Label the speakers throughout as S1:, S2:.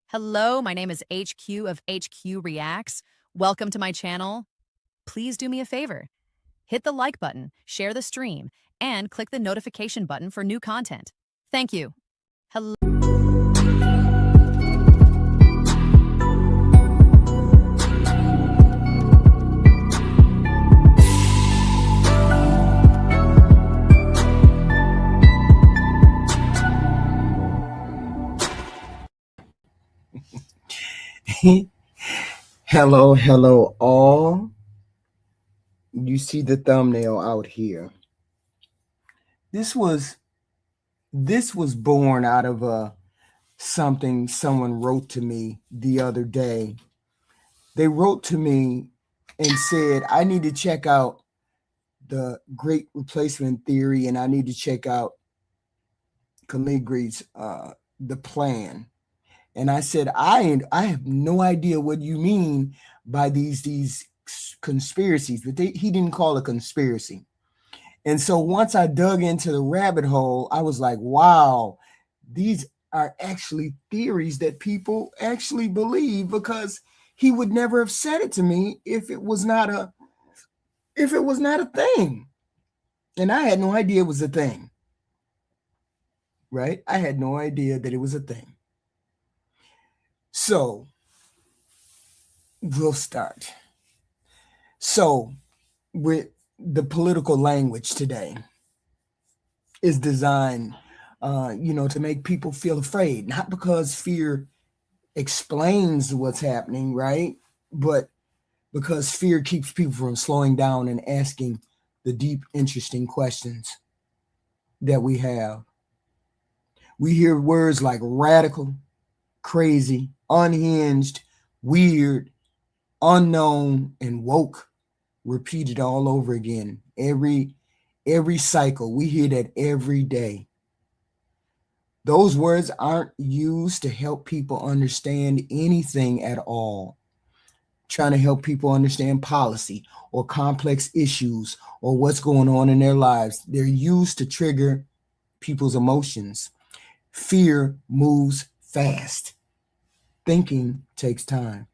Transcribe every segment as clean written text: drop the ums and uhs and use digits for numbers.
S1: Hello, my name is HQ of HQ Reacts. Welcome to my channel. Please do me a favor. Hit the like button, share the stream, and click the notification button for new content. Thank you. Hello.
S2: Hello all. You see the thumbnail out here. This was born out of something someone wrote to me the other day. They wrote to me and said, I need to check out the Great Replacement Theory and I need to check out Caligari's The Plan. And I said, I have no idea what you mean by these conspiracies, but he didn't call it conspiracy. And so once I dug into the rabbit hole, I was like, wow, these are actually theories that people actually believe, because he would never have said it to me if it was not a thing. And I had no idea it was a thing. Right? I had no idea that it was a thing. So we'll start. So with the political language today is designed, to make people feel afraid, not because fear explains what's happening, right? But because fear keeps people from slowing down and asking the deep, interesting questions that we have. We hear words like radical, crazy, unhinged, weird, unknown, and woke repeated all over again. Every cycle, we hear that every day. Those words aren't used to help people understand anything at all. Trying to help people understand policy or complex issues or what's going on in their lives. They're used to trigger people's emotions. Fear moves fast. Thinking takes time.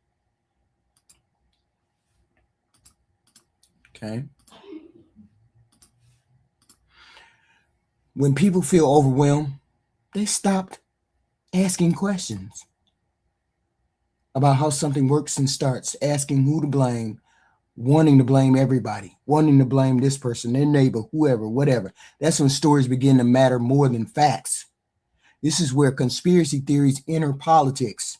S2: Okay. When people feel overwhelmed, they stopped asking questions about how something works and starts asking who to blame, wanting to blame everybody, wanting to blame this person, their neighbor, whoever, whatever. That's when stories begin to matter more than facts. This is where conspiracy theories enter politics.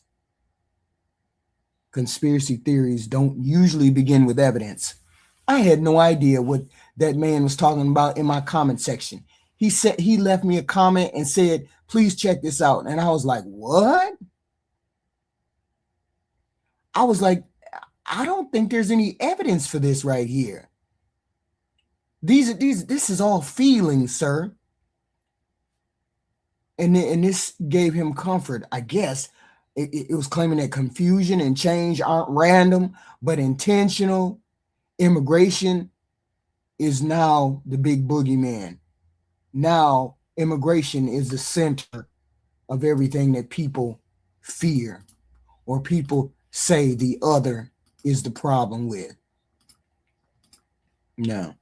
S2: Conspiracy theories don't usually begin with evidence. I had no idea what that man was talking about in my comment section. He left me a comment and said, please check this out. And I was like, what? I was like, I don't think there's any evidence for this right here. This is all feelings, sir. And this gave him comfort, I guess. It was claiming that confusion and change aren't random, but intentional. Immigration is now the big boogeyman. Now, immigration is the center of everything that people fear, or people say the other is the problem with. No.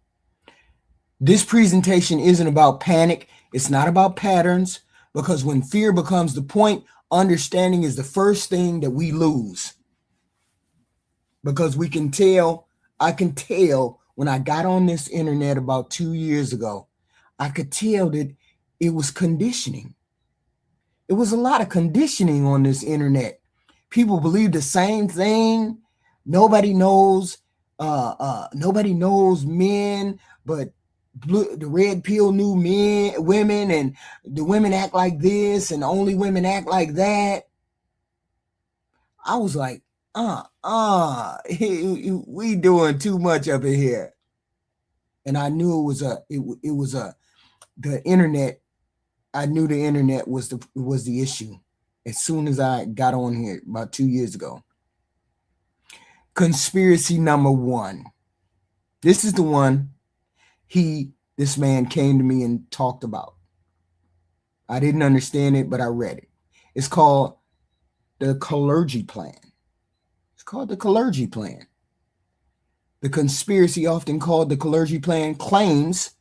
S2: This presentation isn't about panic. It's not about patterns, because when fear becomes the point, understanding is the first thing that we lose. Because I can tell when I got on this internet about 2 years ago, I could tell that it was conditioning. It was a lot of conditioning on this internet. People believe the same thing. Nobody knows men, but the red pill knew women, and the women act like this, and only women act like that. I was like, we doing too much up in here. And I knew it was the internet. I knew the internet was the issue as soon as I got on here about 2 years ago. Conspiracy number one. This is the one this man came to me and talked about. I didn't understand it, but I read it. It's called the Kalergi plan. It's called the Kalergi plan. The conspiracy, often called the Kalergi plan, claims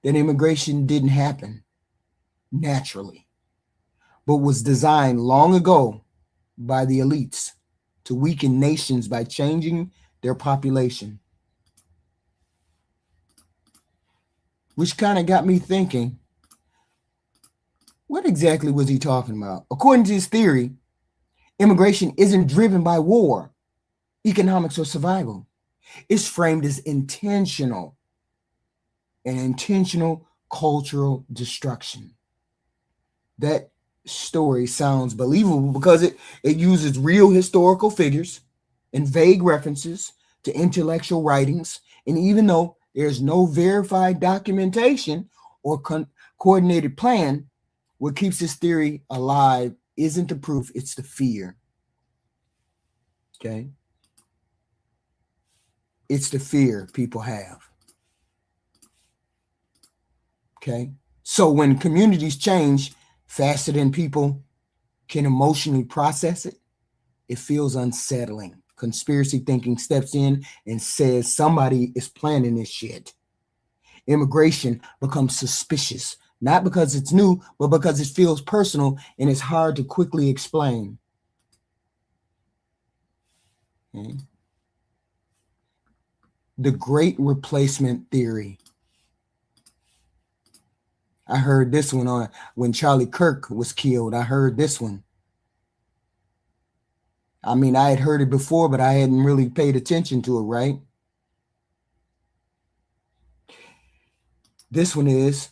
S2: that immigration didn't happen naturally, but was designed long ago by the elites to weaken nations by changing their population. Which kind of got me thinking, what exactly was he talking about? According to his theory, immigration isn't driven by war, economics, or survival. It's framed as intentional, an intentional cultural destruction. That story sounds believable because it uses real historical figures and vague references to intellectual writings. And even though there's no verified documentation or coordinated plan, what keeps this theory alive isn't the proof, it's the fear. Okay? It's the fear people have. Okay? So when communities change faster than people can emotionally process it, it feels unsettling. Conspiracy thinking steps in and says somebody is planning this shit. Immigration becomes suspicious, not because it's new, but because it feels personal and it's hard to quickly explain. Okay. The Great Replacement Theory. I heard this one on when Charlie Kirk was killed. I heard this one. I mean, I had heard it before, but I hadn't really paid attention to it, right? This one is,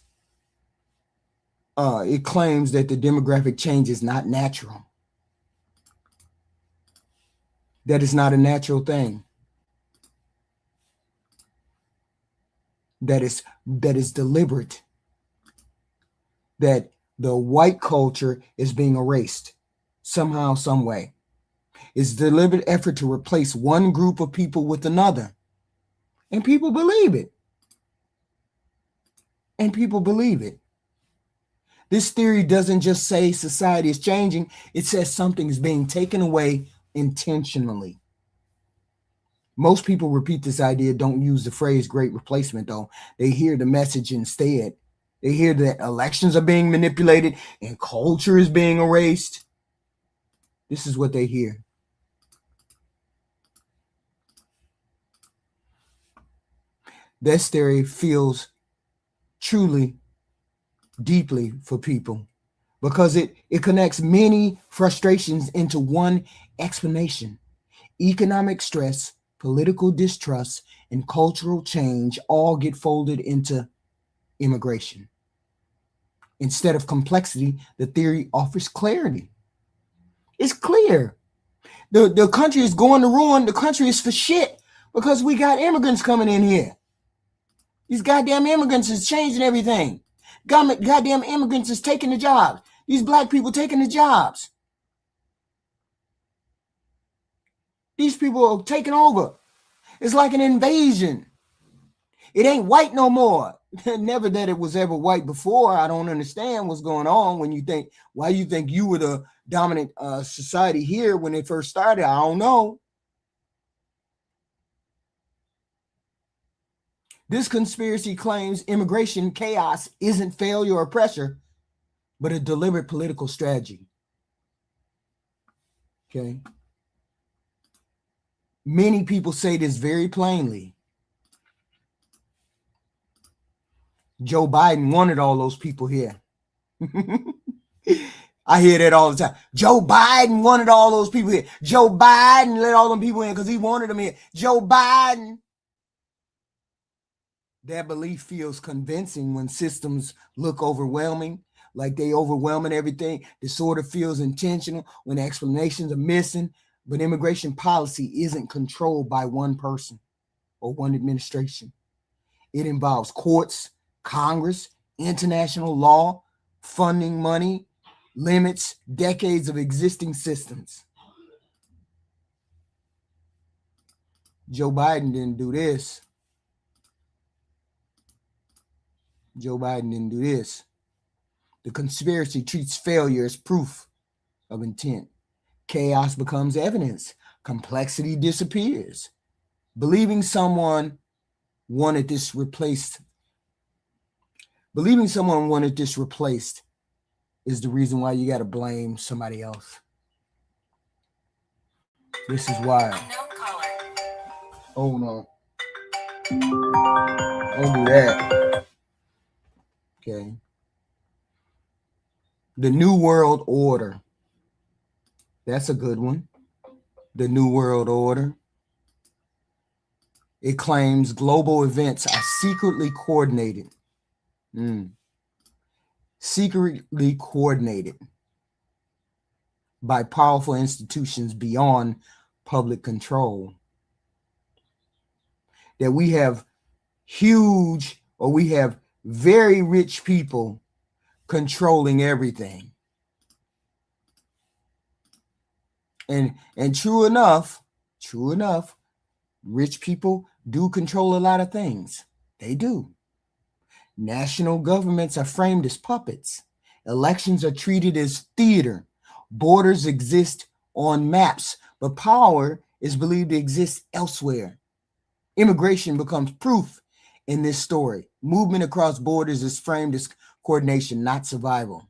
S2: it claims that the demographic change is not natural. That is not a natural thing. That is deliberate. That the white culture is being erased somehow, some way. It's a deliberate effort to replace one group of people with another. And people believe it. And people believe it. This theory doesn't just say society is changing. It says something is being taken away intentionally. Most people repeat this idea, don't use the phrase great replacement, though. They hear the message instead. They hear that elections are being manipulated and culture is being erased. This is what they hear. This theory feels truly deeply for people because it connects many frustrations into one explanation. Economic stress, political distrust, and cultural change all get folded into immigration. Instead of complexity, the theory offers clarity. It's clear. The country is going to ruin. The country is for shit because we got immigrants coming in here. These goddamn immigrants is changing everything. Goddamn immigrants is taking the jobs. These black people taking the jobs. These people are taking over. It's like an invasion. It ain't white no more. Never that it was ever white before. I don't understand what's going on when you think, why you think you were the dominant society here when it first started. I don't know. This conspiracy claims immigration chaos isn't failure or pressure, but a deliberate political strategy. Okay. Many people say this very plainly. Joe Biden wanted all those people here. I hear that all the time. Joe Biden wanted all those people here. Joe Biden let all them people in because he wanted them here. Joe Biden. That belief feels convincing when systems look overwhelming, like they overwhelming everything. Disorder feels intentional when explanations are missing, but immigration policy isn't controlled by one person or one administration. It involves courts, Congress, international law, funding money, limits, decades of existing systems. Joe Biden didn't do this. Joe Biden didn't do this. The conspiracy treats failure as proof of intent. Chaos becomes evidence. Complexity disappears. Believing someone wanted this replaced is the reason why you got to blame somebody else. This is why. Hold on. Don't do that. Okay. The New World Order. That's a good one. The New World Order. It claims global events are secretly coordinated. Secretly coordinated by powerful institutions beyond public control. That we have very rich people controlling everything. And true enough, rich people do control a lot of things. They do. National governments are framed as puppets. Elections are treated as theater. Borders exist on maps, but power is believed to exist elsewhere. Immigration becomes proof in this story. Movement across borders is framed as coordination, not survival.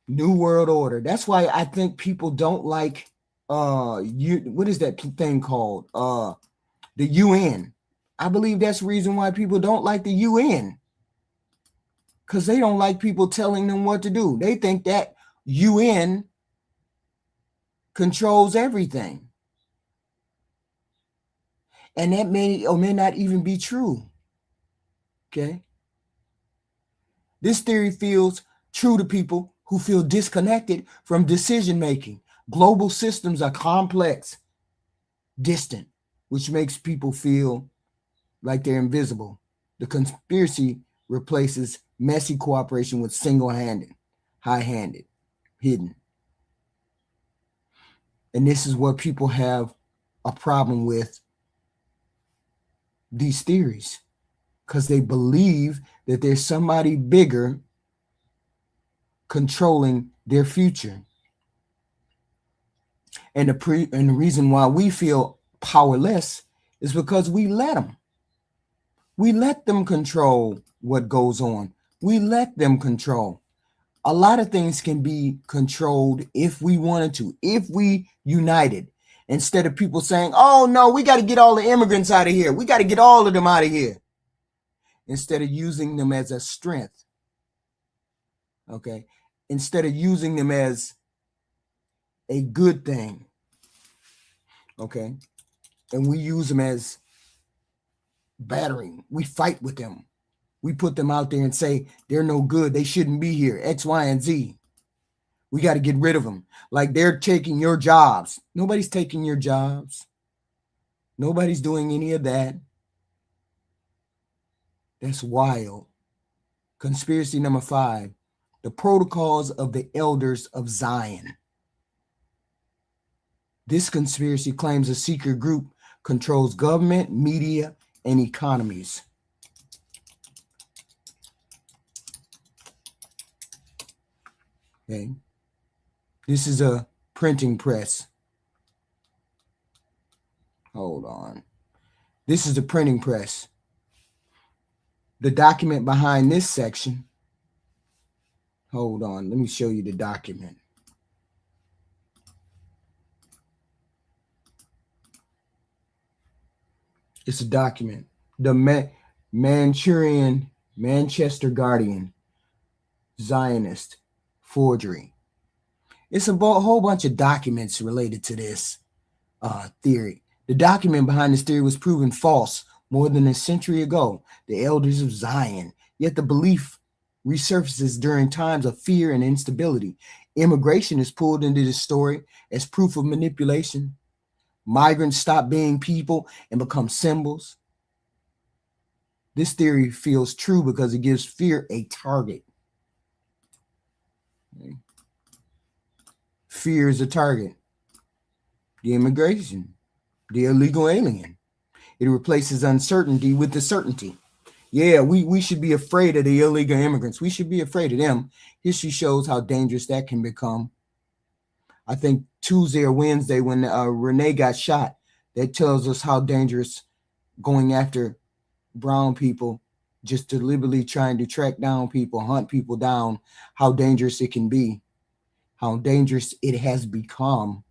S2: New World Order. That's why I think people don't like what is that thing called? The UN. I believe that's the reason why people don't like the UN. Because they don't like people telling them what to do. They think that UN controls everything. And that may or may not even be true. Okay. This theory feels true to people who feel disconnected from decision making. Global systems are complex, distant, which makes people feel like they're invisible. The conspiracy replaces messy cooperation with single-handed, high-handed, hidden. And this is what people have a problem with these theories, because they believe that there's somebody bigger controlling their future. And the reason why we feel powerless is because we let them. We let them control what goes on. We let them control. A lot of things can be controlled if we wanted to, if we united. Instead of people saying, oh no, we got to get all the immigrants out of here. We got to get all of them out of here. Instead of using them as a strength. Okay. Instead of using them as a good thing. Okay. And we use them as battering. We fight with them. We put them out there and say, they're no good. They shouldn't be here. X, Y, and Z. We got to get rid of them. Like they're taking your jobs. Nobody's taking your jobs. Nobody's doing any of that. That's wild. Conspiracy number 5. The protocols of the elders of Zion. This conspiracy claims a secret group controls government, media, and economies. Okay. This is a printing press. Hold on. This is the printing press. The document behind this section. Hold on. Let me show you the document. It's a document. The Manchester Guardian. Zionist forgery. It's a whole bunch of documents related to this theory. The document behind this theory was proven false more than a century ago. The elders of Zion. Yet the belief resurfaces during times of fear and instability. Immigration is pulled into this story as proof of manipulation. Migrants stop being people and become symbols. This theory feels true because it gives fear a target. Okay. Fear is a target. The immigration, the illegal alien. It replaces uncertainty with the certainty. Yeah, we should be afraid of the illegal immigrants. We should be afraid of them. History shows how dangerous that can become. I think Tuesday or Wednesday when Renee got shot, that tells us how dangerous going after brown people, just deliberately trying to track down people, hunt people down, how dangerous it can be, how dangerous it has become,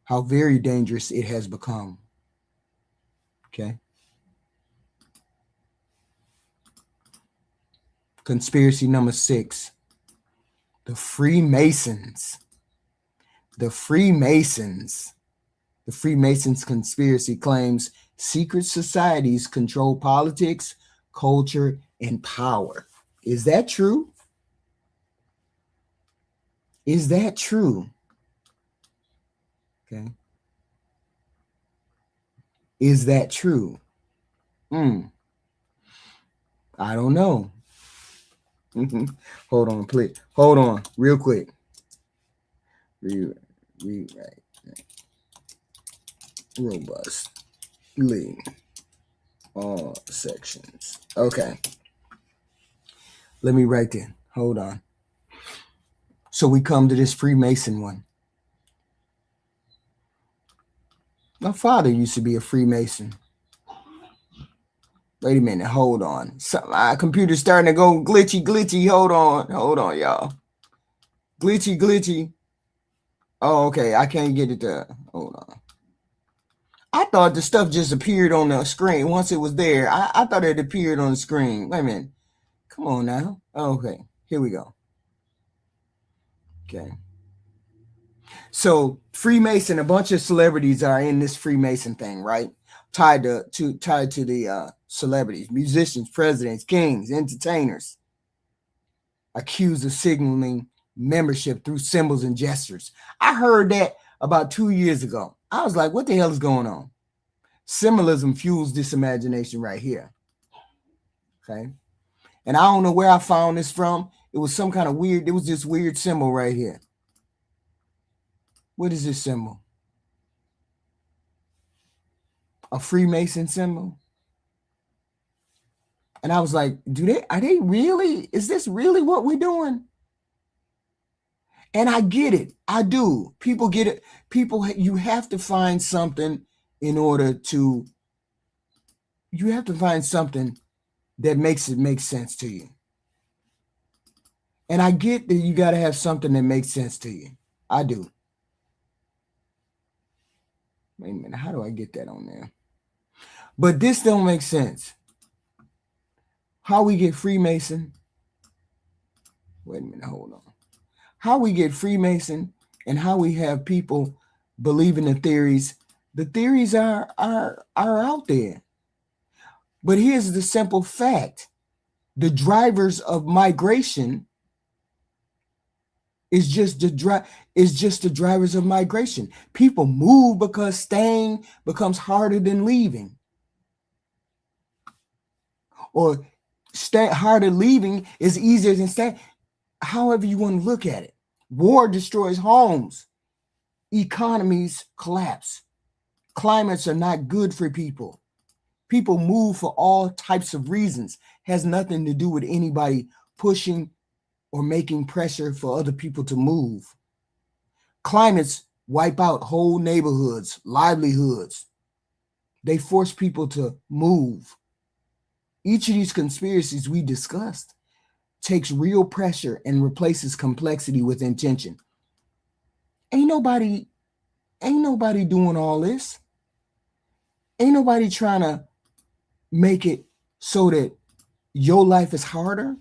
S2: how very dangerous it has become. Okay. Conspiracy number 6, the Freemasons. The Freemasons. The Freemasons conspiracy claims secret societies control politics, culture, and power. Is that true? Is that true? Okay. Is that true? I don't know. Hold on, please. Hold on, real quick. Rewrite. Robustly. All sections. Okay. Let me write that. Hold on. So we come to this Freemason one. My father used to be a Freemason. Wait a minute. Hold on. My computer's starting to go glitchy. Hold on, y'all. Glitchy. Oh, okay. I can't get it to. Hold on. I thought the stuff just appeared on the screen once it was there. I thought it appeared on the screen. Wait a minute. Come on now. Okay. Here we go. Okay. So Freemason, a bunch of celebrities are in this Freemason thing, right? Tied to the celebrities, musicians, presidents, kings, entertainers, accused of signaling membership through symbols and gestures. I heard that about 2 years ago. I was like, what the hell is going on? Symbolism fuels this imagination right here. Okay. And I don't know where I found this from. It was some kind of weird, it was this weird symbol right here. What is this symbol? A Freemason symbol? And I was like, are they really? Is this really what we're doing? And I get it. I do. People get it. You have to find something in order to, you have to find something that makes it make sense to you. And I get that you got to have something that makes sense to you. I do. Wait a minute. How do I get that on there? But this don't make sense. How we get Freemason? Wait a minute. Hold on. How we get Freemason and how we have people believing in theories. The theories are out there. But here's the simple fact. The drivers of migration is just the drivers of migration. People move because staying becomes harder than leaving. Or harder leaving is easier than staying. However you want to look at it. War destroys homes. Economies collapse. Climates are not good for people. People move for all types of reasons. Has nothing to do with anybody pushing or making pressure for other people to move. Climates wipe out whole neighborhoods, livelihoods. They force people to move. Each of these conspiracies we discussed takes real pressure and replaces complexity with intention. Ain't nobody doing all this. Ain't nobody trying to make it so that your life is harder.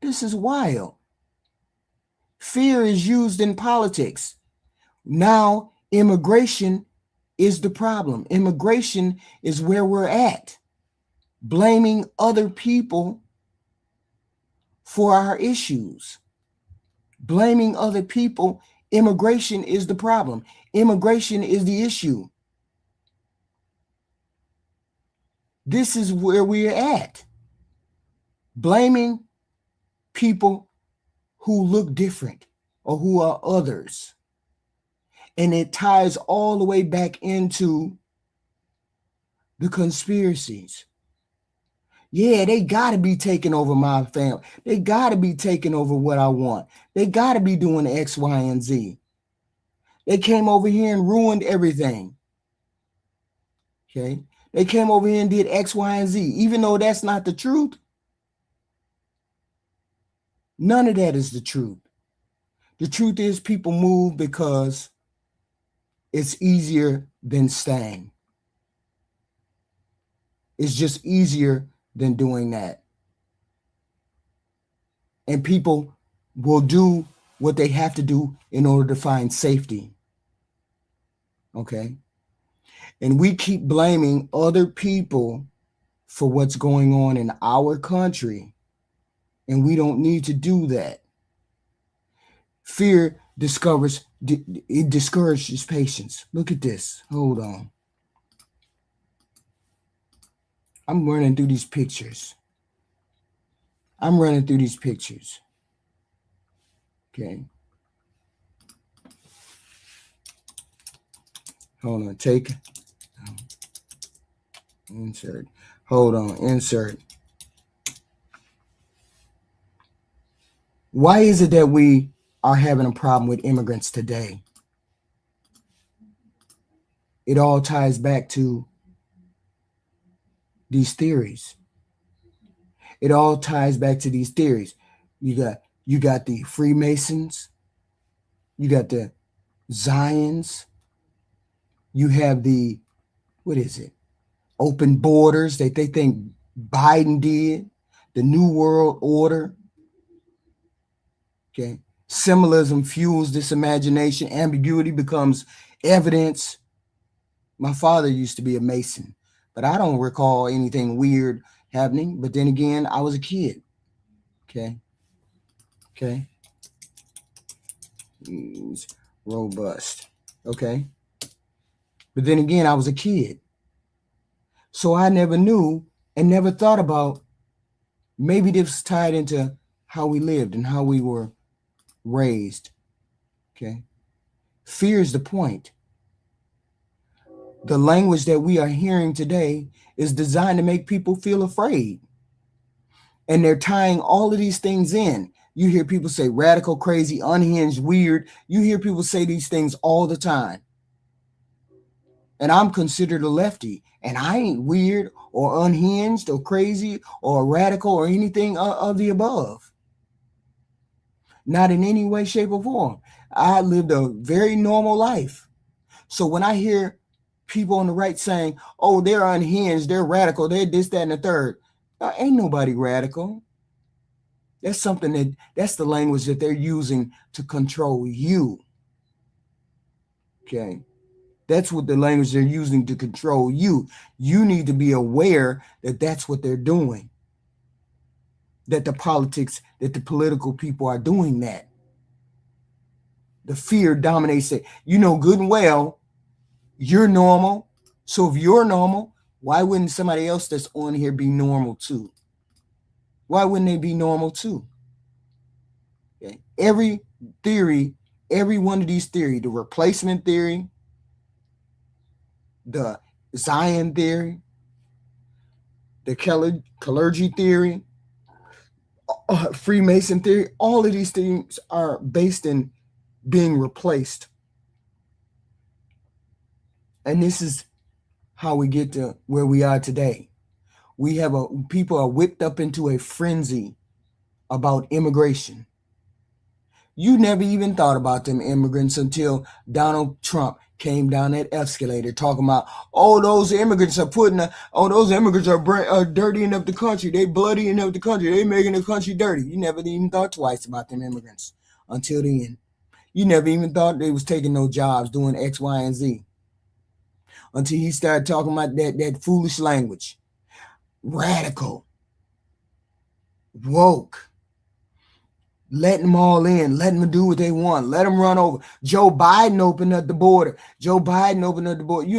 S2: This is wild. Fear is used in politics. Now, immigration is the problem. Immigration is where we're at. Blaming other people for our issues. Blaming other people. Immigration is the problem. Immigration is the issue. This is where we're at. Blaming people who look different or who are others. And it ties all the way back into the conspiracies. Yeah, they got to be taking over my family. They got to be taking over what I want. They got to be doing X, Y, and Z. They came over here and ruined everything. Okay. They came over here and did X, Y, and Z, even though that's not the truth. None of that is the truth. The truth is people move because it's easier than staying. It's just easier than doing that. And people will do what they have to do in order to find safety. Okay. And we keep blaming other people for what's going on in our country. And we don't need to do that. Fear discourages patience. Look at this. Hold on. I'm running through these pictures. Okay. Hold on. Take. Insert. Hold on. Insert. Why is it that we are having a problem with immigrants today? It all ties back to these theories. It all ties back to these theories. You got the Freemasons, you got the Zions, you have the, what is it? Open borders that they think Biden did, the New World Order. Okay. Symbolism fuels this imagination. Ambiguity becomes evidence. My father used to be a Mason, but I don't recall anything weird happening. But then again, I was a kid. Okay. He's robust. Okay. But then again, I was a kid. So I never knew and never thought about maybe this was tied into how we lived and how we were raised. Okay. Fear is the point. The language that we are hearing today is designed to make people feel afraid. And they're tying all of these things in. You hear people say radical, crazy, unhinged, weird. You hear people say these things all the time. And I'm considered a lefty. And I ain't weird or unhinged or crazy or radical or anything of the above. Not in any way, shape, or form. I lived a very normal life. So when I hear people on the right saying, oh, they're unhinged, they're radical, they're this, that, and the third, ain't nobody radical. That's that's the language that they're using to control you. Okay. That's what the language they're using to control you. You need to be aware that that's what they're doing. That the political people are doing that. The fear dominates it. You know good and well, you're normal. So if you're normal, why wouldn't somebody else that's on here be normal too? Why wouldn't they be normal too? Okay. Every theory, every one of these theories, the replacement theory, the Zion theory, the Kalergi theory, Freemason theory, all of these things are based in being replaced. And this is how we get to where we are today. People are whipped up into a frenzy about immigration. You never even thought about them immigrants until Donald Trump came down that escalator talking about, oh, those immigrants are dirtying up the country. They bloodying up the country. They making the country dirty. You never even thought twice about them immigrants until the end. You never even thought they was taking no jobs doing X, Y, and Z until he started talking about that foolish language. Radical. Woke. Letting them all in, letting them do what they want, let them run over. Joe Biden opened up the border. You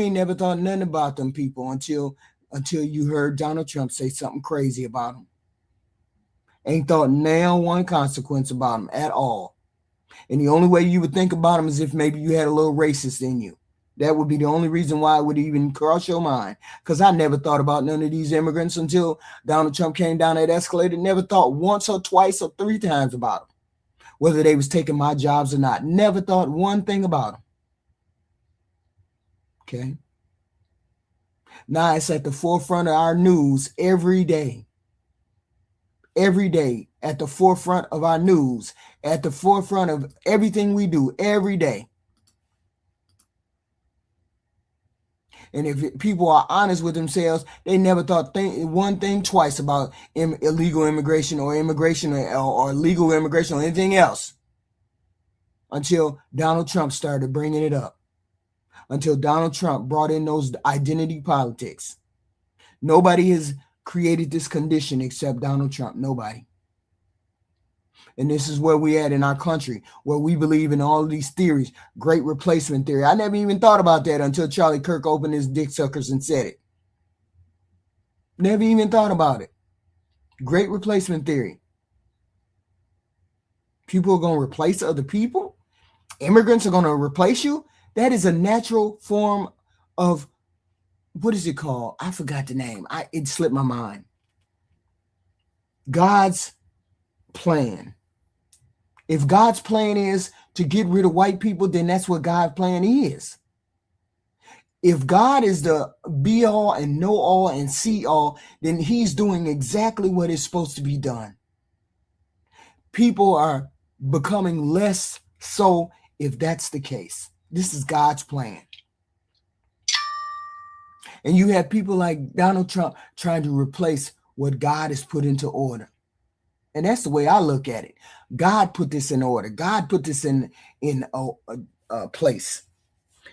S2: ain't never thought nothing about them people until you heard Donald Trump say something crazy about them. Ain't thought nail one consequence about them at all. And the only way you would think about them is if maybe you had a little racist in you. That would be the only reason why it would even cross your mind. Because I never thought about none of these immigrants until Donald Trump came down that escalator. Never thought once or twice or three times about them, whether they was taking my jobs or not. Never thought one thing about them. Okay. Now it's at the forefront of our news every day. Every day, at the forefront of our news, at the forefront of everything we do every day. And if people are honest with themselves, they never thought one thing twice about illegal immigration or immigration or legal immigration or anything else until Donald Trump started bringing it up. Until Donald Trump brought in those identity politics. Nobody has created this condition except Donald Trump. Nobody. And this is where we at in our country, where we believe in all of these theories. Great replacement theory. I never even thought about that until Charlie Kirk opened his dick suckers and said it. Never even thought about it. Great replacement theory. People are going to replace other people. Immigrants are going to replace you. That is a natural form of, what is it called? I forgot the name. It slipped my mind. God's plan. If God's plan is to get rid of white people, then that's what God's plan is. If God is the be all and know all and see all, then he's doing exactly what is supposed to be done. People are becoming less so if that's the case. This is God's plan. And you have people like Donald Trump trying to replace what God has put into order. And that's the way I look at it. God put this in order. God put this in a place.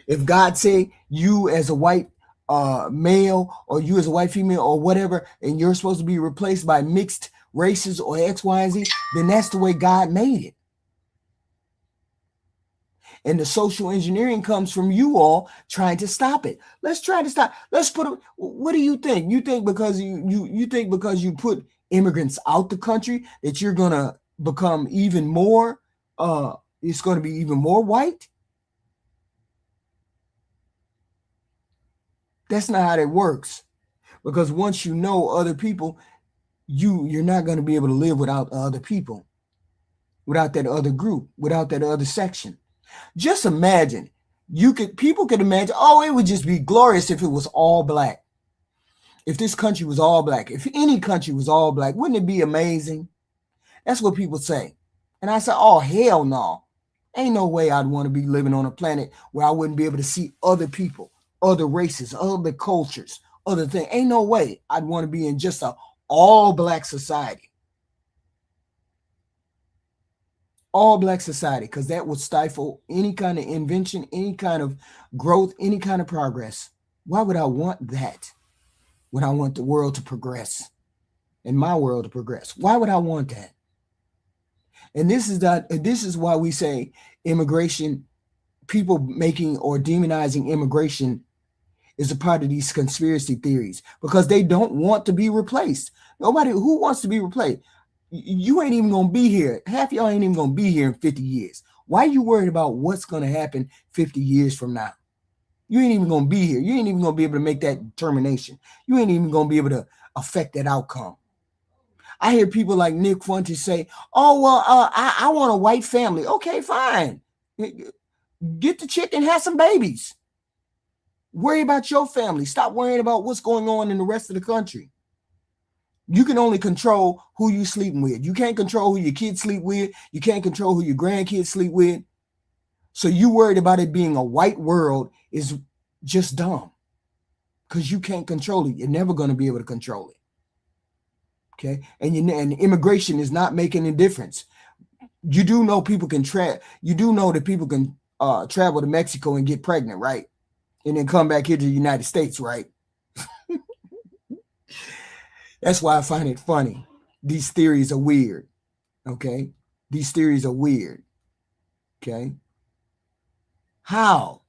S2: If God say you as a white male or you as a white female or whatever, and you're supposed to be replaced by mixed races or X, Y, and Z, then that's the way God made it. And the social engineering comes from you all trying to stop it. Let's try to stop. Let's put it. What do you think? You think because you think because you put immigrants out the country that you're gonna become even more? It's going to be even more white? That's not how that works. Because once you know other people, you're not going to be able to live without other people, without that other group, without that other section. Just imagine, people could imagine, oh, it would just be glorious if it was all black. If this country was all black, if any country was all black, wouldn't it be amazing? That's what people say. And I say, oh, hell no. Ain't no way I'd want to be living on a planet where I wouldn't be able to see other people, other races, other cultures, other things. Ain't no way I'd want to be in just a all black society. All black society, because that would stifle any kind of invention, any kind of growth, any kind of progress. Why would I want that when I want the world to progress and my world to progress? Why would I want that? And this is why we say immigration, people making or demonizing immigration is a part of these conspiracy theories, because they don't want to be replaced. Nobody who wants to be replaced. You ain't even going to be here. Half y'all ain't even going to be here in 50 years. Why are you worried about what's going to happen 50 years from now? You ain't even going to be here. You ain't even going to be able to make that determination. You ain't even going to be able to affect that outcome. I hear people like Nick Fuentes say, oh, well, I want a white family. Okay, fine. Get the chick and have some babies. Worry about your family. Stop worrying about what's going on in the rest of the country. You can only control who you sleeping with. You can't control who your kids sleep with. You can't control who your grandkids sleep with. So you worried about it being a white world is just dumb, because you can't control it. You're never going to be able to control it. Okay. And immigration is not making a difference. You do know people can you do know that people can travel to Mexico and get pregnant, right? And then come back here to the United States, right? That's why I find it funny. These theories are weird. Okay. These theories are weird. Okay. How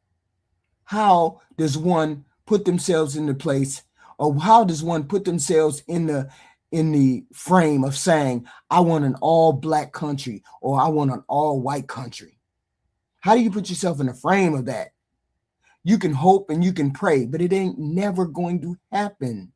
S2: does one put themselves in the place, or how does one put themselves in the frame of saying, I want an all black country or I want an all white country? How do you put yourself in the frame of that? You can hope and you can pray, but it ain't never going to happen.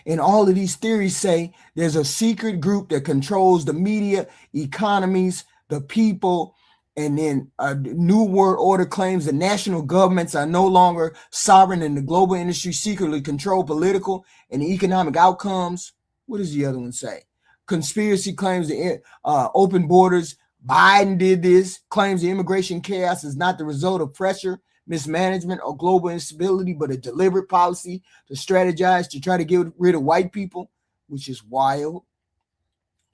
S2: And all of these theories say there's a secret group that controls the media, economies, the people, and then a new world order claims the national governments are no longer sovereign and the global industry secretly control political and economic outcomes. What does the other one say? Conspiracy claims the open borders. Biden did this, claims the immigration chaos is not the result of pressure, mismanagement, or global instability, but a deliberate policy to strategize to try to get rid of white people, which is wild.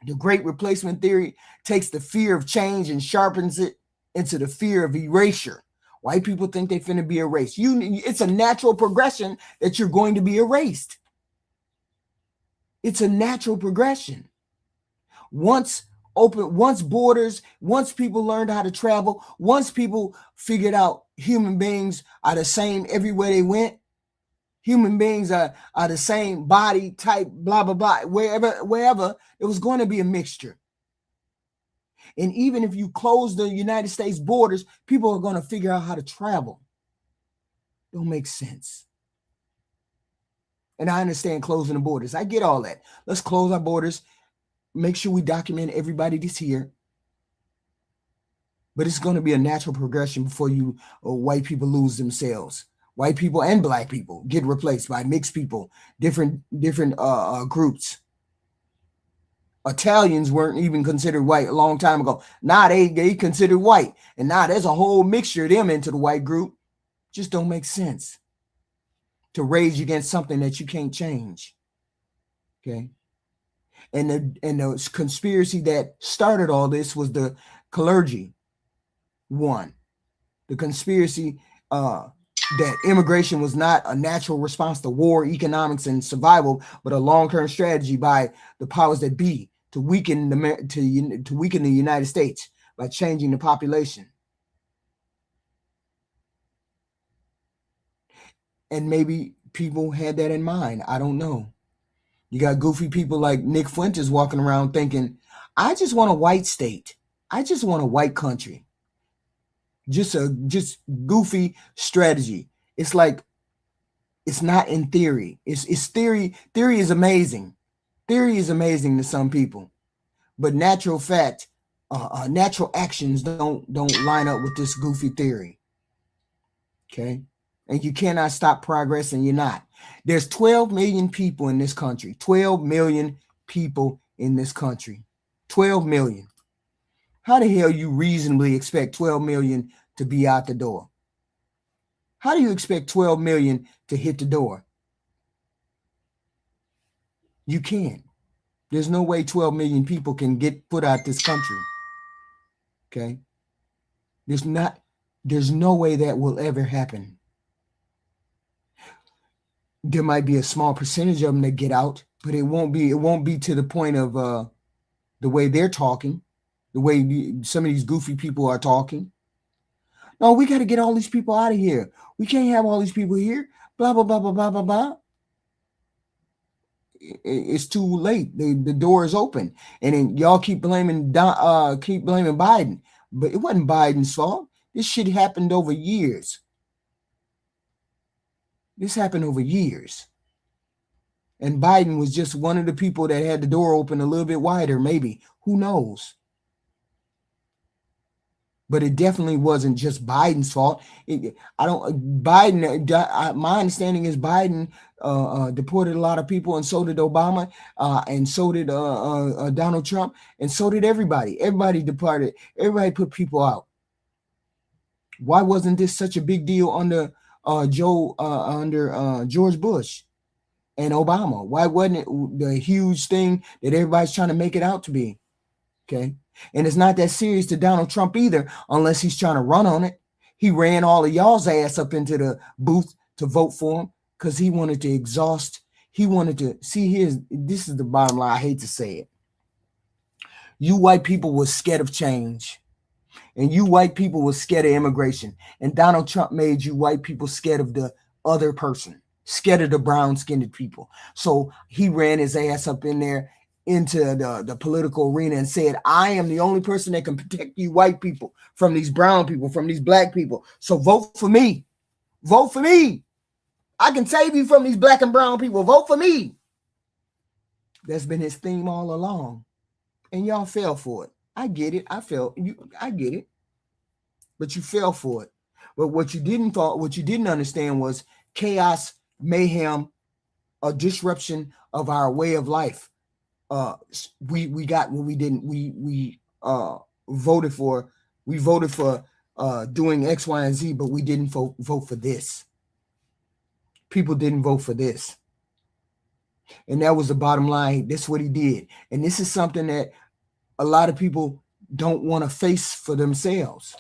S2: The Great Replacement Theory takes the fear of change and sharpens it into the fear of erasure. White people think they're finna be erased. It's a natural progression that you're going to be erased. It's a natural progression. Once borders, once people learned how to travel, once people figured out human beings are the same everywhere they went, human beings are the same body type, blah, blah, blah, wherever, it was going to be a mixture. And even if you close the United States borders, people are going to figure out how to travel. Don't make sense. And I understand closing the borders. I get all that. Let's close our borders. Make sure we document everybody that's here. But it's going to be a natural progression before you white people lose themselves. White people and black people get replaced by mixed people, different groups. Italians weren't even considered white a long time ago. Now they considered white. And now there's a whole mixture of them into the white group. Just don't make sense to rage against something that you can't change. Okay. And the conspiracy that started all this was the clergy one. The conspiracy that immigration was not a natural response to war, economics, and survival, but a long-term strategy by the powers that be to weaken the United States by changing the population. And maybe people had that in mind. I don't know. You got goofy people like Nick Fuentes walking around thinking, I just want a white state. I just want a white country. Just goofy strategy. It's like, it's not in theory. It's theory. Theory is amazing. Theory is amazing to some people, but natural fact, natural actions don't line up with this goofy theory. Okay. And you cannot stop progress, and you're not. There's 12 million people in this country. 12 million people in this country. 12 million. How the hell you reasonably expect 12 million to be out the door? How do you expect 12 million to hit the door? You can't. There's no way 12 million people can get put out this country. Okay? There's no way that will ever happen. There might be a small percentage of them that get out, but it won't be to the point of the way they're talking, the way some of these goofy people are talking. No, we got to get all these people out of here. We can't have all these people here. Blah, blah, blah, blah, blah, blah, blah. It's too late. The door is open. And then y'all keep blaming Biden. But it wasn't Biden's fault. This shit happened over years. This happened over years. And Biden was just one of the people that had the door open a little bit wider, maybe. Who knows? But it definitely wasn't just Biden's fault. My understanding is Biden deported a lot of people, and so did Obama, and so did Donald Trump, and so did everybody. Everybody departed. Everybody put people out. Why wasn't this such a big deal under George Bush and Obama? Why wasn't it the huge thing that everybody's trying to make it out to be? Okay. And it's not that serious to Donald Trump either, unless he's trying to run on it. He ran all of y'all's ass up into the booth to vote for him because he wanted to exhaust. He wanted to see this is the bottom line. I hate to say it. You white people were scared of change. And you white people were scared of immigration. And Donald Trump made you white people scared of the other person, scared of the brown-skinned people. So he ran his ass up in there into the political arena and said, I am the only person that can protect you white people from these brown people, from these black people. So vote for me. Vote for me. I can save you from these black and brown people. Vote for me. That's been his theme all along. And y'all fell for it. I get it. I get it. But you fell for it. But what you didn't understand was chaos, mayhem, a disruption of our way of life. We got what we didn't. We voted for. We voted for doing X, Y, and Z, but we didn't vote for this. People didn't vote for this. And that was the bottom line. That's what he did. And this is something that a lot of people don't want to face for themselves.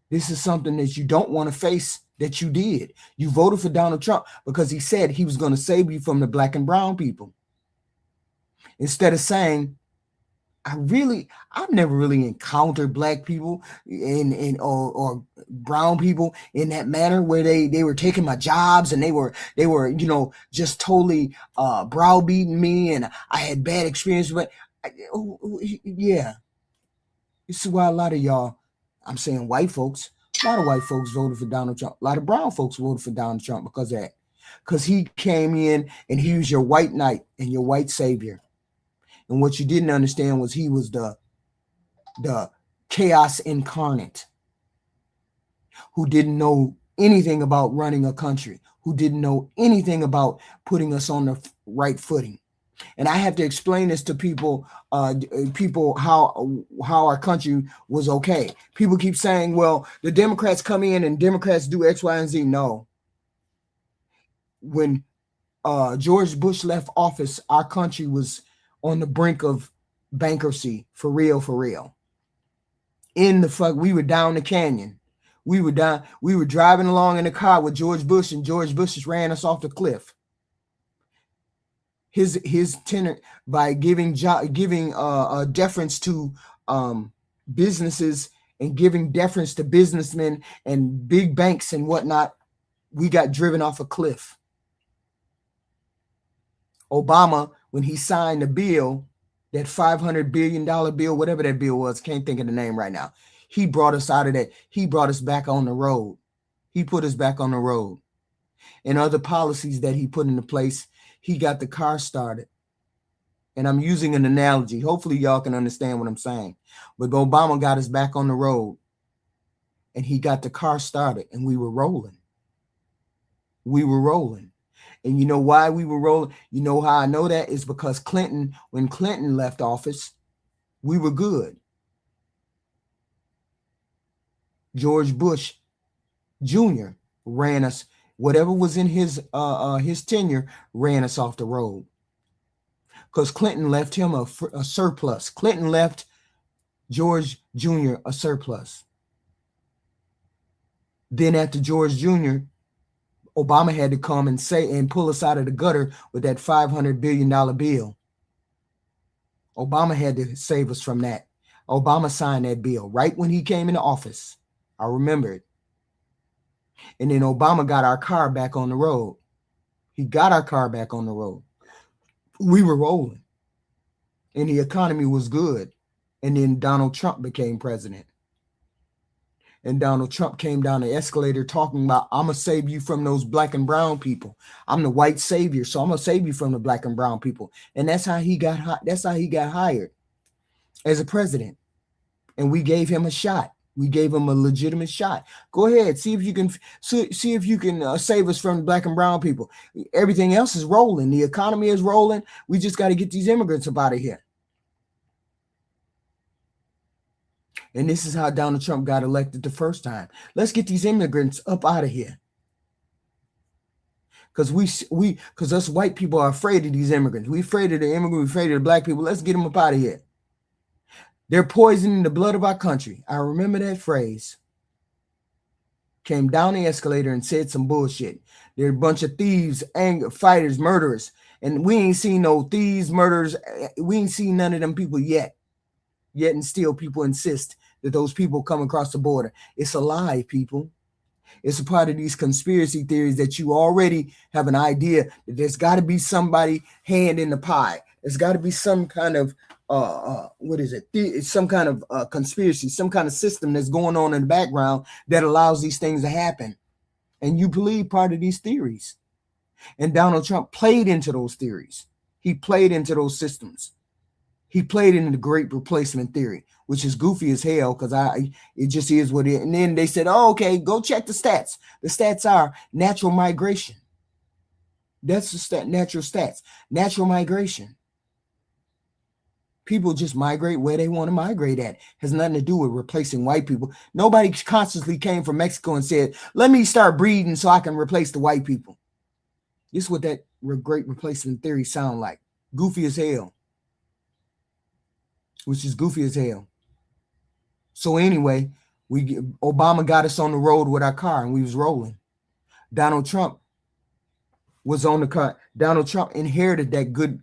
S2: This is something that you don't want to face that you did. You voted for Donald Trump because he said he was going to save you from the black and brown people. Instead of saying, I've never really encountered black people or brown people in that manner where they were taking my jobs and they were, just totally browbeating me and I had bad experiences. But yeah, this is why a lot of y'all, I'm saying white folks, a lot of white folks voted for Donald Trump. A lot of brown folks voted for Donald Trump because of that. Because he came in and he was your white knight and your white savior. And what you didn't understand was he was the chaos incarnate who didn't know anything about running a country, who didn't know anything about putting us on the right footing. And I have to explain this to people how our country was okay. People keep saying, well, the Democrats come in and Democrats do X, Y, and Z. No. When George Bush left office, our country was on the brink of bankruptcy, for real. We were down the canyon. We were driving along in the car with George Bush, and George Bush just ran us off the cliff. His tenor by giving deference to businesses and giving deference to businessmen and big banks and whatnot, we got driven off a cliff. Obama, when he signed the bill, that $500 billion bill, whatever that bill was, can't think of the name right now. He brought us out of that. He brought us back on the road. He put us back on the road. And other policies that he put into place, he got the car started. And I'm using an analogy. Hopefully y'all can understand what I'm saying. But Obama got us back on the road. And he got the car started. And we were rolling. And you know why we were rolling? You know how I know that? Is because when Clinton left office, we were good. George Bush Jr. ran us, whatever was in his tenure, ran us off the road. Because Clinton left him a surplus. Clinton left George Jr. a surplus. Then after George Jr., Obama had to come and pull us out of the gutter with that $500 billion bill. Obama had to save us from that. Obama signed that bill right when he came into office. I remember it. And then Obama got our car back on the road. He got our car back on the road. We were rolling. And the economy was good. And then Donald Trump became president. And Donald Trump came down the escalator talking about, I'm going to save you from those black and brown people. I'm the white savior, so I'm going to save you from the black and brown people. And that's how he got hired as a president. And we gave him a shot. We gave him a legitimate shot. Go ahead, see if you can save us from the black and brown people. Everything else is rolling. The economy is rolling. We just got to get these immigrants up out of here. And this is how Donald Trump got elected the first time. Let's get these immigrants up out of here. Because us white people are afraid of these immigrants. We're afraid of the immigrants. We're afraid of the black people. Let's get them up out of here. They're poisoning the blood of our country. I remember that phrase. Came down the escalator and said some bullshit. They're a bunch of thieves, fighters, murderers. And we ain't seen no thieves, murderers. We ain't seen none of them people yet. Yet and still people insist that those people come across the border. It's a lie, people. It's a part of these conspiracy theories that you already have an idea that there's got to be somebody hand in the pie. It's got to be some kind of what is it? It's some kind of conspiracy, some kind of system that's going on in the background that allows these things to happen. And you believe part of these theories. And Donald Trump played into those theories. He played into those systems. He played into the great replacement theory, which is goofy as hell because it just is what it is. And then they said, oh, okay, go check the stats. The stats are natural migration. That's the natural stats. Natural migration. People just migrate where they want to migrate at. Has nothing to do with replacing white people. Nobody consciously came from Mexico and said, let me start breeding so I can replace the white people. This is what that great replacement theory sound like. Goofy as hell. Which is goofy as hell. So anyway, Obama got us on the road with our car and we was rolling. Donald Trump was on the car. Donald Trump inherited that good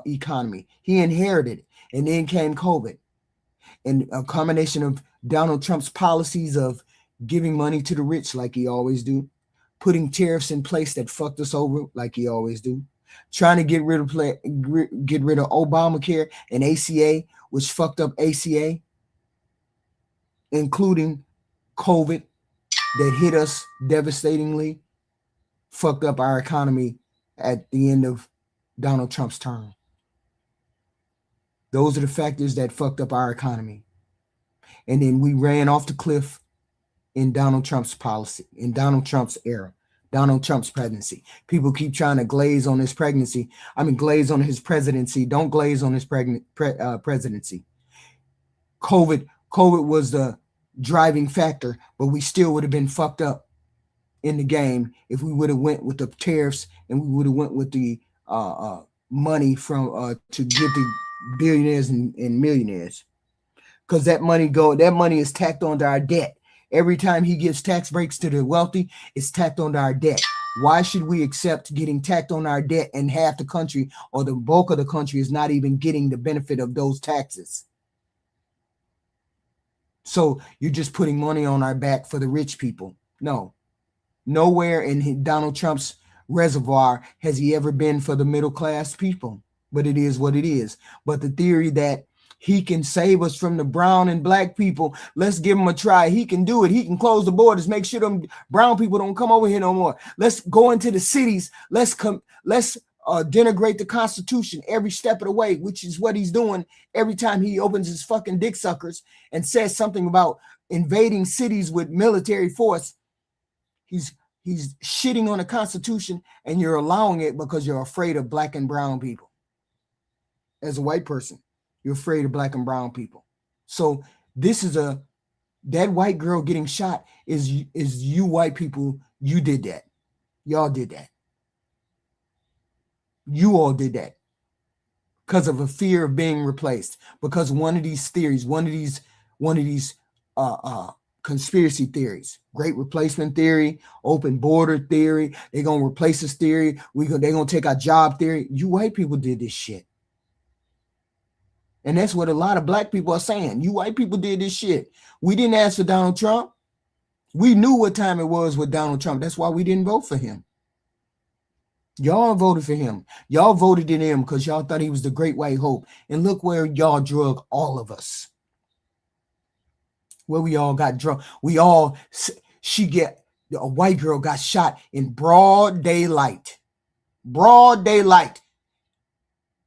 S2: economy. He inherited it. And then came COVID. And a combination of Donald Trump's policies of giving money to the rich like he always do, putting tariffs in place that fucked us over like he always do, trying to get rid of Obamacare and ACA, which fucked up ACA, including COVID that hit us devastatingly, fucked up our economy at the end of Donald Trump's term. Those are the factors that fucked up our economy. And then we ran off the cliff in Donald Trump's policy, in Donald Trump's era, Donald Trump's presidency. People keep trying to glaze on his presidency. Don't glaze on his presidency. COVID was the driving factor, but we still would have been fucked up in the game if we would have went with the tariffs and we would have went with the money from to give the billionaires and millionaires, because that money is tacked onto our debt. Every time he gives tax breaks to the wealthy, it's tacked onto our debt. Why should we accept getting tacked on our debt and half the country or the bulk of the country is not even getting the benefit of those taxes? So you're just putting money on our back for the rich people. No, nowhere in Donald Trump's reservoir has he ever been for the middle class people, but it is what it is. But the theory that he can save us from the brown and black people, let's give him a try. He can do it. He can close the borders, make sure them brown people don't come over here no more. Let's go into the cities. Let's denigrate the Constitution every step of the way, which is what he's doing every time he opens his fucking dick suckers and says something about invading cities with military force. He's shitting on the Constitution, and you're allowing it because you're afraid of black and brown people. As a white person, you're afraid of black and brown people. So this is that white girl getting shot is you white people. You did that. Y'all did that. You all did that because of a fear of being replaced, because one of these theories, one of these conspiracy theories, great replacement theory, open border theory, they're going to replace this theory, they're going to take our job theory. You white people did this shit. And that's what a lot of black people are saying. You white people did this shit. We didn't ask for Donald Trump. We knew what time it was with Donald Trump. That's why we didn't vote for him. Y'all voted for him. Y'all voted in him because y'all thought he was the great white hope. And look where y'all drug all of us. Where we all got drunk. A white girl got shot in broad daylight. Broad daylight.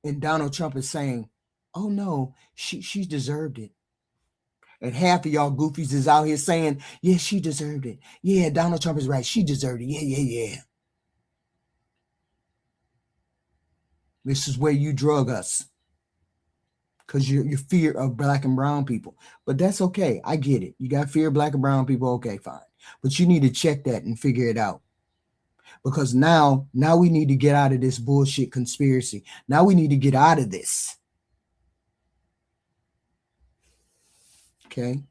S2: And Donald Trump is saying, oh no, she deserved it. And half of y'all goofies is out here saying, yeah, she deserved it. Yeah, Donald Trump is right. She deserved it. Yeah. This is where you drug us. Because you fear of black and brown people. But that's okay. I get it. You got fear of black and brown people. Okay, fine. But you need to check that and figure it out. Because now we need to get out of this bullshit conspiracy. Now we need to get out of this. Okay?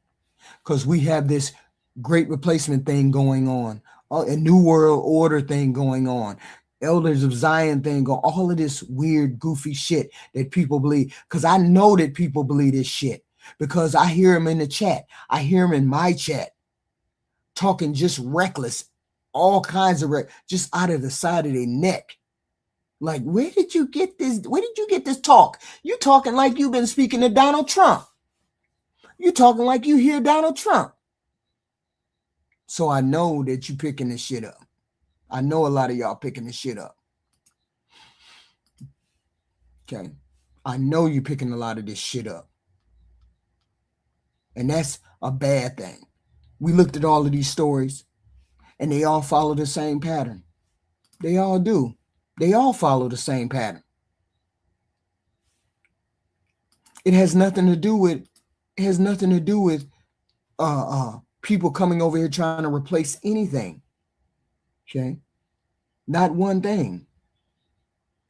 S2: Because we have this great replacement thing going on. A new world order thing going on. Elders of Zion thing, all of this weird, goofy shit that people believe. Because I know that people believe this shit. Because I hear them in the chat. I hear them in my chat. Talking just reckless. All kinds of just out of the side of their neck. Like, where did you get this? Where did you get this talk? You talking like you've been speaking to Donald Trump. You talking like you hear Donald Trump. So I know that you picking this shit up. I know a lot of y'all picking this shit up. Okay. I know you picking a lot of this shit up. And that's a bad thing. We looked at all of these stories and they all follow the same pattern. They all do. They all follow the same pattern. It has nothing to do with people coming over here trying to replace anything. Okay. Not one thing.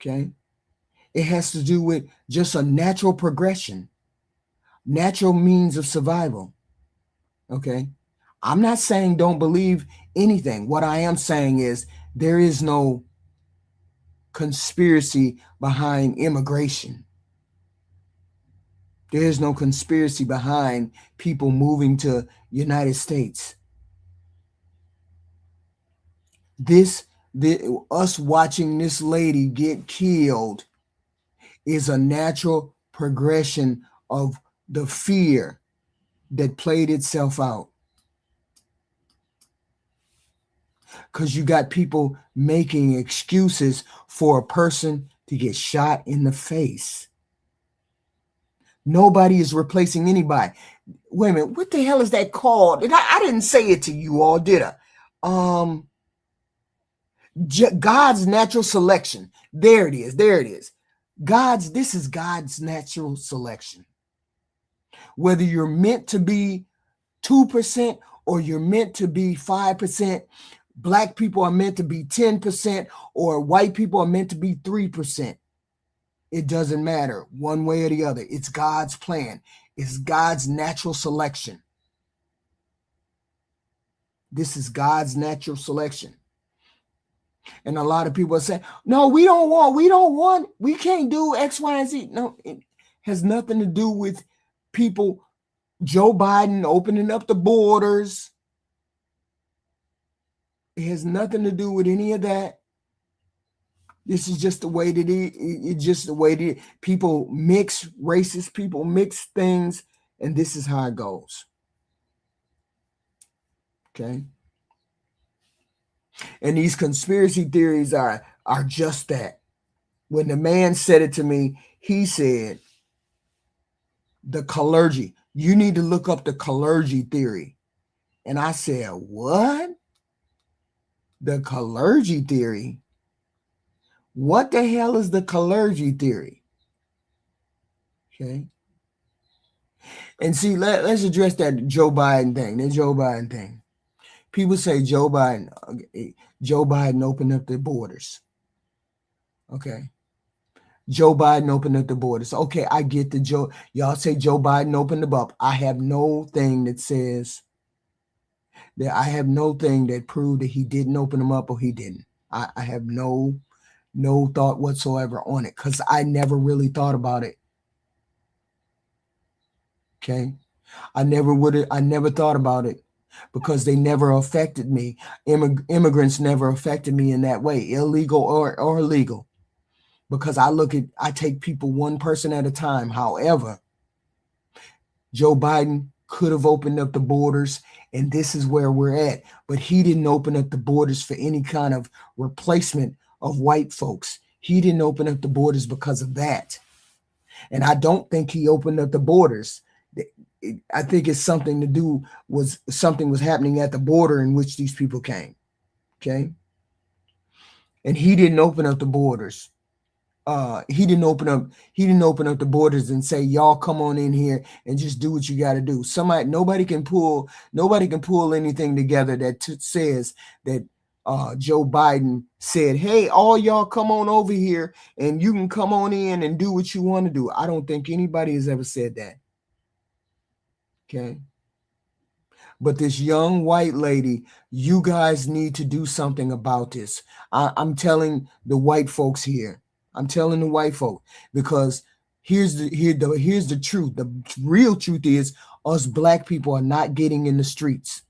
S2: Okay. It has to do with just a natural progression, natural means of survival. Okay. I'm not saying don't believe anything. What I am saying is there is no conspiracy behind immigration. There is no conspiracy behind people moving to United States. Us watching this lady get killed is a natural progression of the fear that played itself out. Because you got people making excuses for a person to get shot in the face. Nobody is replacing anybody. Wait a minute, what the hell is that called? I didn't say it to you all, did I? God's natural selection. There it is. This is God's natural selection. Whether you're meant to be 2% or you're meant to be 5%, Black people are meant to be 10%, or white people are meant to be 3%. It doesn't matter one way or the other. It's God's plan. It's God's natural selection. This is God's natural selection. And a lot of people are saying, no, we can't do X, Y, and Z. No, it has nothing to do with people, Joe Biden opening up the borders. It has nothing to do with any of that. This is just the way that it's just the way that people mix, racist people mix things, and this is how it goes. Okay. And these conspiracy theories are just that. When the man said it to me, he said, the Kalergi, you need to look up the Kalergi theory. And I said, what? The Kalergi theory? What the hell is the Kalergi theory? Okay. And see, let's address that Joe Biden thing. People say Joe Biden opened up the borders. Okay. Joe Biden opened up the borders. Okay, I get y'all say Joe Biden opened them up. I have no thing that says that. I have no thing that proved that he didn't open them up or he didn't. I have no thought whatsoever on it because I never really thought about it. Okay. I never thought about it because they never affected me. Immigrants never affected me in that way, illegal or legal, because I take people one person at a time. However, Joe Biden could have opened up the borders, and this is where we're at, but he didn't open up the borders for any kind of replacement of white folks. He didn't open up the borders because of that. And I don't think he opened up the borders. I think it's something to do with something was happening at the border in which these people came. Okay. And he didn't open up the borders. He didn't open up the borders and say, y'all come on in here and just do what you got to do. Nobody can pull anything together that says that Joe Biden said, hey, all y'all come on over here and you can come on in and do what you want to do. I don't think anybody has ever said that. Okay. But this young white lady, you guys need to do something about this. I'm telling the white folks here. I'm telling the white folk, because here's the truth. The real truth is us Black people are not getting in the streets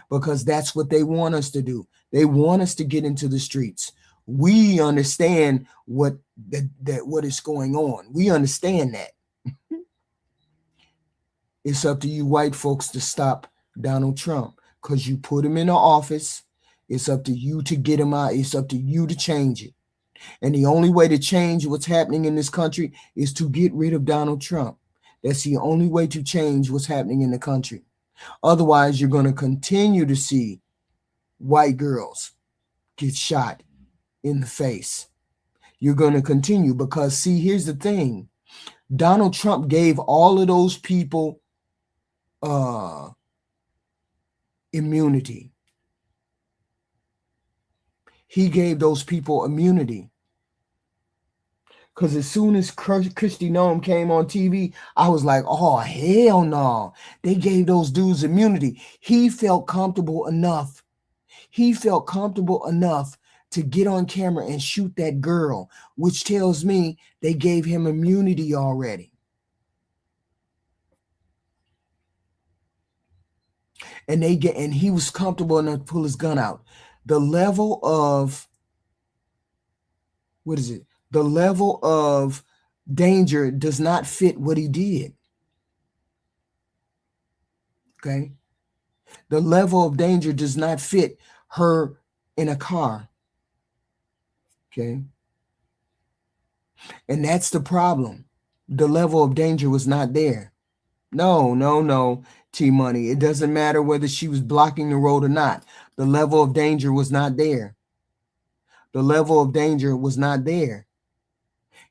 S2: because that's what they want us to do. They want us to get into the streets. We understand what what is going on. We understand that. It's up to you white folks to stop Donald Trump because you put him in the office. It's up to you to get him out. It's up to you to change it. And the only way to change what's happening in this country is to get rid of Donald Trump. That's the only way to change what's happening in the country. Otherwise, you're going to continue to see white girls get shot in the face. You're going to continue because, see, here's the thing. Donald Trump gave all of those people immunity. He gave those people immunity. Because as soon as Kristi Noem came on TV, I was like, oh, hell no. They gave those dudes immunity. He felt comfortable enough. He felt comfortable enough to get on camera and shoot that girl, which tells me they gave him immunity already. And he was comfortable enough to pull his gun out. The level of, the level of danger does not fit what he did. Okay. The level of danger does not fit her in a car. Okay. And that's the problem. The level of danger was not there. No, T-Money. It doesn't matter whether she was blocking the road or not. The level of danger was not there. The level of danger was not there.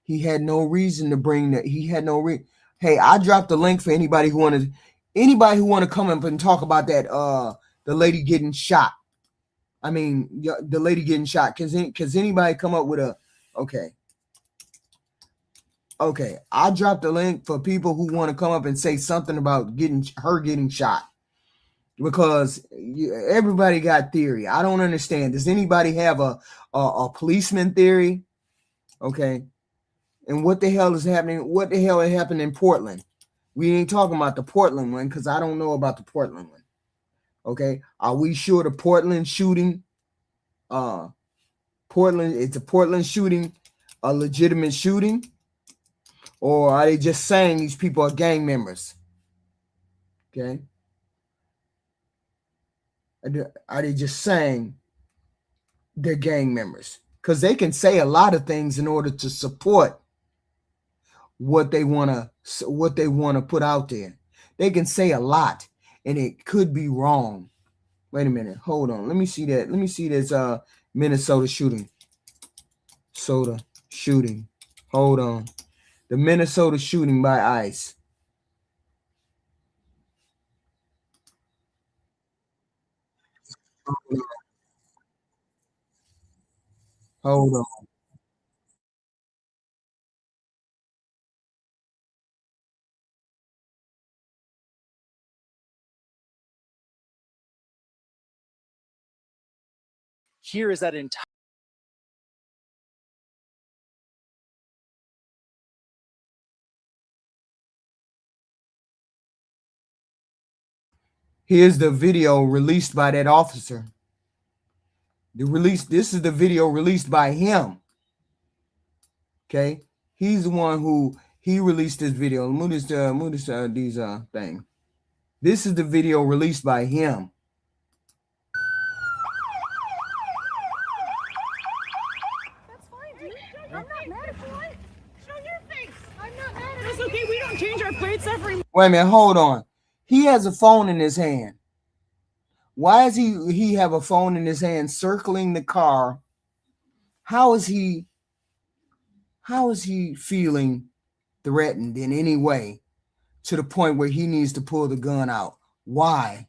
S2: He had no reason to bring that. He had no reason. Hey, I dropped the link for anybody who want to come up and talk about that. The lady getting shot. I mean, the lady getting shot. Cause anybody come up with a okay. I dropped the link for people who want to come up and say something about getting shot. Because everybody got theory. I don't understand. Does anybody have a policeman theory? Okay. And what the hell is happening? What the hell happened in Portland? We ain't talking about the Portland one because I don't know about the Portland one. Okay. Are we sure the Portland shooting, it's a Portland shooting, a legitimate shooting? Or are they just saying these people are gang members? Okay. Are they just saying they're gang members? Because they can say a lot of things in order to support what they want to put out there. They can say a lot and it could be wrong. Wait a minute. Hold on. Let me see that. Let me see this Minnesota shooting. Hold on. The Minnesota shooting by ICE. Hold on.
S3: Here is that entire.
S2: Here's the video released by that officer. This is the video released by him. Okay. He's the one who released this video. Move this these thing. This is the video released by him.
S4: That's fine, dude. I'm not mad at you. Show your face. I'm not mad at you. That's okay. We don't change our plates every.
S2: Wait a minute. Hold on. He has a phone in his hand. Why does he have a phone in his hand circling the car? How is he feeling threatened in any way to the point where he needs to pull the gun out? Why?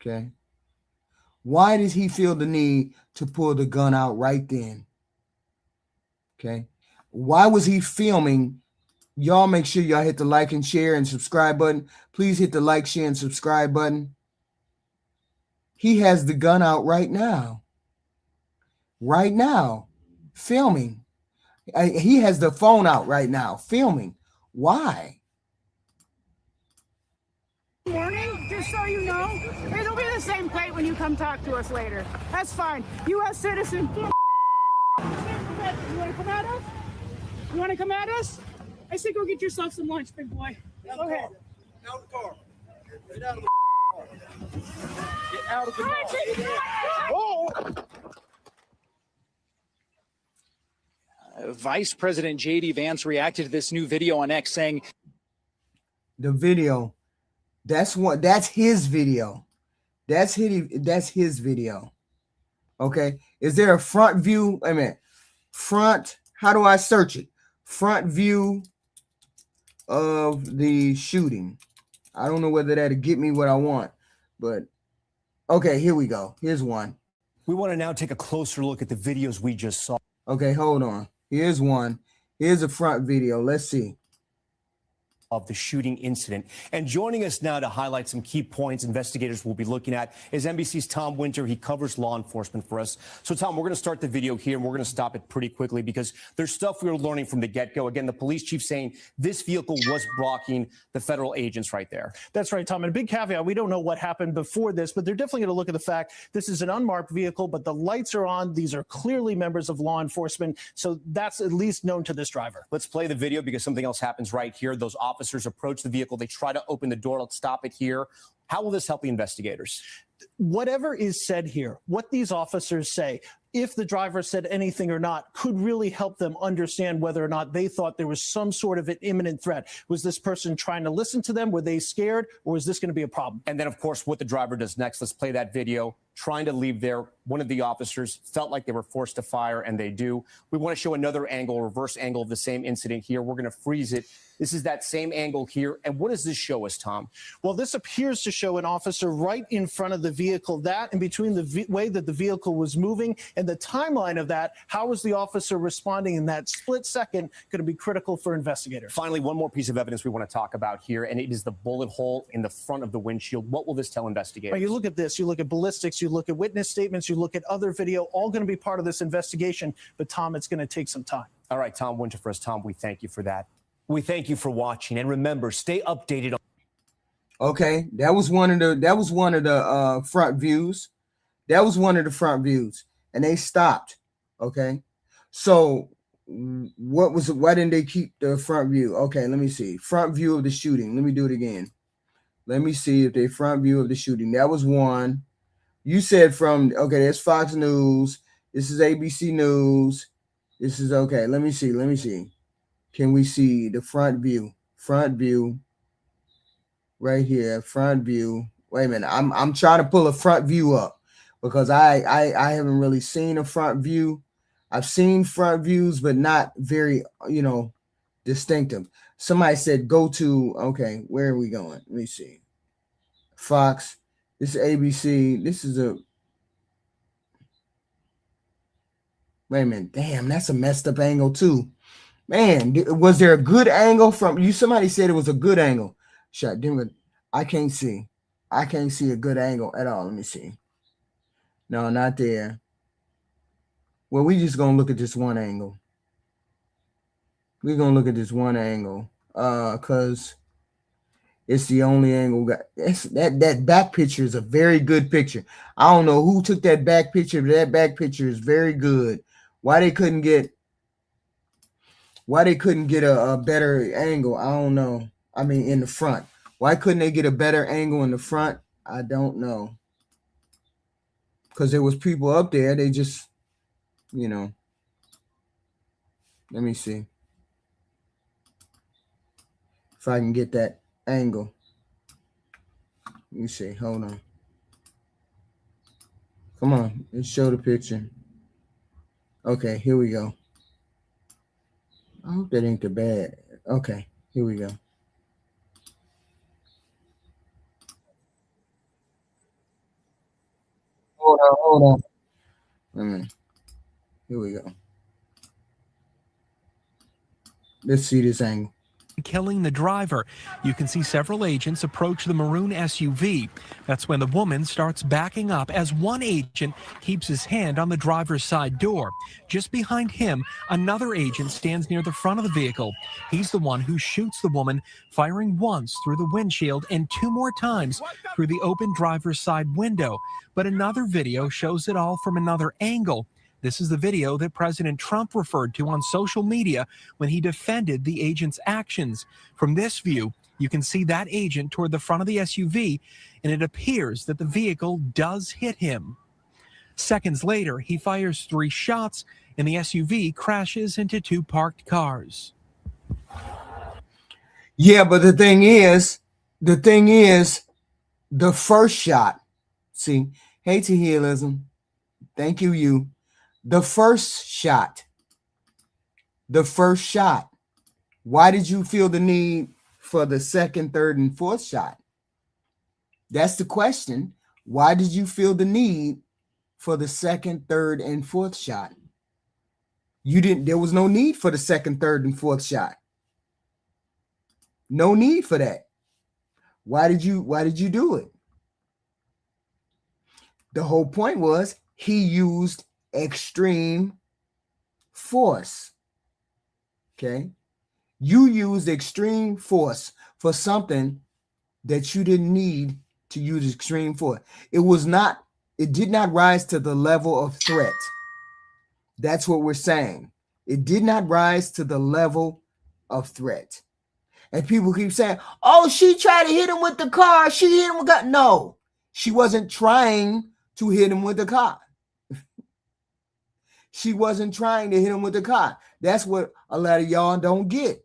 S2: Okay. Why does he feel the need to pull the gun out right then? Okay. Why was he filming? Y'all make sure y'all hit the like and share and subscribe button. Please hit the like, share, and subscribe button. He has the gun out right now. Right now. Filming. He has the phone out right now. Filming. Why?
S4: morning. just so you know, it'll be the same plate when you come talk to us later. That's fine. U.S. citizen. You want to come at us? You want to come at us? I say go get yourself some lunch, big boy. Go ahead.
S5: Out of the car. Get out of the car.
S3: Get out of the car. Vice President J.D. Vance reacted to this new video on X saying,
S2: The video, that's his video. That's his video. Okay. Is there a front view? Wait a minute. Front, how do I search it? Front view of the shooting. I don't know whether that'll get me what I want, but okay, here we go. Here's one.
S6: We want to now take a closer look at the videos we just saw.
S2: Okay, hold on. Here's one. Here's a front video. Let's see.
S6: Of the shooting incident. And joining us now to highlight some key points investigators will be looking at is NBC's Tom Winter. He covers law enforcement for us. So, Tom, we're going to start the video here, and we're going to stop it pretty quickly because there's stuff we were learning from the get-go. Again, the police chief saying this vehicle was blocking the federal agents right there.
S7: That's right, Tom. And a big caveat, we don't know what happened before this, but they're definitely going to look at the fact this is an unmarked vehicle, but the lights are on. These are clearly members of law enforcement. So that's at least known to this driver.
S6: Let's play the video because something else happens right here. Those officers approach the vehicle. They try to open the door. Let's stop it here. How will this help the investigators?
S7: Whatever is said here, what these officers say, if the driver said anything or not, could really help them understand whether or not they thought there was some sort of an imminent threat. Was this person trying to listen to them? Were they scared? Or is this going to be a problem?
S6: And then, of course, what the driver does next. Let's play that video. Trying to leave there. One of the officers felt like they were forced to fire, and they do. We want to show another angle, reverse angle of the same incident here. We're going to freeze it. This is that same angle here. And what does this show us, Tom?
S7: Well, this appears to show an officer right in front of the vehicle. That in between the way that the vehicle was moving and the timeline of that, how was the officer responding in that split second going to be critical for investigators.
S6: Finally, one more piece of evidence we want to talk about here, and it is the bullet hole in the front of the windshield. What will this tell investigators?
S7: Well, you look at this, you look at ballistics, you look at witness statements, you look at other video, all going to be part of this investigation. But, Tom, it's going to take some time.
S6: All right, Tom Winter for us. Tom, we thank you for that. We thank you for watching, and remember, stay updated.
S2: Okay, that was one of the front views. That was one of the front views, and they stopped. Okay, so why didn't they keep the front view? Okay, let me see. Front view of the shooting. Let me do it again. Let me see if they front view of the shooting. That was one. You said from, okay, that's Fox News. This is ABC News. This is, okay, let me see. Can we see the front view? Front view. Right here, front view. Wait a minute. I'm trying to pull a front view up because I haven't really seen a front view. I've seen front views, but not very, distinctive. Somebody said go to, okay, where are we going? Let me see. Fox. This is ABC. This is a, wait a minute. Damn, that's a messed up angle too. Man, was there a good angle from you? Somebody said it was a good angle. Shut down. I can't see. I can't see a good angle at all. Let me see. No, not there. Well, we just gonna look at this one angle. We're gonna look at this one angle. Because it's the only angle. That back picture is a very good picture. I don't know who took that back picture, but that back picture is very good. Why they couldn't get a better angle? I don't know. I mean, in the front. Why couldn't they get a better angle in the front? I don't know. Because there was people up there. They just, let me see if I can get that angle. Let me see. Hold on. Come on. Let's show the picture. Okay, here we go. I hope that ain't the bad. Okay, here we go. Hold on. Wait a minute. Here we go. Let's see this angle.
S8: killing the driver. You can see several agents approach the maroon SUV. That's when the woman starts backing up as one agent keeps his hand on the driver's side door. Just behind him, another agent stands near the front of the vehicle. He's the one who shoots the woman, firing once through the windshield and 2 more times through the open driver's side window. But another video shows it all from another angle. This is the video that President Trump referred to on social media when he defended the agent's actions. From this view, you can see that agent toward the front of the SUV, and it appears that the vehicle does hit him. Seconds later, he fires 3 shots, and the SUV crashes into 2 parked cars.
S2: Yeah, but the thing is, the first shot. See, hey, Tahilism. Thank you, you. The first shot. Why did you feel the need for the second, third, and fourth shot? That's the question. Why did you feel the need for the second, third, and fourth shot? There was no need for the second, third, and fourth shot. No need for that. Why did you do it? The whole point was he used extreme force. Okay? You used extreme force for something that you didn't need to use extreme force. It did not rise to the level of threat. That's what we're saying. It did not rise to the level of threat. And people keep saying, oh, she tried to hit him with the car. She hit him with the... No, she wasn't trying to hit him with the car. She wasn't trying to hit him with the car. That's what a lot of y'all don't get.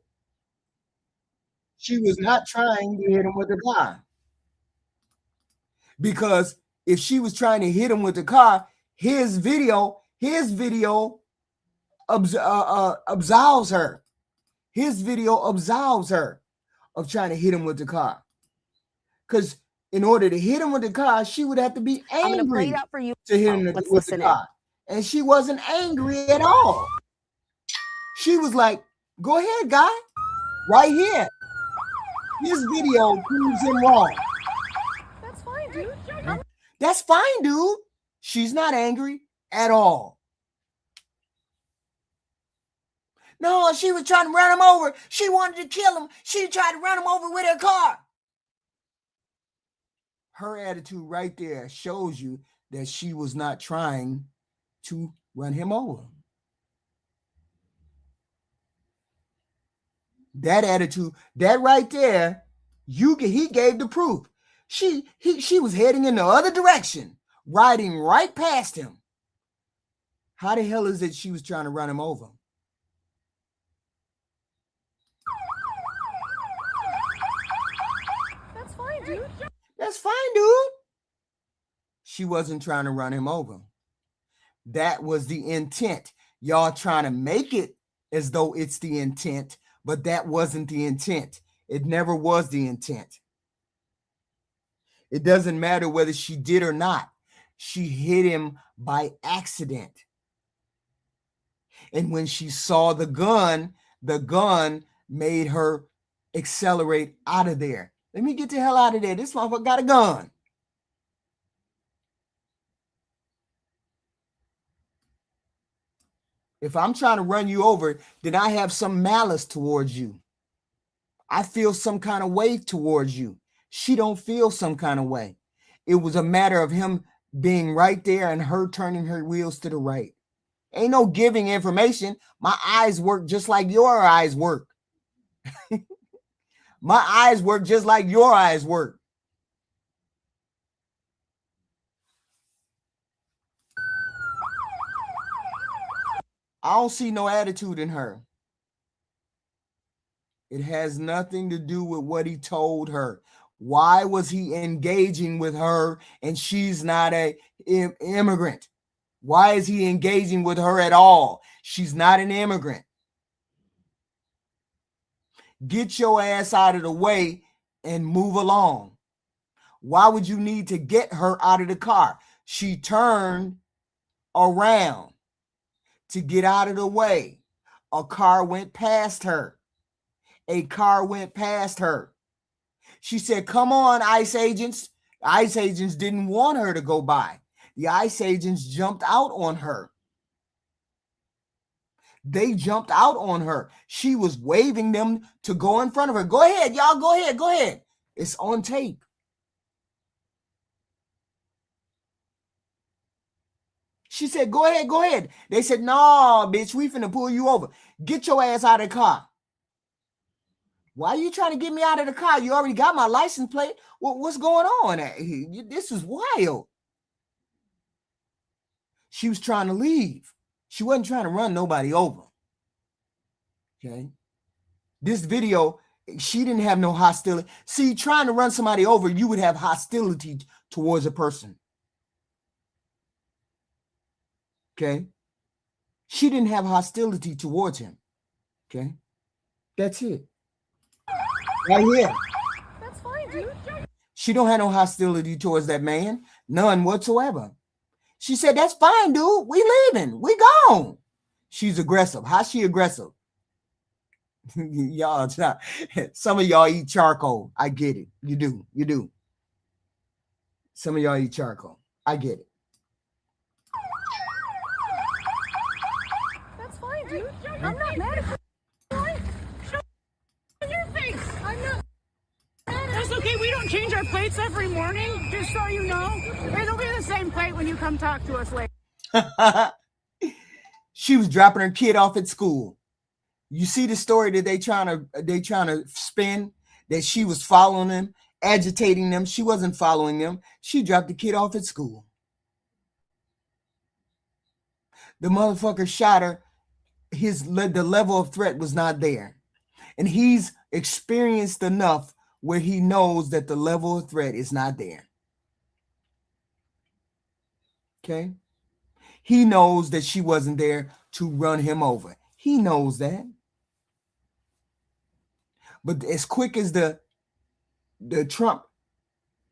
S2: She was not trying to hit him with the car. Because if she was trying to hit him with the car, his video absolves her. His video absolves her of trying to hit him with the car. Because in order to hit him with the car, she would have to be angry to hit him with the car. And she wasn't angry at all. She was like, go ahead, guy. Right here. His video proves him wrong.
S4: That's fine, dude.
S2: That's fine, dude. She's not angry at all. No, she was trying to run him over. She wanted to kill him. She tried to run him over with her car. Her attitude right there shows you that she was not trying to run him over. That attitude, that right there, he gave the proof. She was heading in the other direction, riding right past him. How the hell is it she was trying to run him over?
S4: That's fine, dude.
S2: That's fine, dude. She wasn't trying to run him over. That was the intent. Y'all trying to make it as though it's the intent, but that wasn't the intent. It never was the intent. It doesn't matter whether she did or not. She hit him by accident. And when she saw the gun made her accelerate out of there. Let me get the hell out of there. This motherfucker got a gun. If I'm trying to run you over, then I have some malice towards you. I feel some kind of way towards you. She don't feel some kind of way. It was a matter of him being right there and her turning her wheels to the right. Ain't no giving information. My eyes work just like your eyes work. My eyes work just like your eyes work. I don't see no attitude in her. It has nothing to do with what he told her. Why was he engaging with her and she's not an immigrant? Why is he engaging with her at all? She's not an immigrant. Get your ass out of the way and move along. Why would you need to get her out of the car? She turned around to get out of the way. A car went past her a car went past her. She said, come on, ICE agents. ICE agents didn't want her to go by. The ICE agents jumped out on her. They jumped out on her. She was waving them to go in front of her. Go ahead, y'all. Go ahead. Go ahead. It's on tape. She said, go ahead. Go ahead. They said, no, bitch, we finna pull you over. Get your ass out of the car. Why are you trying to get me out of the car? You already got my license plate. What's going on? This is wild. She was trying to leave. She wasn't trying to run nobody over. Okay. This video, she didn't have no hostility. See, trying to run somebody over, you would have hostility towards a person. Okay. She didn't have hostility towards him. Okay. That's it. Right here.
S4: That's fine, dude.
S2: She don't have no hostility towards that man. None whatsoever. She said, that's fine, dude. We leaving. We gone. She's aggressive. How's she aggressive? Y'all, some of y'all eat charcoal. I get it. You do. You do. Some of y'all eat charcoal. I get it.
S4: That's fine, dude. I'm not mad at you. Show your face. I'm not mad. That's okay. We don't change our plates every morning, just so you know. It'll be the same plate when you come talk to us later.
S2: She was dropping her kid off at school. You see the story that they trying to spin, that she was following them, agitating them. She wasn't following them. She dropped the kid off at school. The motherfucker shot her. The level of threat was not there. And he's experienced enough where he knows that the level of threat is not there. Okay? He knows that she wasn't there to run him over. He knows that. But as quick as the Trump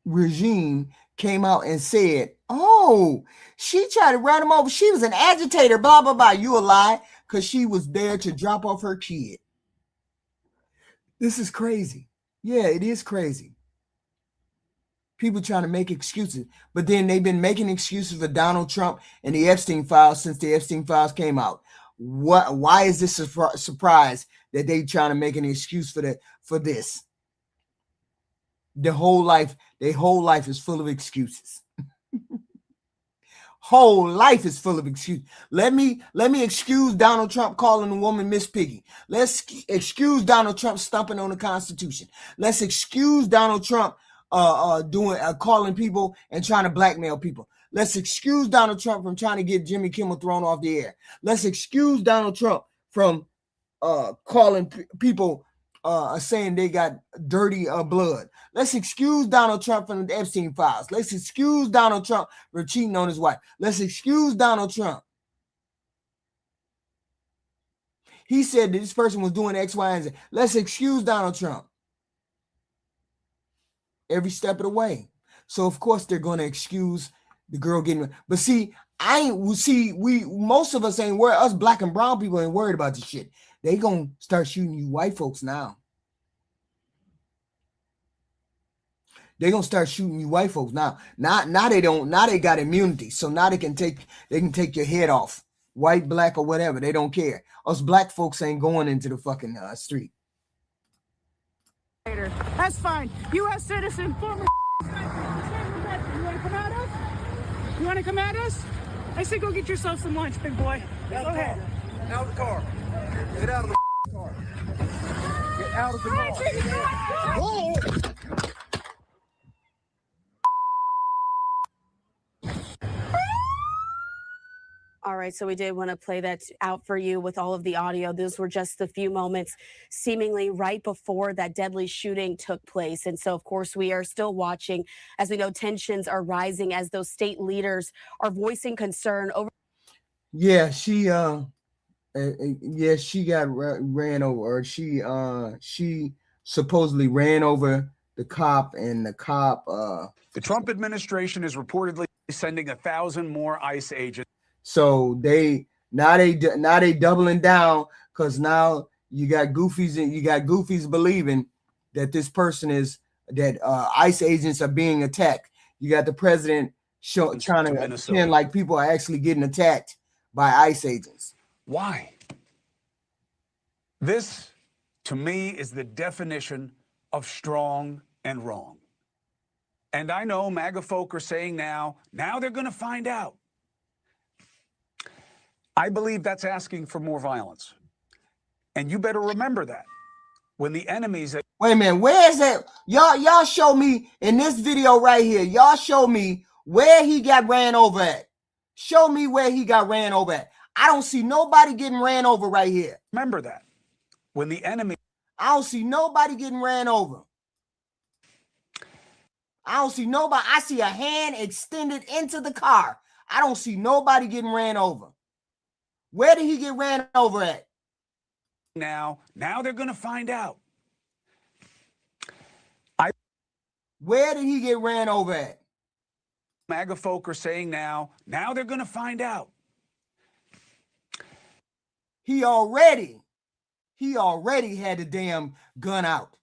S2: regime came out and said, oh, she tried to run him over. She was an agitator, blah, blah, blah. You a lie, because she was there to drop off her kid. This is crazy. Yeah, it is crazy. People trying to make excuses, but then they've been making excuses for Donald Trump and the Epstein files since the Epstein files came out. Why is this a surprise that they trying to make an excuse for this? Their whole life is full of excuses. Whole life is full of excuses. Let me excuse Donald Trump calling a woman Miss Piggy. Let's excuse Donald Trump stumping on the Constitution. Let's excuse Donald Trump calling people and trying to blackmail people. Let's excuse Donald Trump from trying to get Jimmy Kimmel thrown off the air. Let's excuse Donald Trump from calling people saying they got dirty blood. Let's excuse Donald Trump from the Epstein files. Let's excuse Donald Trump for cheating on his wife. Let's excuse Donald Trump. He said that this person was doing X, Y, and Z. Let's excuse Donald Trump. Every step of the way. So of course they're going to excuse the girl getting, but see, most of us ain't worried. Us black and brown people ain't worried about this shit. They gonna start shooting you white folks now. They gonna start shooting you white folks now. Now they don't. Now they got immunity, so now they can take your head off, white, black, or whatever. They don't care. Us black folks ain't going into the fucking street.
S4: That's fine. U.S. citizen, former. You want to come at us? You want to come at us? I say go get yourself some lunch, big boy. Go ahead.
S5: Out of the car. Get out of the car. Get out of the car. Whoa.
S9: All right, so we did want to play that out for you with all of the audio. Those were just the few moments seemingly right before that deadly shooting took place. And so, of course, we are still watching. As we know, tensions are rising as those state leaders are voicing concern over.
S2: Yeah, she got ran over. Or she supposedly ran over the cop, and the cop.
S10: The Trump administration is reportedly sending 1,000 more ICE agents.
S2: So they doubling down, because now You got goofies believing that this person is that ICE agents are being attacked. You got the president trying to pretend like people are actually getting attacked by ICE agents.
S10: Why? This, to me, is the definition of strong and wrong. And I know MAGA folk are saying now they're going to find out. I believe that's asking for more violence. And you better remember that when the enemies...
S2: Wait a minute, where is that? Y'all show me in this video right here. Y'all show me where he got ran over at. Show me where he got ran over at. I don't see nobody getting ran over right here.
S10: Remember that when the enemy...
S2: I don't see nobody getting ran over. I don't see nobody. I see a hand extended into the car. I don't see nobody getting ran over. Where did he get ran over at?
S10: Now they're going to find out.
S2: Where did he get ran over at?
S10: MAGA folk are saying now they're going to find out.
S2: He already had the damn gun out.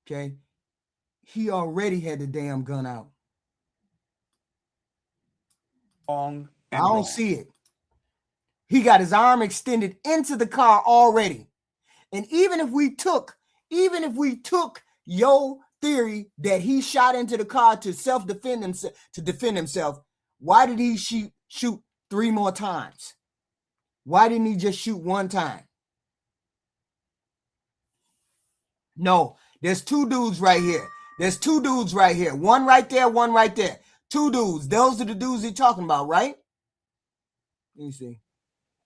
S2: Okay? He already had the damn gun out. I don't see it. He got his arm extended into the car already. And even if we took your theory that he shot into the car to defend himself, why did he shoot 3 more times? Why didn't he just shoot 1 time? No, there's 2 dudes right here. There's 2 dudes right here. One right there, one right there. 2 dudes. Those are the dudes he's talking about, right? Let me see.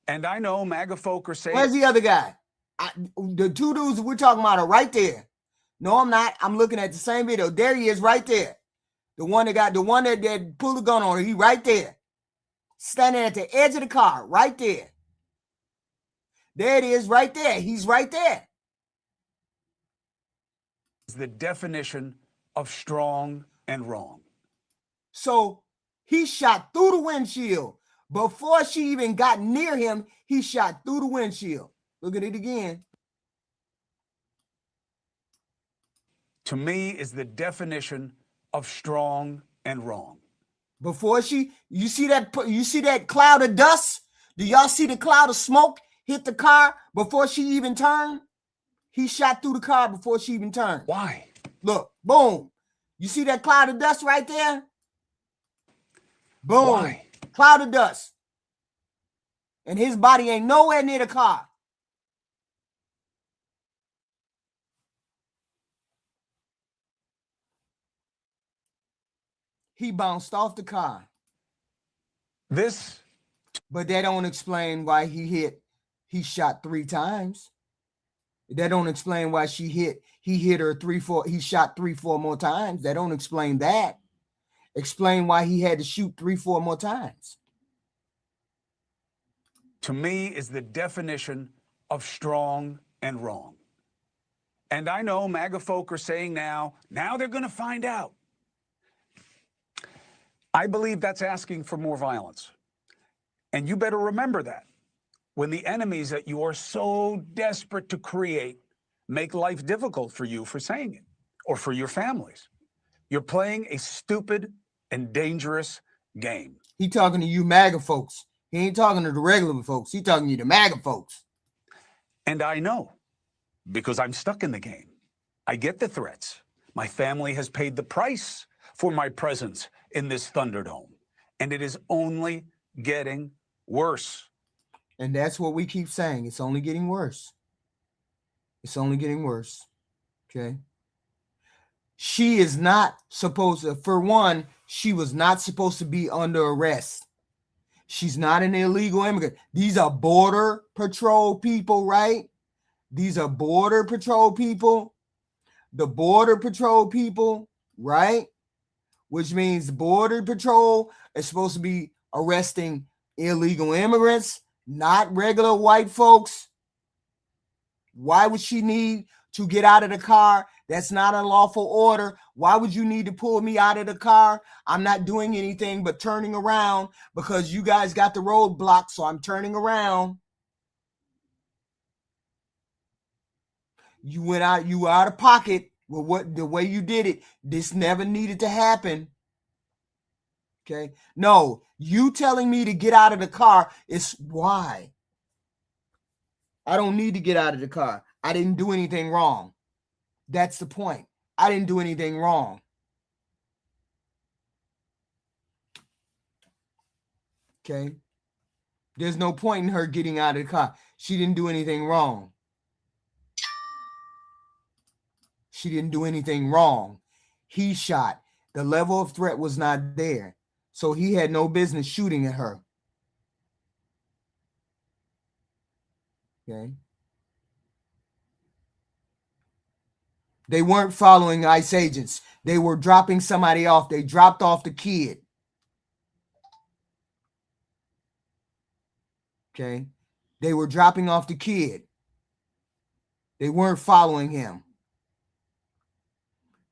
S10: And I know MAGA folk are saying...
S2: Where's the other guy? The 2 dudes we're talking about are right there. No, I'm not. I'm looking at the same video. There he is right there. The one that pulled the gun on her. He right there. Standing at the edge of the car. Right there. There it is right there. He's right there.
S10: The definition of strong and wrong.
S2: So he shot through the windshield. Before she even got near him, he shot through the windshield. Look at it again.
S10: To me, is the definition of strong and wrong.
S2: Before you see that cloud of dust? Do y'all see the cloud of smoke hit the car before she even turned? He shot through the car before she even turned.
S10: Why?
S2: Look, boom. You see that cloud of dust right there? Boom.
S10: Why?
S2: Cloud of dust. And his body ain't nowhere near the car. He bounced off the car. But that don't explain why he shot 3 times. That don't explain why he hit her 3-4, he shot 3-4 more times. That don't explain that. Explain why he had to shoot 3-4 more times.
S10: To me, is the definition of strong and wrong. And I know MAGA folk are saying now they're going to find out. I believe that's asking for more violence. And you better remember that when the enemies that you are so desperate to create make life difficult for you for saying it or for your families. You're playing a stupid and dangerous game.
S2: He talking to you MAGA folks. He ain't talking to the regular folks. He talking to you the MAGA folks.
S10: And I know, because I'm stuck in the game. I get the threats. My family has paid the price for my presence in this Thunderdome. And it is only getting worse.
S2: And that's what we keep saying. It's only getting worse. It's only getting worse. Okay. She is not supposed to, for one, she was not supposed to be under arrest. She's not an illegal immigrant. These are border patrol people, right? These are border patrol people. The border patrol people, right? Which means border patrol is supposed to be arresting illegal immigrants, not regular white folks. Why would she need to get out of the car? That's not a lawful order. Why would you need to pull me out of the car? I'm not doing anything but turning around because you guys got the roadblock, so I'm turning around. You went out, you were out of pocket with what the way you did it. This never needed to happen. Okay. No, you telling me to get out of the car is why. I don't need to get out of the car. I didn't do anything wrong. That's the point. I didn't do anything wrong. Okay. There's no point in her getting out of the car. She didn't do anything wrong. She didn't do anything wrong. He shot. The level of threat was not there. So he had no business shooting at her. Okay. They weren't following ICE agents. They were dropping somebody off. They dropped off the kid. Okay. They were dropping off the kid. They weren't following him.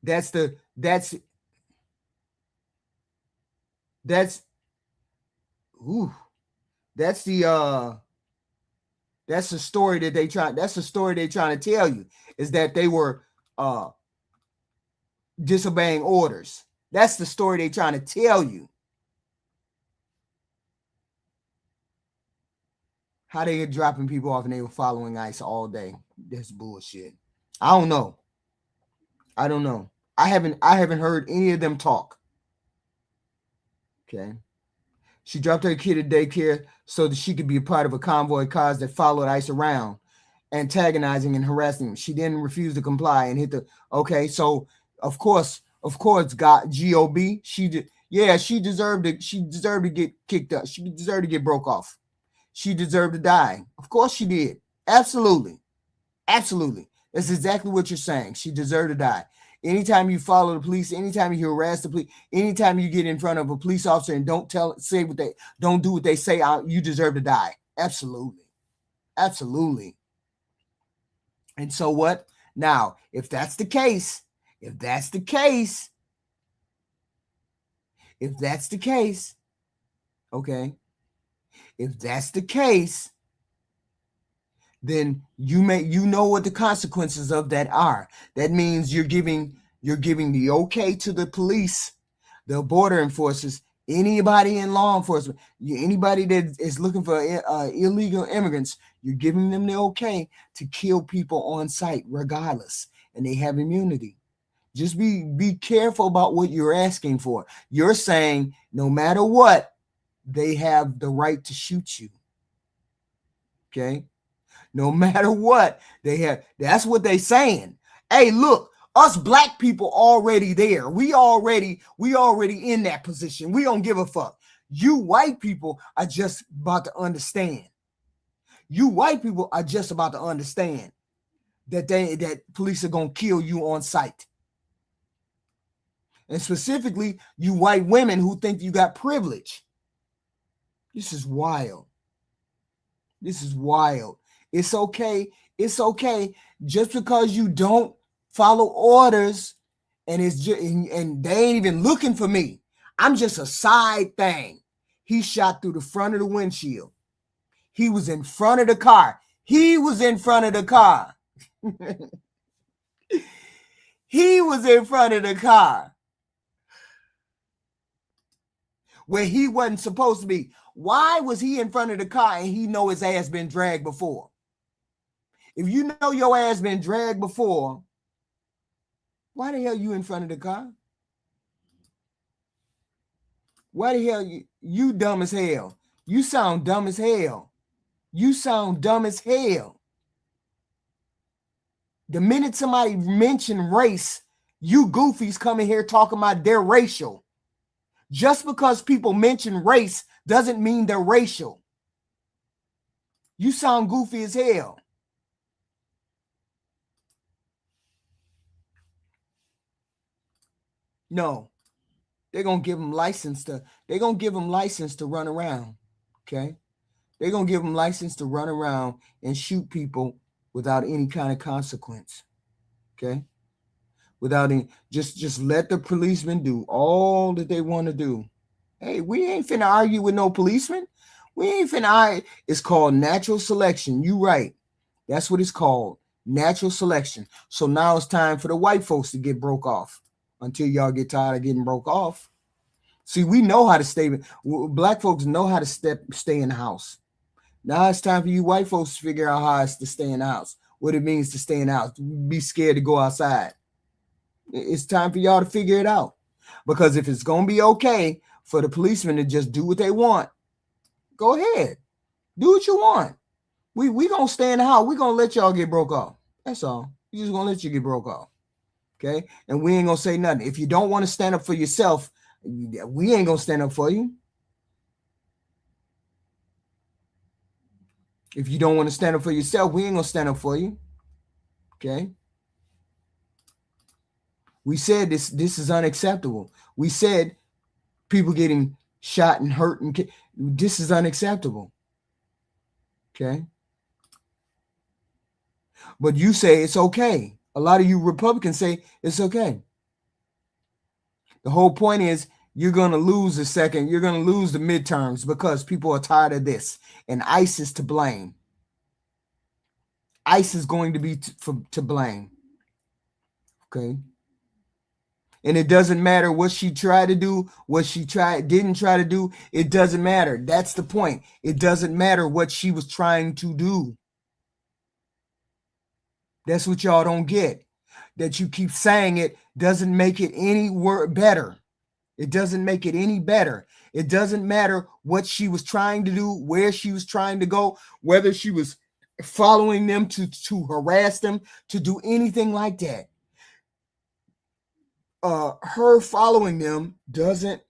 S2: That's the story that that's the story they're trying to tell you, is that they were disobeying orders. That's the story they're trying to tell you. How they get dropping people off and they were following ICE all day. That's bullshit. I don't know. I don't know. I haven't heard any of them talk. Okay. She dropped her kid at daycare so that she could be a part of a convoy of cars that followed ICE around, antagonizing and harassing him. She then refused to comply and hit the. Okay, so of course, got GOB. She deserved it. She deserved to get kicked up. She deserved to get broke off. She deserved to die. Of course she did. Absolutely. Absolutely. That's exactly what you're saying. She deserved to die. Anytime you follow the police, anytime you harass the police, anytime you get in front of a police officer and don't do what they say, you deserve to die. Absolutely. Absolutely. And so what? Now, if that's the case, okay, if that's the case, then you know what the consequences of that are. That means you're giving the okay to the police, the border enforcers, anybody in law enforcement, anybody that is looking for illegal immigrants. You're giving them the okay to kill people on sight regardless, and they have immunity. Just be careful about what you're asking for. You're saying no matter what, they have the right to shoot you. Okay? No matter what they have, that's what they saying. Hey, look, us black people already there. We already in that position. We don't give a fuck. You white people are just about to understand. That police are gonna kill you on sight. And specifically, you white women who think you got privilege. This is wild. It's okay. Just because you don't follow orders and and they ain't even looking for me. I'm just a side thing. He shot through the front of the windshield. He was in front of the car. He was in front of the car. Where he wasn't supposed to be. Why was he in front of the car and he know his ass been dragged before? If you know your ass been dragged before, why the hell you in front of the car? Why the hell you dumb as hell? You sound dumb as hell. The minute somebody mention race, you goofies come in here talking about they're racial. Just because people mention race doesn't mean they're racial. You sound goofy as hell. No, they're gonna give them license to run around. Okay, they're gonna give them license to run around and shoot people without any kind of consequence. Okay, without any, just let the policemen do all that they want to do. Hey, we ain't finna argue with no policeman. We ain't finna argue. It's called natural selection. You right. That's what it's called. Natural selection. So now it's time for the white folks to get broke off until y'all get tired of getting broke off. See, we know how to stay. Black folks know how to stay in the house. Now it's time for you white folks to figure out how it's to stay in the house, what it means to stay in the house, be scared to go outside. It's time for y'all to figure it out. Because if it's going to be okay for the policemen to just do what they want, go ahead. Do what you want. We going to stay in the house. We going to let y'all get broke off. That's all. We just going to let you get broke off. Okay? And we ain't going to say nothing. If you don't want to stand up for yourself, we ain't going to stand up for you. If you don't want to stand up for yourself, we ain't going to stand up for you. Okay? We said this is unacceptable. We said people getting shot and hurt, and this is unacceptable. Okay? But you say it's okay. A lot of you Republicans say it's okay. The whole point is you're going to lose the second. You're going to lose the midterms because people are tired of this. And ICE is to blame. ICE is going to be to blame. Okay? And it doesn't matter what she tried to do, what she didn't try to do. It doesn't matter. That's the point. It doesn't matter what she was trying to do. That's what y'all don't get. That you keep saying it doesn't make it any better. It doesn't make it any better. It doesn't matter what she was trying to do, where she was trying to go, whether she was following them to harass them, to do anything like that. Her following them doesn't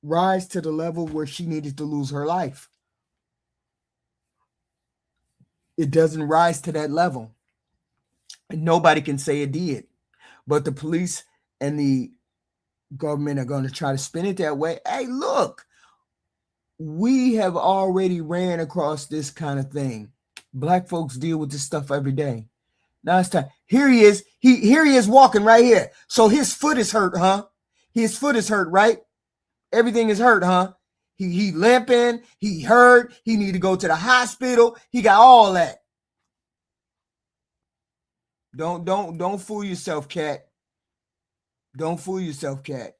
S2: rise to the level where she needed to lose her life. It doesn't rise to that level. And nobody can say it did. But the police and the government are going to try to spin it that way. Hey, look, we have already ran across this kind of thing. Black folks deal with this stuff every day. Now it's time. Here he is. Here he is walking right here. So his foot is hurt, huh? His foot is hurt, right? Everything is hurt, huh? He limping. He hurt. He need to go to the hospital. He got all that. Don't fool yourself, cat. Don't fool yourself, cat.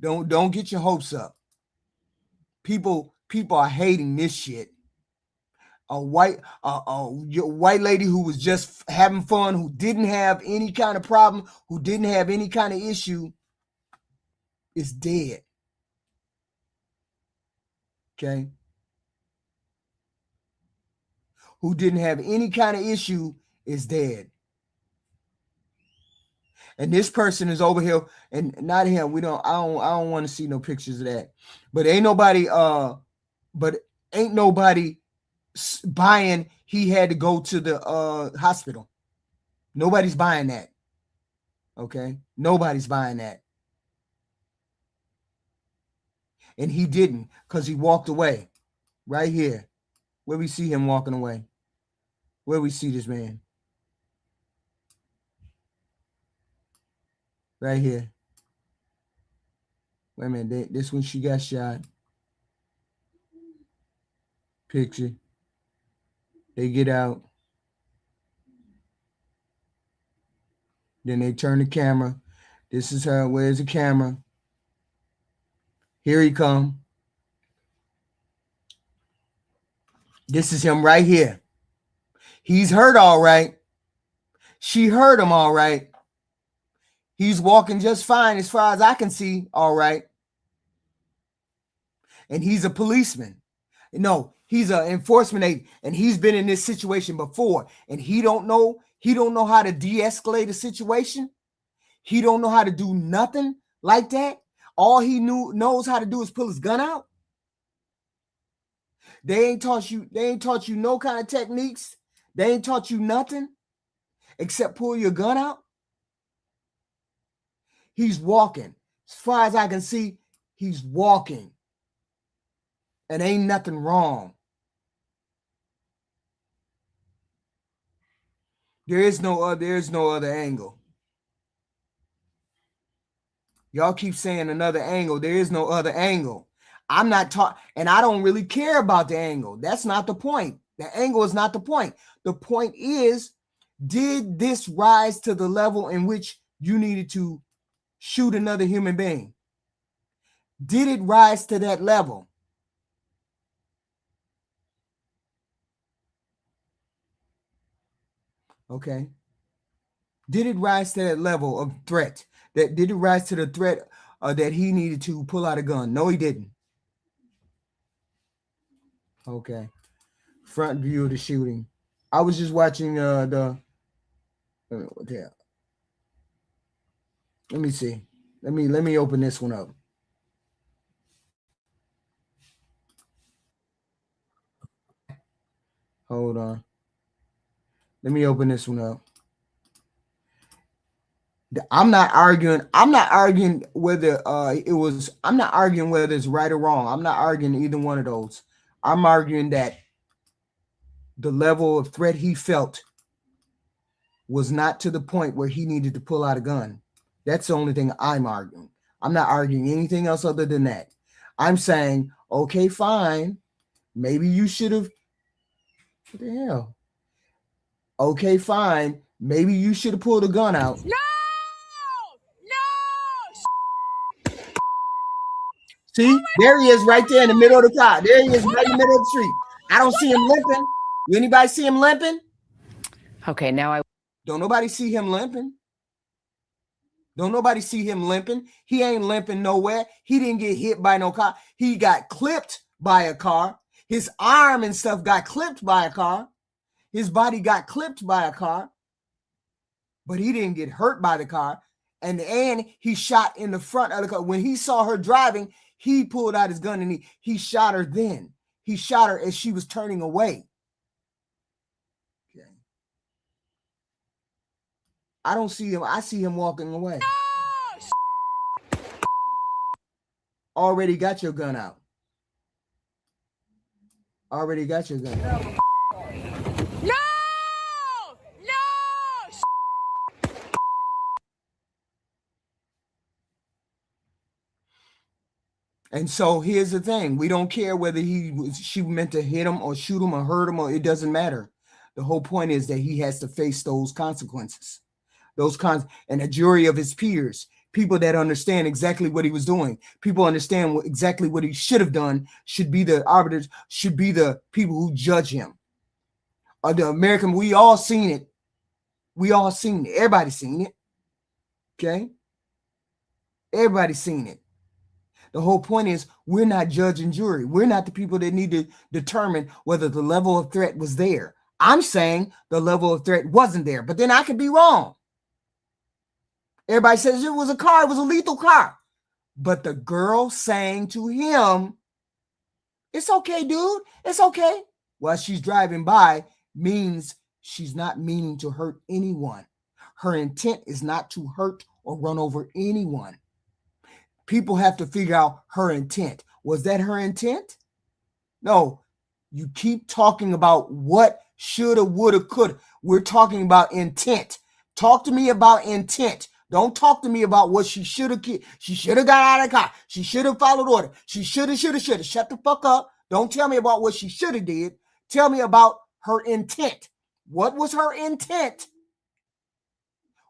S2: Don't get your hopes up. People are hating this shit. A white lady who was just having fun, who didn't have any kind of problem, who didn't have any kind of issue, is dead. Okay? Who didn't have any kind of issue is dead. And this person is over here, and not him. I don't want to see no pictures of that. But ain't nobody buying he had to go to the hospital. Nobody's buying that. Okay? Nobody's buying that. And he didn't, because he walked away. Right here. Where we see him walking away. Where we see this man. Right here. Wait a minute. This when she got shot. Picture. They get out. Then they turn the camera. This is her. Where's the camera? Here he come. This is him right here. He's hurt all right. She hurt him all right. He's walking just fine as far as I can see, all right. And he's a policeman. No, he's an enforcement agent, and he's been in this situation before, and he don't know how to de-escalate a situation. He don't know how to do nothing like that. All he knows how to do is pull his gun out. They ain't taught you no kind of techniques. They ain't taught you nothing except pull your gun out. He's walking. As far as I can see, he's walking. And ain't nothing wrong. There is no other angle. Y'all keep saying another angle. There is no other angle. I'm not taught, and I don't really care about the angle. That's not the point. The angle is not the point. The point is Did this rise to the level in which you needed to shoot another human being? Did it rise to that level? Okay. Did it rise to that level of threat? Did it rise to the threat that he needed to pull out a gun? No, he didn't. Okay. Front view of the shooting. I was just watching what the hell? Let me see. Let me open this one up. Hold on. Let me open this one up. I'm not arguing whether I'm not arguing whether it's right or wrong. I'm not arguing either one of those. I'm arguing that the level of threat he felt was not to the point where he needed to pull out a gun. That's the only thing I'm arguing. I'm not arguing anything else other than that. I'm saying, okay, fine. Maybe you should have. What the hell? Okay, fine. Maybe you should have pulled a gun out.
S4: No!
S2: See, there he is right there in the middle of the car. There he is right in the middle of the street. I don't see him limping. Anybody see him limping?
S11: Okay, now
S2: Don't nobody see him limping. Don't nobody see him limping. He ain't limping nowhere. He didn't get hit by no car. He got clipped by a car. His arm and stuff got clipped by a car. His body got clipped by a car. But he didn't get hurt by the car. And he shot in the front of the car. When he saw her driving, he pulled out his gun and he shot her then. He shot her as she was turning away. Okay. I don't see him. I see him walking away.
S4: No!
S2: Already got your gun out. Already got your gun out.
S4: No!
S2: And so here's the thing. We don't care whether she meant to hit him or shoot him or hurt him, or it doesn't matter. The whole point is that he has to face those consequences. And a jury of his peers, people that understand exactly what he was doing, people understand exactly what he should have done, should be the arbiters, should be the people who judge him. The American, we all seen it. We all seen it. Everybody's seen it. Okay? Everybody's seen it. The whole point is we're not judge and jury. We're not the people that need to determine whether the level of threat was there. I'm saying the level of threat wasn't there, but then I could be wrong. Everybody says it was a car. It was a lethal car. But the girl saying to him, it's okay, dude. It's okay. While she's driving by means she's not meaning to hurt anyone. Her intent is not to hurt or run over anyone. People have to figure out her intent. Was that her intent? No. You keep talking about what shoulda, woulda, coulda. We're talking about intent. Talk to me about intent. Don't talk to me about what she should have. She should have got out of the car. She should have followed order. She should have. Shut the fuck up. Don't tell me about what she should have did. Tell me about her intent. What was her intent?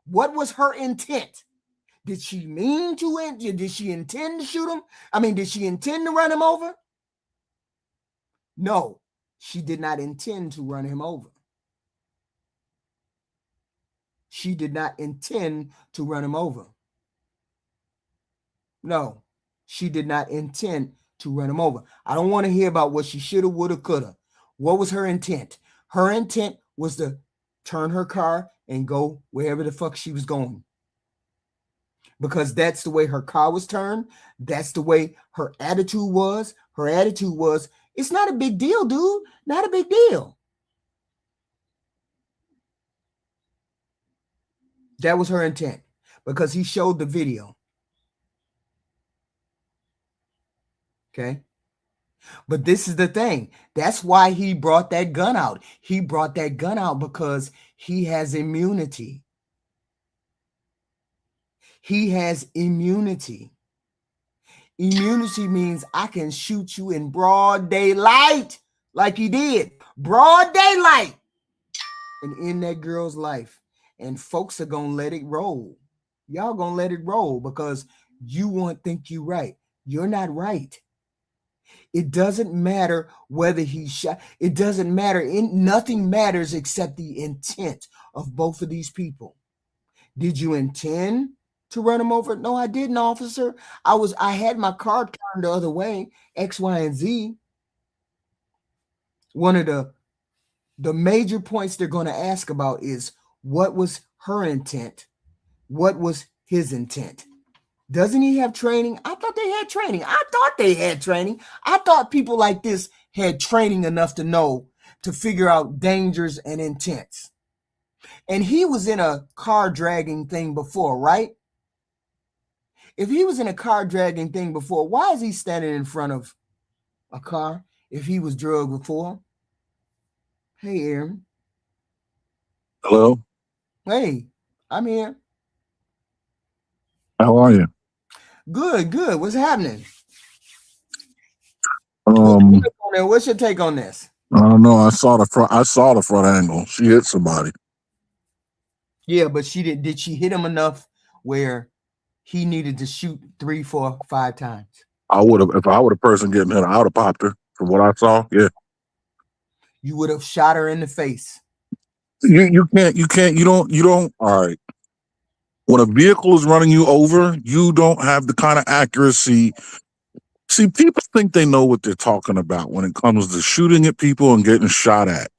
S2: What was her intent? Did she mean to? Did she intend to shoot him? I mean, did she intend to run him over? No, she did not intend to run him over. She did not intend to run him over. No, she did not intend to run him over. I don't want to hear about what she shoulda, woulda, coulda. What was her intent? Her intent was to turn her car and go wherever the fuck she was going. Because that's the way her car was turned. That's the way her attitude was. Her attitude was, it's not a big deal, dude. Not a big deal. That was her intent because he showed the video. Okay. But this is the thing. That's why he brought that gun out. He brought that gun out because he has immunity. He has immunity. Immunity means I can shoot you in broad daylight like he did. Broad daylight. and end that girl's life. And folks are gonna let it roll. Y'all gonna let it roll because you won't think you're right. You're not right. It doesn't matter whether he shot. It doesn't matter. Nothing matters except the intent of both of these people. Did you intend to run him over? No, I didn't, officer. I had my car turned the other way, X, Y, and Z. One of the major points they're going to ask about is what was her intent? What was his intent? Doesn't he have training? I thought they had training. I thought people like this had training enough to know to figure out dangers and intents. And he was in a car dragging thing before, right? If he was in a car dragging thing before, why is he standing in front of a car if he was drugged before? Hey, Aaron.
S12: Hello.
S2: Hey, I'm here.
S12: How are you?
S2: Good. What's happening? What's your take on this?
S12: I don't know. I saw the front angle. She hit somebody.
S2: Yeah, but she did she hit him enough where he needed to shoot 3, 4, 5 times?
S12: I would have, if I were the person getting hit, I would have popped her. From what I saw, yeah.
S2: You would have shot her in the face.
S12: You don't. All right. When a vehicle is running you over, you don't have the kind of accuracy. See, people think they know what they're talking about when it comes to shooting at people and getting shot at.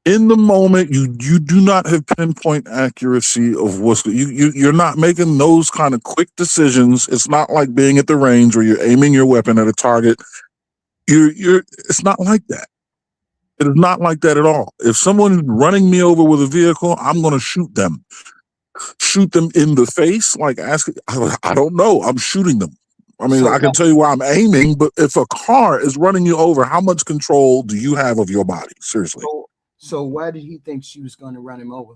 S12: In the moment, you do not have pinpoint accuracy of what's you're not making those kind of quick decisions. It's not like being at the range where you're aiming your weapon at a target. It's not like that. It is not like that at all. If someone is running me over with a vehicle, I'm going to shoot them. Shoot them in the face? Like, I don't know. I'm shooting them. I mean, I can tell you where I'm aiming, but if a car is running you over, how much control do you have of your body? Seriously.
S2: So why did he think she was going to run him over?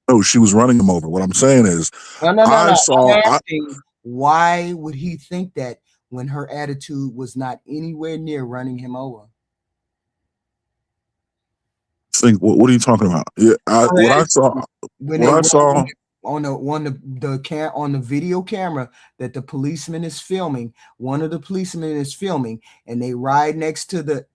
S12: No, she was running him over. What I'm saying is,
S2: No. Why would he think that when her attitude was not anywhere near running him over?
S12: What are you talking about? Yeah, what I saw
S2: on the video camera that the policeman is filming, one of the policemen is filming, and they ride next to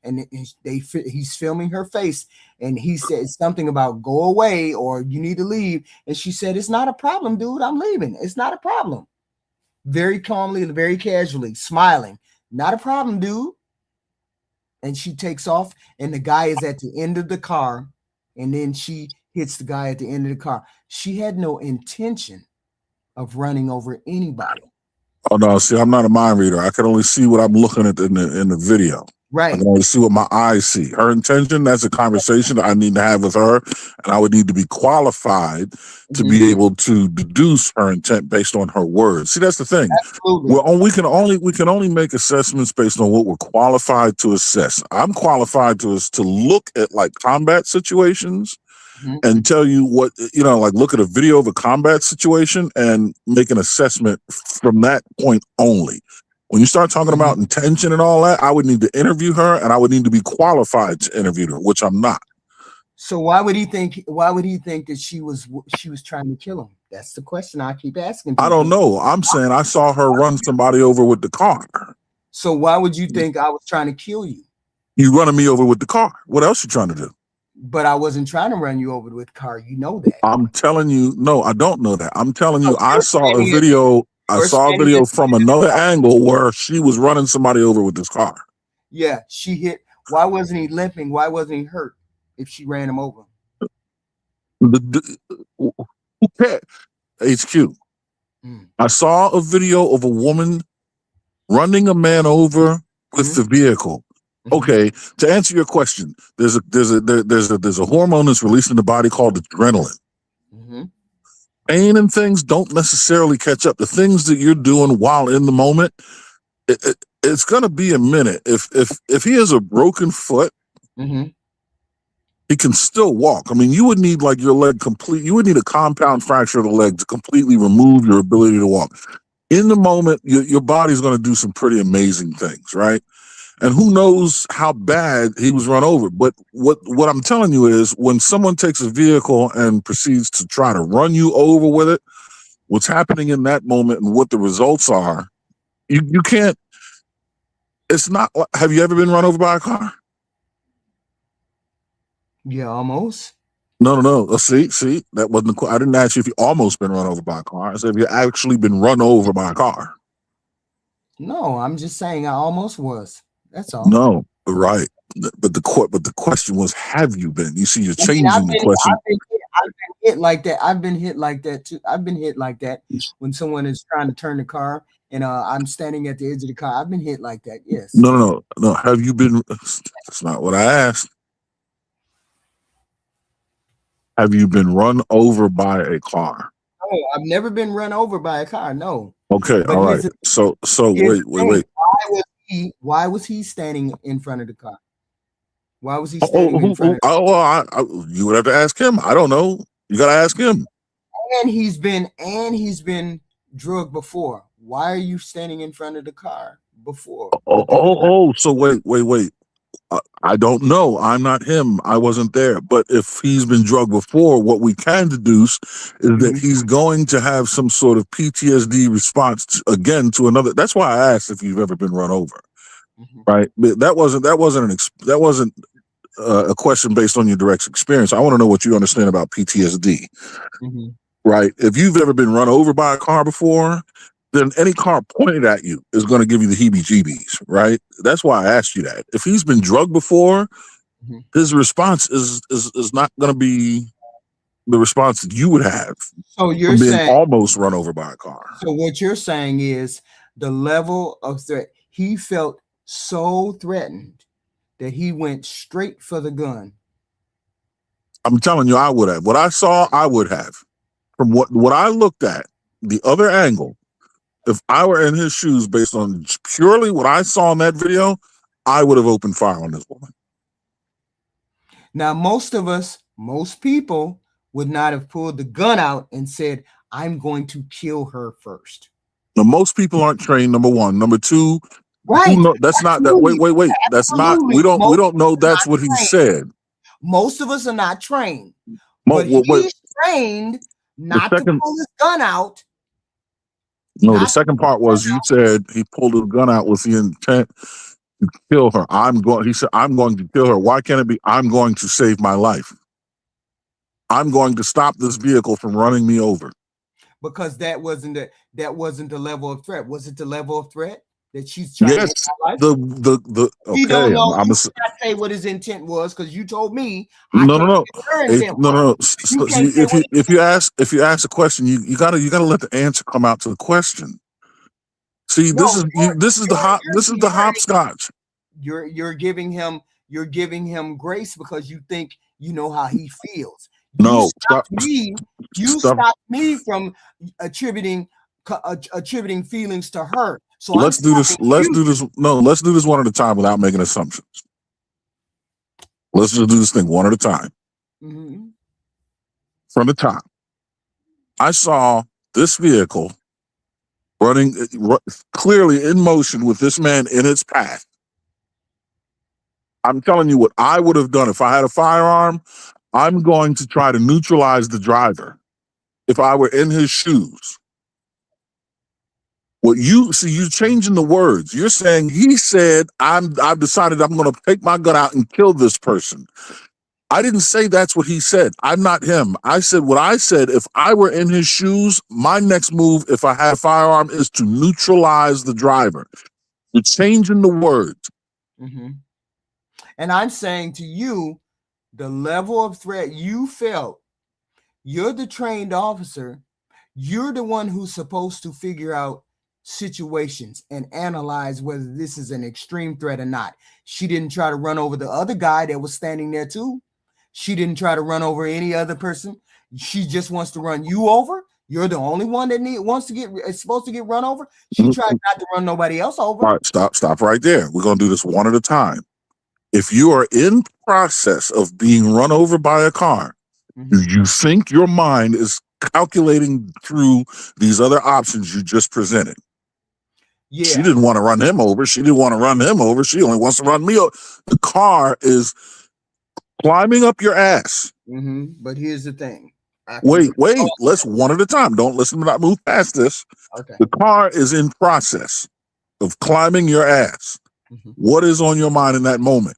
S2: he's filming her face, and he said something about go away or you need to leave, and she said, "It's not a problem, dude. I'm leaving. It's not a problem." Very calmly and very casually, smiling. "Not a problem, dude." And she takes off, and the guy is at the end of the car, and then she hits the guy at the end of the car. She had no intention of running over anybody.
S12: Oh no! See, I'm not a mind reader. I can only see what I'm looking at in the video.
S2: Right.
S12: I can only see what my eyes see. Her intention, that's a conversation that I need to have with her, and I would need to be qualified to be able to deduce her intent based on her words. See, that's the thing.
S2: Absolutely.
S12: We can only make assessments based on what we're qualified to assess. I'm qualified to look at like combat situations and tell you what, like look at a video of a combat situation and make an assessment from that point only. When you start talking about intention and all that, I would need to interview her, and I would need to be qualified to interview her, which I'm not.
S2: So why would he think that she was trying to kill him? That's the question I keep asking people.
S12: I don't know. I'm saying I saw her run somebody over with the car.
S2: So why would you think I was trying to kill you?
S12: You running me over with the car. What else you trying to do?
S2: But I wasn't trying to run you over with the car. You know that.
S12: I'm telling you, no, I don't know that. I'm telling you, I saw a video. I saw a video from another angle where she was running somebody over with this car.
S2: Yeah, she hit. Why wasn't he limping? Why wasn't he hurt if she ran him over?
S12: Who cares? HQ. I saw a video of a woman running a man over with the vehicle. Okay, to answer your question, there's a hormone that's released in the body called adrenaline. Pain and things don't necessarily catch up. The things that you're doing while in the moment, it's gonna be a minute. If he has a broken foot, he can still walk. I mean, you would need like your leg complete. You would need a compound fracture of the leg to completely remove your ability to walk. In the moment, your body's gonna do some pretty amazing things, right? And who knows how bad he was run over. But what I'm telling you is when someone takes a vehicle and proceeds to try to run you over with it, what's happening in that moment and what the results are, you can't, it's not, have you ever been run over by a car?
S2: Yeah, almost.
S12: No. See, that wasn't I didn't ask you if you almost been run over by a car. I said, have you actually been run over by a car?
S2: No, I'm just saying I almost was. That's all.
S12: No, right. But the question was, have you been? You see, you're changing the question.
S2: I've been hit like that. I've been hit like that too. I've been hit like that when someone is trying to turn the car and I'm standing at the edge of the car. I've been hit like that. Yes.
S12: No. Have you been? That's not what I asked. Have you been run over by a car?
S2: No, I've never been run over by a car. No.
S12: Okay,
S2: But
S12: all right. So wait.
S2: Why was he standing in front of the car? Why was he standing in front of
S12: you would have to ask him. I don't know. You got to ask him.
S2: And he's been drugged before. Why are you standing in front of the car before?
S12: So wait. I don't know. I'm not him. I wasn't there. But if he's been drugged before, what we can deduce is that he's going to have some sort of PTSD response to another. That's why I asked if you've ever been run over, right? But that wasn't a question based on your direct experience. I want to know what you understand about PTSD, right? If you've ever been run over by a car before, then any car pointed at you is going to give you the heebie-jeebies, right? That's why I asked you that. If he's been drugged before, his response is not going to be the response that you would have.
S2: So you're
S12: being
S2: saying
S12: almost run over by a car.
S2: So what you're saying is the level of threat. He felt so threatened that he went straight for the gun.
S12: I'm telling you, I would have. What I saw, I would have. From what I looked at, the other angle, if I were in his shoes based on purely what I saw in that video, I would have opened fire on this woman.
S2: Now, most people would not have pulled the gun out and said, I'm going to kill her first.
S12: Now, most people aren't trained, number one. Number two,
S2: right?
S12: That's not that. Wait. That's not. We don't know that's what he said.
S2: Most of us are not trained. But he's trained not to pull his gun out.
S12: No, the second part was you said he pulled his gun out with the intent to kill her. He said, I'm going to kill her. Why can't it be, I'm going to save my life? I'm going to stop this vehicle from running me over.
S2: Because that wasn't the level of threat. Was it the level of threat that she's trying
S12: yes,
S2: to life?
S12: Okay.
S2: You don't know. You can't say what his intent was because you told me.
S12: No. If you ask a question, you gotta let the answer come out to the question. See, this is the hopscotch.
S2: You're giving him grace because you think you know how he feels.
S12: No,
S2: you stopped me from attributing feelings to her. So
S12: let's do this. Let's do this one at a time without making assumptions. Let's just do this thing one at a time. From the top, I saw this vehicle running clearly in motion with this man in its path. I'm telling you what I would have done if I had a firearm. I'm going to try to neutralize the driver if I were in his shoes. What you see, you're changing the words. You're saying he said, I've decided I'm going to take my gun out and kill this person. I didn't say that's what he said. I'm not him. I said what I said. If I were in his shoes, my next move, if I had a firearm, is to neutralize the driver. You're changing the words.
S2: And I'm saying to you, the level of threat you felt, you're the trained officer. You're the one who's supposed to figure out situations and analyze whether this is an extreme threat or not. She didn't try to run over the other guy that was standing there too. She didn't try to run over any other person. She just wants to run you over. You're the only one that is supposed to get run over. She tried not to run nobody else over.
S12: All right, stop right there. We're going to do this one at a time. If you are in process of being run over by a car, do you think your mind is calculating through these other options you just presented?
S2: Yeah.
S12: She didn't want to run him over. She didn't want to run him over. She only wants to run me over. The car is climbing up your ass.
S2: But here's the thing.
S12: Wait. Let's one at a time. Don't listen to not move past this.
S2: Okay.
S12: The car is in process of climbing your ass. What is on your mind in that moment?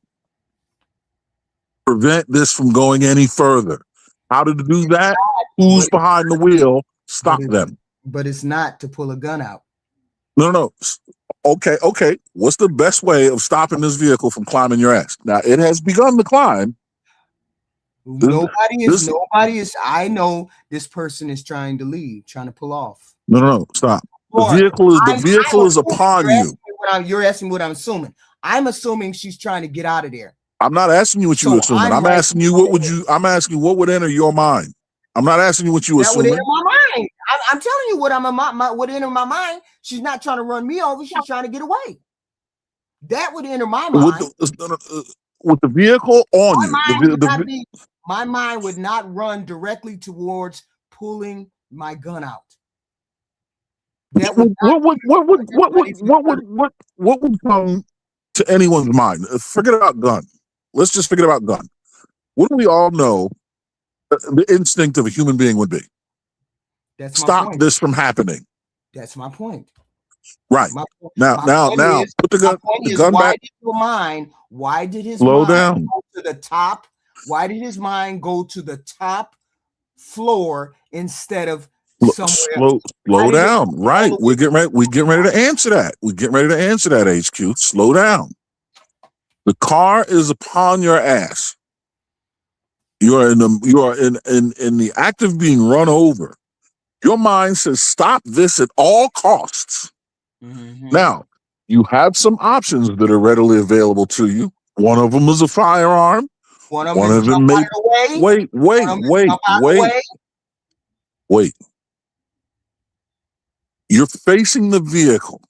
S12: Prevent this from going any further. How to do that? Who's behind the wheel? Stop them.
S2: But it's not to pull a gun out.
S12: No. Okay. What's the best way of stopping this vehicle from climbing your ass? Now, it has begun to climb.
S2: Nobody is. I know this person is trying to leave, trying to pull off.
S12: No. Stop. The vehicle is upon you.
S2: You're asking what I'm assuming. I'm assuming she's trying to get out of there.
S12: I'm not asking you what you assuming. I'm asking you what would enter your mind. I'm not asking you what you assuming.
S2: That would enter my mind. I'm telling you what entered my mind. She's not trying to run me over. She's trying to get away. That would enter my mind.
S12: With the vehicle on you.
S2: My mind would not run directly towards pulling my gun out.
S12: What would come to anyone's mind? Forget about gun. Let's just forget about gun. What do we all know the instinct of a human being would be? Stop this from happening.
S2: That's my point.
S12: Right. Now, put the gun back.
S2: Why did his
S12: slow
S2: mind
S12: down
S2: go to the top? Why did his mind go to the top floor instead of somewhere?
S12: Slow down. Right. We're getting ready to answer that. HQ. Slow down. The car is upon your ass. You are in the act of being run over. Your mind says, stop this at all costs. Now, you have some options that are readily available to you. One of them is a firearm.
S2: One of them may
S12: wait. You're facing the vehicle.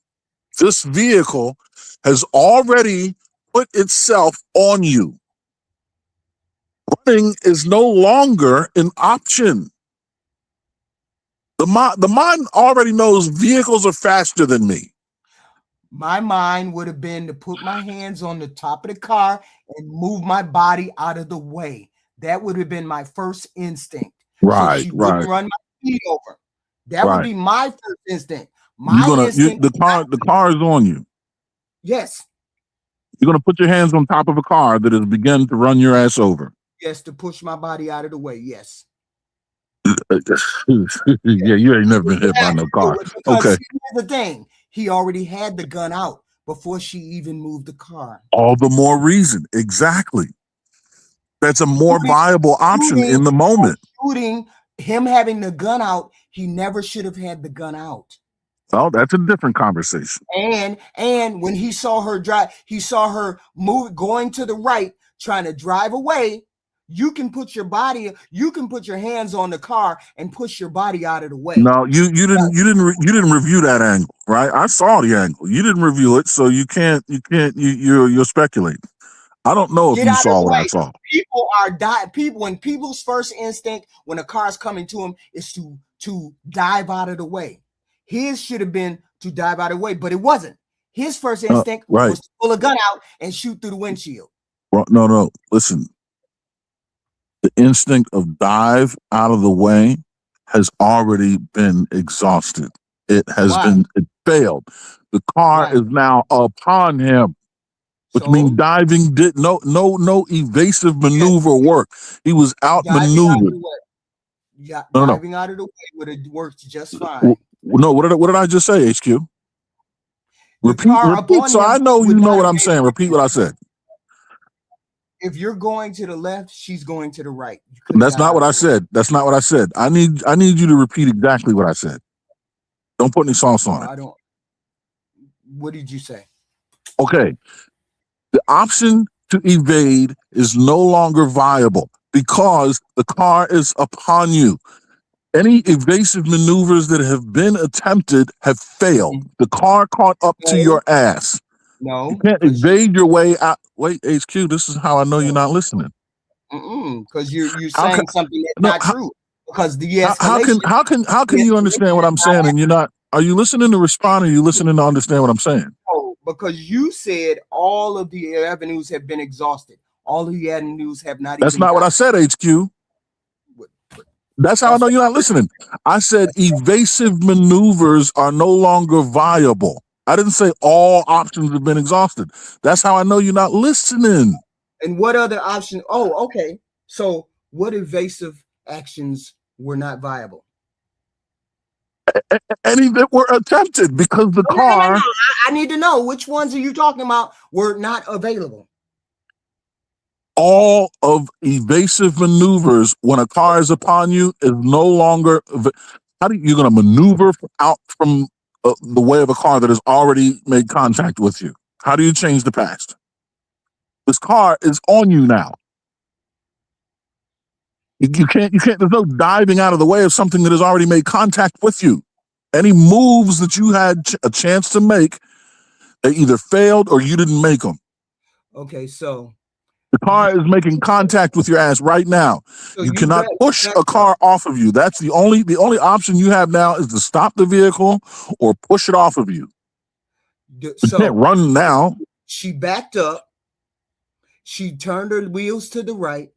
S12: This vehicle has already put itself on you. Running is no longer an option. The mind already knows vehicles are faster than me.
S2: My mind would have been to put my hands on the top of the car and move my body out of the way. That would have been my first instinct.
S12: Right,
S2: so she wouldn't run my feet over. That would be my first instinct.
S12: The car is on you.
S2: Yes.
S12: You're gonna put your hands on top of a car that has begun to run your ass over.
S2: Yes, to push my body out of the way. Yes.
S12: Yeah, you ain't never been hit by no car. Okay.
S2: Here's the thing. He already had the gun out before she even moved the car.
S12: All the more reason. Exactly. That's a more viable option in the moment.
S2: Him having the gun out, he never should have had the gun out.
S12: Oh, that's a different conversation.
S2: And when he saw her going to the right, trying to drive away. You can put your hands on the car and push your body out of the way.
S12: No, you didn't review that angle, right? I saw the angle. You didn't review it, so you're speculating. I don't know if you saw what I saw.
S2: When people's first instinct when a car's coming to them is to dive out of the way. His should have been to dive out of the way, but it wasn't. His first instinct was to pull a gun out and shoot through the windshield.
S12: Well, no, listen. The instinct of dive out of the way has already been exhausted. It failed. The car is now upon him, which means diving did no evasive maneuver work. He was outmaneuvered.
S2: Diving out of the way would have worked just fine.
S12: No, what did I just say, HQ? Repeat so I know you know what I'm saying. Repeat what I said.
S2: If you're going to the left, she's going to the right.
S12: That's not what I said. That's not what I said. I need you to repeat exactly what I said. Don't put any sauce on it.
S2: I don't. What did you say?
S12: Okay. The option to evade is no longer viable because the car is upon you. Any evasive maneuvers that have been attempted have failed. The car caught up to your ass.
S2: No.
S12: You can't evade your way out. Wait, HQ, this is how I know you're not listening.
S2: Because you're saying something that's not true. Because the escalation.
S12: How can you understand what I'm saying and you're not? Are you listening to respond, or are you listening to understand what I'm saying?
S2: Oh, because you said all of the avenues have been exhausted. All of the avenues have not.
S12: That's
S2: even
S12: not what I said, HQ. That's how I know you're not listening. I said evasive maneuvers are no longer viable. I didn't say all options have been exhausted. That's how I know you're not listening.
S2: And what other option? Oh, okay. So what evasive actions were not viable?
S12: Any that were attempted, because the car.
S2: No. I need to know, which ones are you talking about were not available?
S12: All of evasive maneuvers when a car is upon you is no longer. How do you're going to maneuver out from the way of a car that has already made contact with you? How do you change the past? This car is on you now. You can't. There's no diving out of the way of something that has already made contact with you. Any moves that you had a chance to make, they either failed or you didn't make them.
S2: Okay, so
S12: the car is making contact with your ass right now.
S2: So
S12: you cannot push a car off of you. That's the only option you have now is to stop the vehicle or push it off of you. You can't run now.
S2: She backed up. She turned her wheels to the right.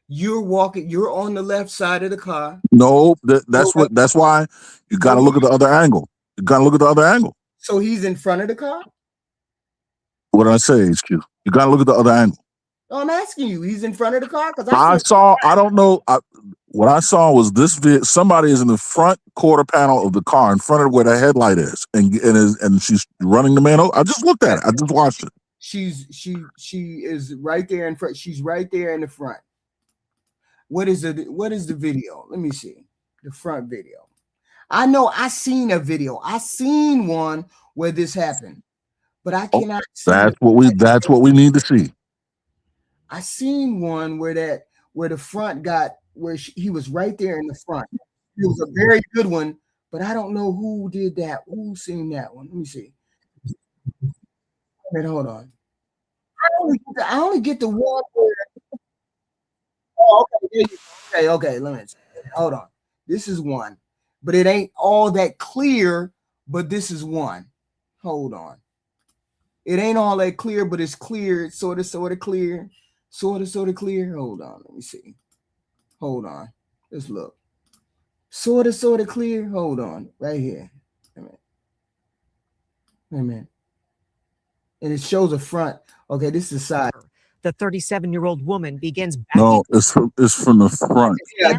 S2: You're walking. You're on the left side of the car.
S12: No, that's why you got to look at the other angle. You got to look at the other angle.
S2: So he's in front of the car?
S12: What did I say, HQ? You got to look at the other angle.
S2: No, I'm asking you. He's in front of the car? Because
S12: I don't know. What I saw was this somebody is in the front quarter panel of the car in front of where the headlight is, and she's running the man over. I just looked at it. I just watched it.
S2: She is right there in front. She's right there in the front. What is the video? Let me see. The front video. I know I seen a video. I seen one where this happened, but I cannot see
S12: that's what we need to see.
S2: I seen one where the front got he was right there in the front. It was a very good one, but I don't know who did that. Who seen that one? Let me see. Wait, hold on. I only get the one where. Oh, okay. Let me see. Hold on. This is one, but it ain't all that clear. But this is one. Hold on. It ain't all that clear, but it's clear. It's sort of clear. Sort of clear. Hold on. Let me see. Hold on. Let's look. Sort of clear. Hold on. Right here. Wait a minute. And it shows a front. Okay, this is the side.
S13: The 37-year-old woman begins backing.
S12: No, it's from the front.
S2: Yeah,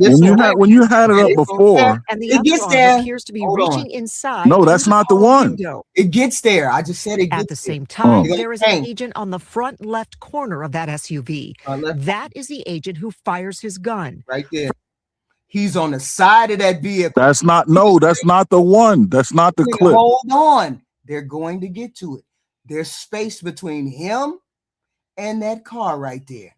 S12: when you had it up before,
S13: and the
S2: it gets
S13: other
S2: there.
S13: arm appears to be
S2: Hold
S13: reaching
S2: on.
S13: inside.
S12: No, that's not the one.
S13: Window.
S2: It gets there. I just said it gets
S13: At the same time,
S2: there.
S13: there is an agent on the front left corner of that SUV. That is the agent who fires his gun.
S2: Right there. He's on the side of that vehicle.
S12: that's not the one. That's not the clip.
S2: Hold on. They're going to get to it. There's space between him and that car right there.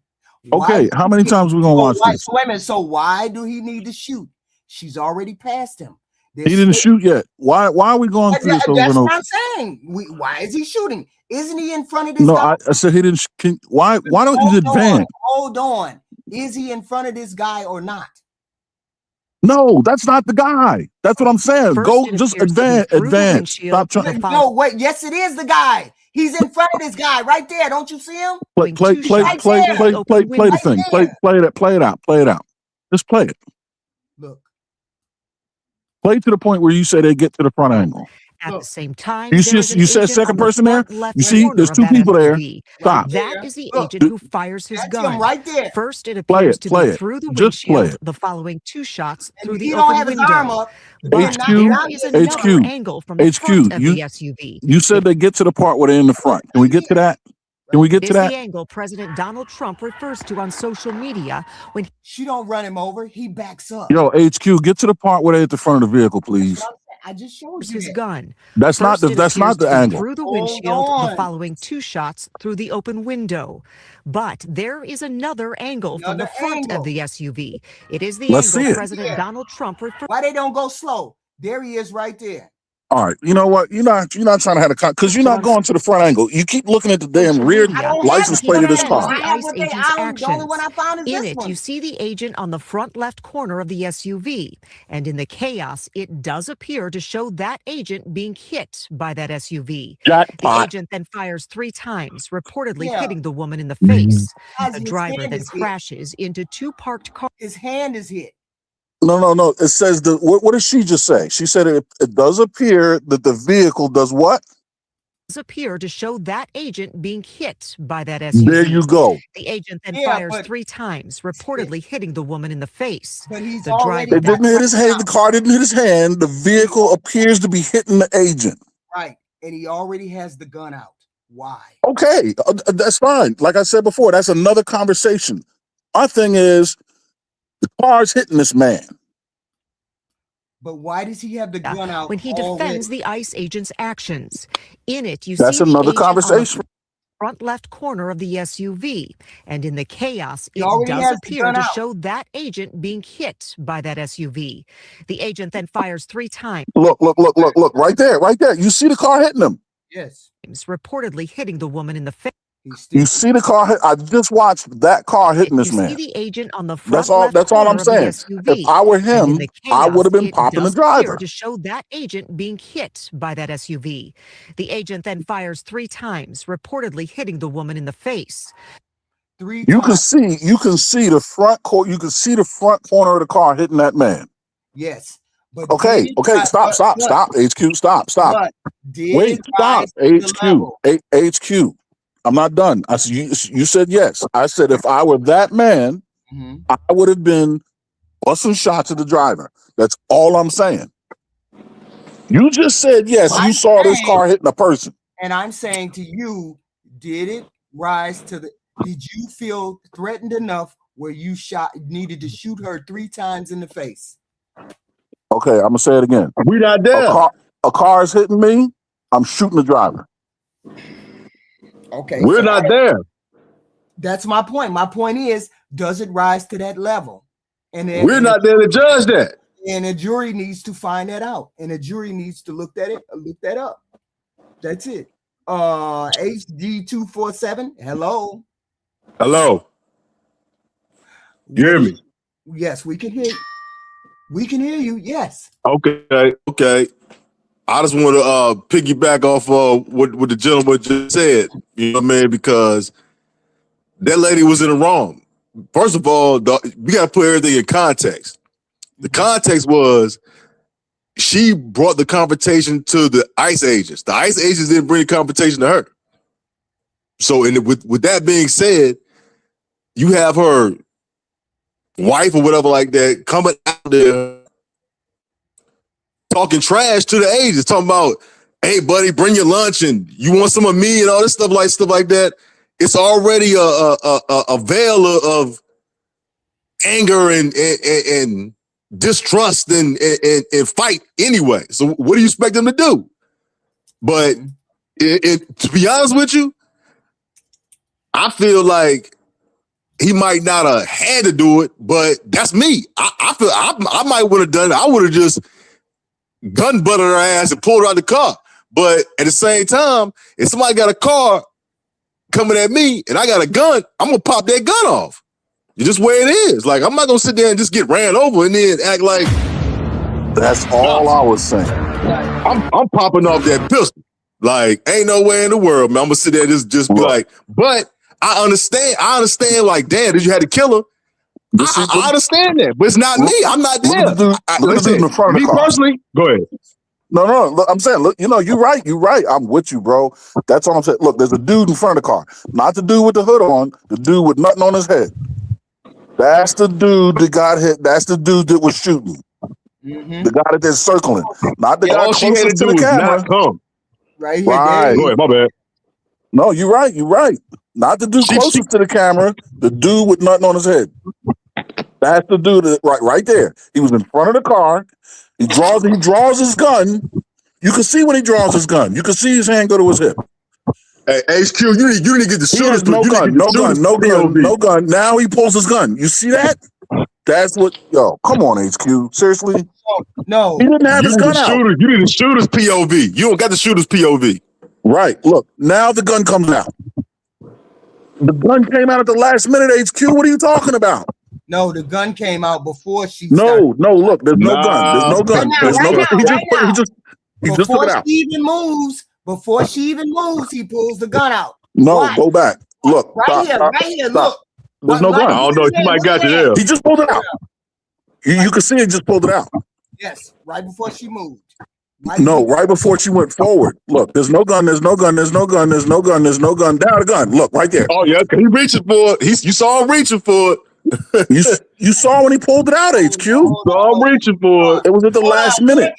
S12: Okay, how many times we gonna watch this?
S2: So wait a minute. So why do he need to shoot? She's already passed him.
S12: He didn't shoot yet. Why are we going through this over
S2: That's
S12: and over?
S2: what I'm saying. Why is he shooting? Isn't he in front of this
S12: No,
S2: guy?
S12: I said he didn't. Why don't you advance?
S2: Hold on. Is he in front of this guy or not?
S12: No, that's not the guy. That's what I'm saying.
S13: First,
S12: Go,
S13: it
S12: just
S13: appears to be
S12: advance.
S13: through the
S12: Advance.
S13: windshield
S12: Stop trying.
S2: No, wait. Yes, it is the guy. He's in front of this guy right there. Don't you see him?
S12: Play the thing. Play it out. Just play it.
S2: Look.
S12: Play to the point where you say they get to the front angle.
S13: At the same time,
S12: You
S13: there is an
S12: said
S13: agent
S12: second
S13: on the
S12: person there?
S13: front left
S12: You see,
S13: corner
S12: there's
S13: of
S12: two
S13: that
S12: people there.
S13: SUV.
S12: Stop.
S13: That is the
S2: Look.
S13: agent who fires his
S2: That's
S13: gun.
S2: him right there.
S13: First, it
S12: Play
S13: appears
S12: it,
S13: to
S12: play
S13: be
S12: it.
S13: through the
S12: Just play
S13: windshield.
S12: it.
S13: The following two shots through
S2: And
S13: the
S2: he don't
S13: open
S2: have his
S13: window.
S2: arm up.
S13: But
S12: HQ,
S13: there is another
S12: HQ,
S13: angle from the front of the SUV.
S12: You said they get to the part where they're in the front. Can we get to that? Can we get
S13: Is
S12: to that?
S13: the angle President Donald Trump refers to on social media when
S2: She don't run him over. He backs up.
S12: Yo, HQ, get to the part where they're at the front of the vehicle, please.
S2: I just showed
S13: fires
S2: you
S13: his
S2: that.
S13: gun.
S12: That's not
S13: First,
S12: the
S13: it appears to be
S12: angle.
S13: through the
S2: Hold
S13: windshield.
S2: on.
S13: The following two shots through the open window. But there is another angle from the
S2: Another
S13: front
S2: angle.
S13: of the SUV. It is the
S12: Let's see
S13: angle
S12: it.
S13: President
S2: Yeah.
S13: Donald Trump refers.
S2: Why they don't go slow? There he is right there.
S12: All right, you know what? You're not trying to have a because you're not going to the front angle. You keep looking at the damn rear license plate of this car.
S13: The ICE agent's actions. In it, you see the agent on the front left corner of the SUV. And in the chaos, it does appear to show that agent being hit by that SUV. The agent then fires 3 times, reportedly hitting the woman in the face. The driver then crashes into 2 parked cars.
S2: His hand is hit.
S12: No. It says what did she just say? She said it does appear that the vehicle does what?
S13: Does appear to show that agent being hit by that SUV.
S12: There you go.
S13: The agent then fires 3 times, reportedly hitting the woman in the face.
S2: But he's
S13: the driver
S12: It didn't hit his head. The car didn't hit his hand. The vehicle appears to be hitting the agent.
S2: Right, and he already has the gun out. Why?
S12: Okay, that's fine. Like I said before, that's another conversation. Our thing is, the car's hitting this man.
S2: But why does he have the gun out
S13: when he
S2: already?
S13: defends the ICE agent's actions? In it, you
S12: That's
S13: see the
S12: another
S13: agent on the
S12: conversation.
S13: front left corner of the SUV, and in the chaos,
S2: He
S13: it
S2: already
S13: does
S2: has the
S13: appear
S2: gun
S13: to
S2: out.
S13: show that agent being hit by that SUV. The agent then fires 3 times.
S12: Look, right there. You see the car hitting him.
S2: Yes.
S13: Reportedly hitting the woman in the face.
S12: You see the car hit. I just watched that car hitting this
S13: You
S12: man.
S13: see the agent on the front
S12: That's all.
S13: left
S12: That's all
S13: corner
S12: I'm
S13: of the
S12: saying.
S13: SUV.
S12: If I were
S13: And in
S12: him,
S13: the
S12: I
S13: chaos,
S12: would have been
S13: it
S12: popping the
S13: does appear
S12: driver.
S13: to show that agent being hit by that SUV. The agent then fires 3 times, reportedly hitting the woman in the face.
S12: You can see the front corner. You can see the front corner of the car hitting that man.
S2: Yes. But
S12: Okay. Stop. HQ. Stop.
S2: But did
S12: Wait.
S2: it
S12: Stop.
S2: rise to the level?
S12: HQ. I'm not done. I said you said yes. I said if I were that man, I would have been busting shots at the driver. That's all I'm saying. You just said yes. You saw this car hitting a person.
S2: And I'm saying to you, did it rise to the? Did you feel threatened enough where you needed to shoot her 3 times in the face?
S12: Okay, I'm gonna say it again.
S5: We not there.
S12: A car is hitting me. I'm shooting the driver.
S2: Okay,
S5: We're not there.
S2: That's my point. My point is, does it rise to that level? And then,
S5: We're not there to judge that.
S2: And a jury needs to find that out. And a jury needs to look that up. That's it. HG247. Hello.
S5: Hello. You hear me?
S2: Yes, we can hear you. We can hear you. Yes.
S5: Okay. I just want to piggyback off what the gentleman just said. You know what I mean? Because that lady was in the wrong. First of all, we got to put everything in context. The context was she brought the confrontation to the ICE agents. The ICE agents didn't bring the confrontation to her. So, with that being said, you have her wife or whatever like that coming out there talking trash to the agents, talking about, hey, buddy, bring your lunch and you want some of me and all this stuff like that. It's already a veil of anger and distrust and fight anyway. So what do you expect them to do? But to be honest with you, I feel like he might not have had to do it, but that's me. I feel I might would have done it. I would have just gun butted her ass and pulled her out the car. But at the same time, if somebody got a car coming at me and I got a gun, I'm gonna pop that gun off. It's just where it is. Like, I'm not gonna sit there and just get ran over and then act like.
S12: That's all I was saying.
S5: I'm popping off that pistol. Like, ain't no way in the world, man. I'm gonna sit there and just be like, but I understand, like, damn, did you have to kill her? I understand that, but it's not me. I'm not there. Me personally, go ahead.
S12: No, look, I'm saying, look, you're right. I'm with you, bro. That's all I'm saying. Look, there's a dude in front of the car. Not the dude with the hood on, the dude with nothing on his head. That's the dude that got hit. That's the dude that was shooting. The guy that's circling. Not the guy closest to the camera.
S2: Right here.
S12: Right.
S5: Go ahead, my bad.
S12: No, you're right. Not the dude closest to the camera, the dude with nothing on his head. That's the dude right there. He was in front of the car. He draws his gun. You can see when he draws his gun. You can see his hand go to his hip.
S5: Hey, HQ, you need to get the shooter.
S12: No gun. Now he pulls his gun. You see that? That's what, come on, HQ. Seriously?
S2: No.
S12: He didn't have his gun out.
S5: You need the shooter's POV. You don't got the shooter's POV.
S12: Right. Look, now the gun comes out. The gun came out at the last minute, HQ. What are you talking about?
S2: No, the gun came out before she
S12: No, look, there's no gun. There's no gun. There's no gun. He just took it out.
S2: Before she even moves, he pulls the gun out.
S12: No,
S2: Why?
S12: go back. Look.
S2: Right here, look.
S12: There's no gun.
S5: I don't know. You might got you there.
S12: He just pulled it out. You can see it just pulled it out.
S2: Yes, right before she moved.
S12: Right before she went forward. Look, there's no gun, there's no gun, there's no gun, there's no gun, there's no gun. Down the gun. Look, right there.
S5: Oh, yeah, he reaching for it. You saw him reaching for it.
S12: you saw when he pulled it out, HQ.
S5: Saw him reaching for it.
S12: It was at the last minute.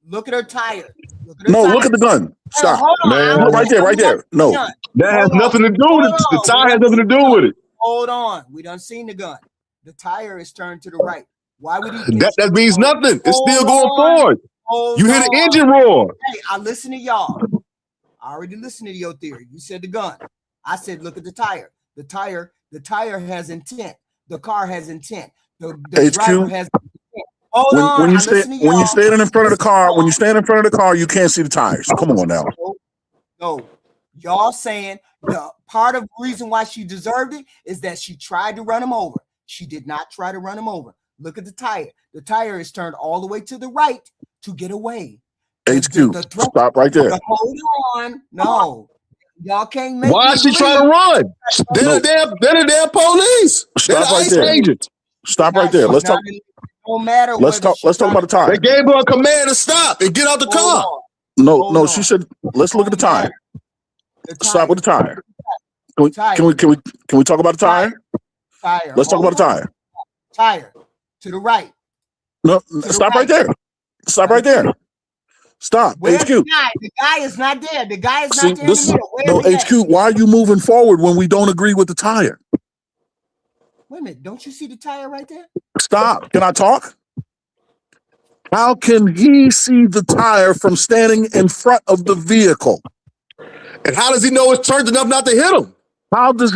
S2: Look at her tire.
S12: Look at the gun. Stop.
S5: Man.
S12: Look, right there. No.
S5: That has nothing to do with it. The tire has nothing to do with it.
S2: Hold on. We done seen the gun. The tire is turned to the right. Why would he?
S5: That means nothing. It's still going forward. You hear the engine roar.
S2: Hey, I listen to y'all. I already listened to your theory. You said the gun. I said, look at the tire. The tire has intent. The car has intent. The driver has intent. Hold on.
S12: When you stand in front of the car, you can't see the tires. Come on now.
S2: No. Y'all saying the part of the reason why she deserved it is that she tried to run him over. She did not try to run him over. Look at the tire. The tire is turned all the way to the right to get away.
S12: HQ, stop right there.
S2: Hold on. No. Y'all can't make
S5: Why is she trying to run? They're the damn police.
S12: Stop right there.
S5: Agents.
S12: Stop right there. Let's talk.
S2: No matter.
S12: Let's talk about the tire.
S5: They gave her a command to stop and get out the car.
S12: No, she said, let's look at the tire. Stop with the tire. Can we talk about the tire?
S2: Tire.
S12: Let's talk about the tire.
S2: Tire. To the right.
S12: No, stop right there. Stop right there. Stop.
S2: Where's
S12: HQ.
S2: the guy? The guy is not there. The guy is not there.
S12: No, HQ, why are you moving forward when we don't agree with the tire?
S2: Wait a minute. Don't you see the tire right there?
S12: Stop. Can I talk? How can he see the tire from standing in front of the vehicle?
S5: And how does he know it's turned enough not to hit him?
S12: How does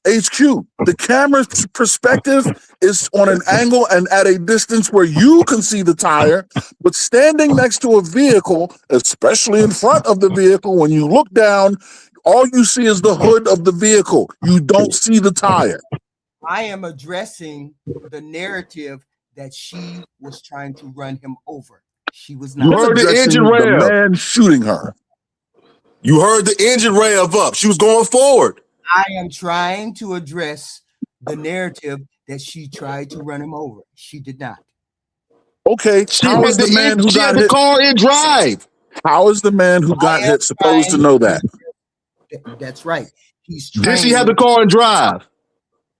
S12: HQ, the camera's perspective is on an angle and at a distance where you can see the tire, but standing next to a vehicle, especially in front of the vehicle, when you look down, all you see is the hood of the vehicle. You don't see the tire.
S2: I am addressing the narrative that she was trying to run him over. She was not.
S5: You heard the engine
S12: the
S5: rev.
S12: man shooting her.
S5: You heard the engine rev up. She was going forward.
S2: I am trying to address the narrative that she tried to run him over. She did not.
S12: Okay, how is the man who got
S5: the
S12: hit?
S5: car in drive?
S12: How is the man who got hit supposed to know that?
S2: That's right. He's trained.
S5: Did she have the car in drive?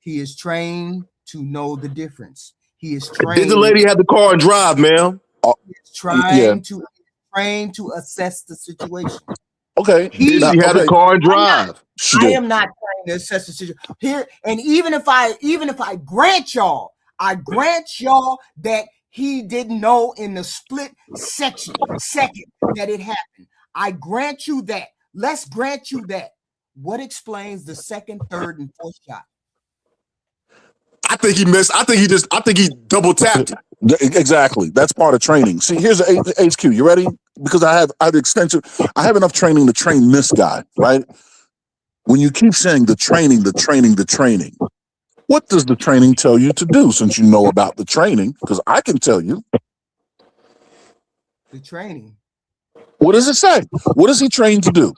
S2: He is trained to know the difference. He is trained.
S5: Did the lady have the car in drive, ma'am?
S2: He's trained to assess the situation.
S12: Okay.
S5: Did she have the car in drive?
S2: I am not trying to assess the situation here. And even if I grant y'all that he didn't know in the split second that it happened. I grant you that. Let's grant you that. What explains the second, third, and fourth shot?
S12: I think he missed. I think he double tapped. Exactly. That's part of training. See, here's the HQ. You ready? Because I have enough training to train this guy, right? When you keep saying the training, what does the training tell you to do, since you know about the training? Because I can tell you.
S2: The training.
S12: What does it say? What is he trained to do?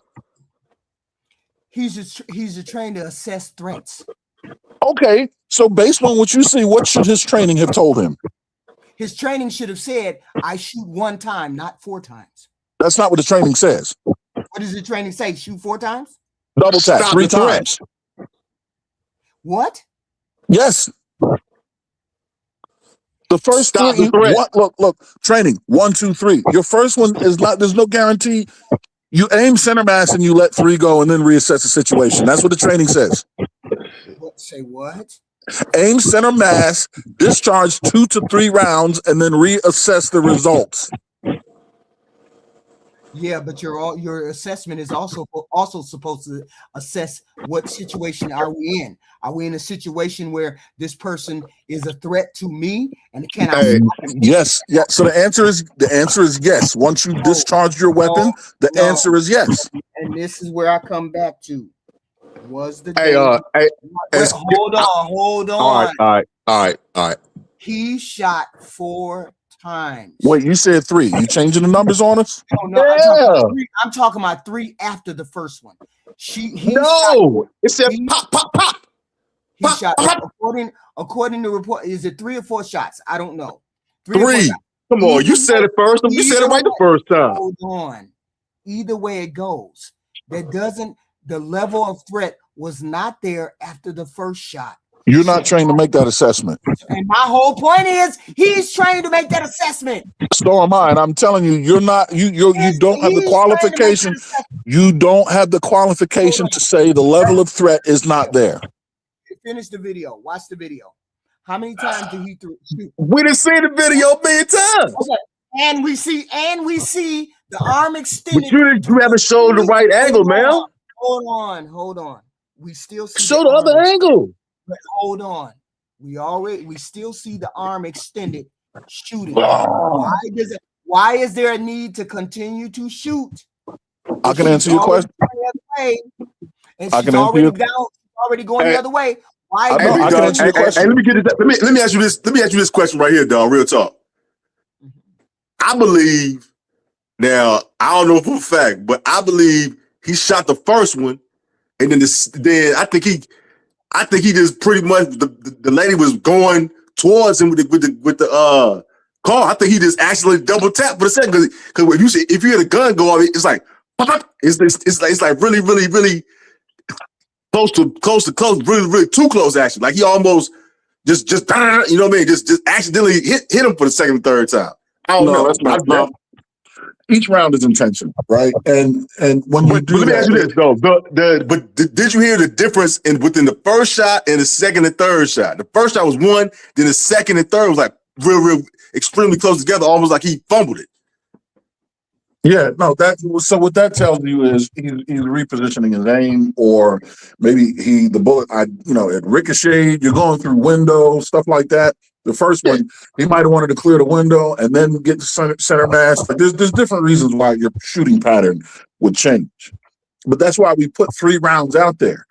S2: He's trained to assess threats.
S12: Okay, so based on what you see, what should his training have told him?
S2: His training should have said, I shoot one time, not 4 times.
S12: That's not what the training says.
S2: What does the training say? Shoot 4 times?
S12: Double tap 3 times.
S2: What?
S12: Yes. The first three. Look, training 1, 2, 3. Your first one is not. There's no guarantee. You aim center mass and you let 3 go and then reassess the situation. That's what the training says.
S2: Say what?
S12: Aim center mass, discharge 2 to 3 rounds, and then reassess the results.
S2: Yeah, but your assessment is also supposed to assess what situation are we in. Are we in a situation where this person is a threat to me, and can I?
S12: Hey, yes, yeah. So the answer is yes. Once you discharge your weapon, the answer is yes.
S2: And this is where I come back to. Was the
S5: Hey,
S2: hold on.
S5: All right.
S2: He shot 4 times.
S12: Wait, you said 3. You changing the numbers on us?
S2: No,
S5: Yeah.
S2: I'm talking about 3 after the first one.
S5: It said pop, pop, pop.
S2: He shot according to report. Is it 3 or 4 shots? I don't know.
S5: 3. Come on, you said it first. You said it right the first time.
S2: Hold on. Either way it goes, the level of threat was not there after the first shot.
S12: You're not trained to make that assessment.
S2: And my whole point is he's trained to make that assessment.
S12: So am I. And I'm telling you, you're not, you don't have the qualification. You don't have the qualification to say the level of threat is not there.
S2: Finish the video. Watch the video. How many times did he shoot?
S5: We didn't see the video many times.
S2: Okay. And we see the arm extended.
S5: But you haven't showed the right angle, man.
S2: Hold on. We still see
S5: show the other angle.
S2: But hold on. We still see the arm extended shooting.
S12: Oh.
S2: Why is there a need to continue to shoot?
S12: I can answer your question.
S2: And she's already going the other way. Why?
S5: Hey, let me get it. Let me ask you this. Let me ask you this question right here, Don. Real talk. I believe. Now I don't know for a fact, but I believe he shot the first one, and then I think he just pretty much the lady was going towards him with the car. I think he just actually double tapped for the second because if you hear the gun go off, it's like it's like really close to really too close actually. Like he almost just you know what I mean? Just accidentally hit him for the second and third time. I don't know.
S12: That's not. Each round is intentional, right? And when you do
S5: let me ask you this though. But did you hear the difference within the first shot and the second and third shot? The first shot was 1, then the second and third was like real extremely close together, almost like he fumbled it.
S12: Yeah, no, so what that tells you is he's repositioning his aim, or maybe the bullet, it ricocheted, you're going through windows, stuff like that. The first one, he might have wanted to clear the window and then get the center mass. Like there's different reasons why your shooting pattern would change. But that's why we put 3 rounds out there.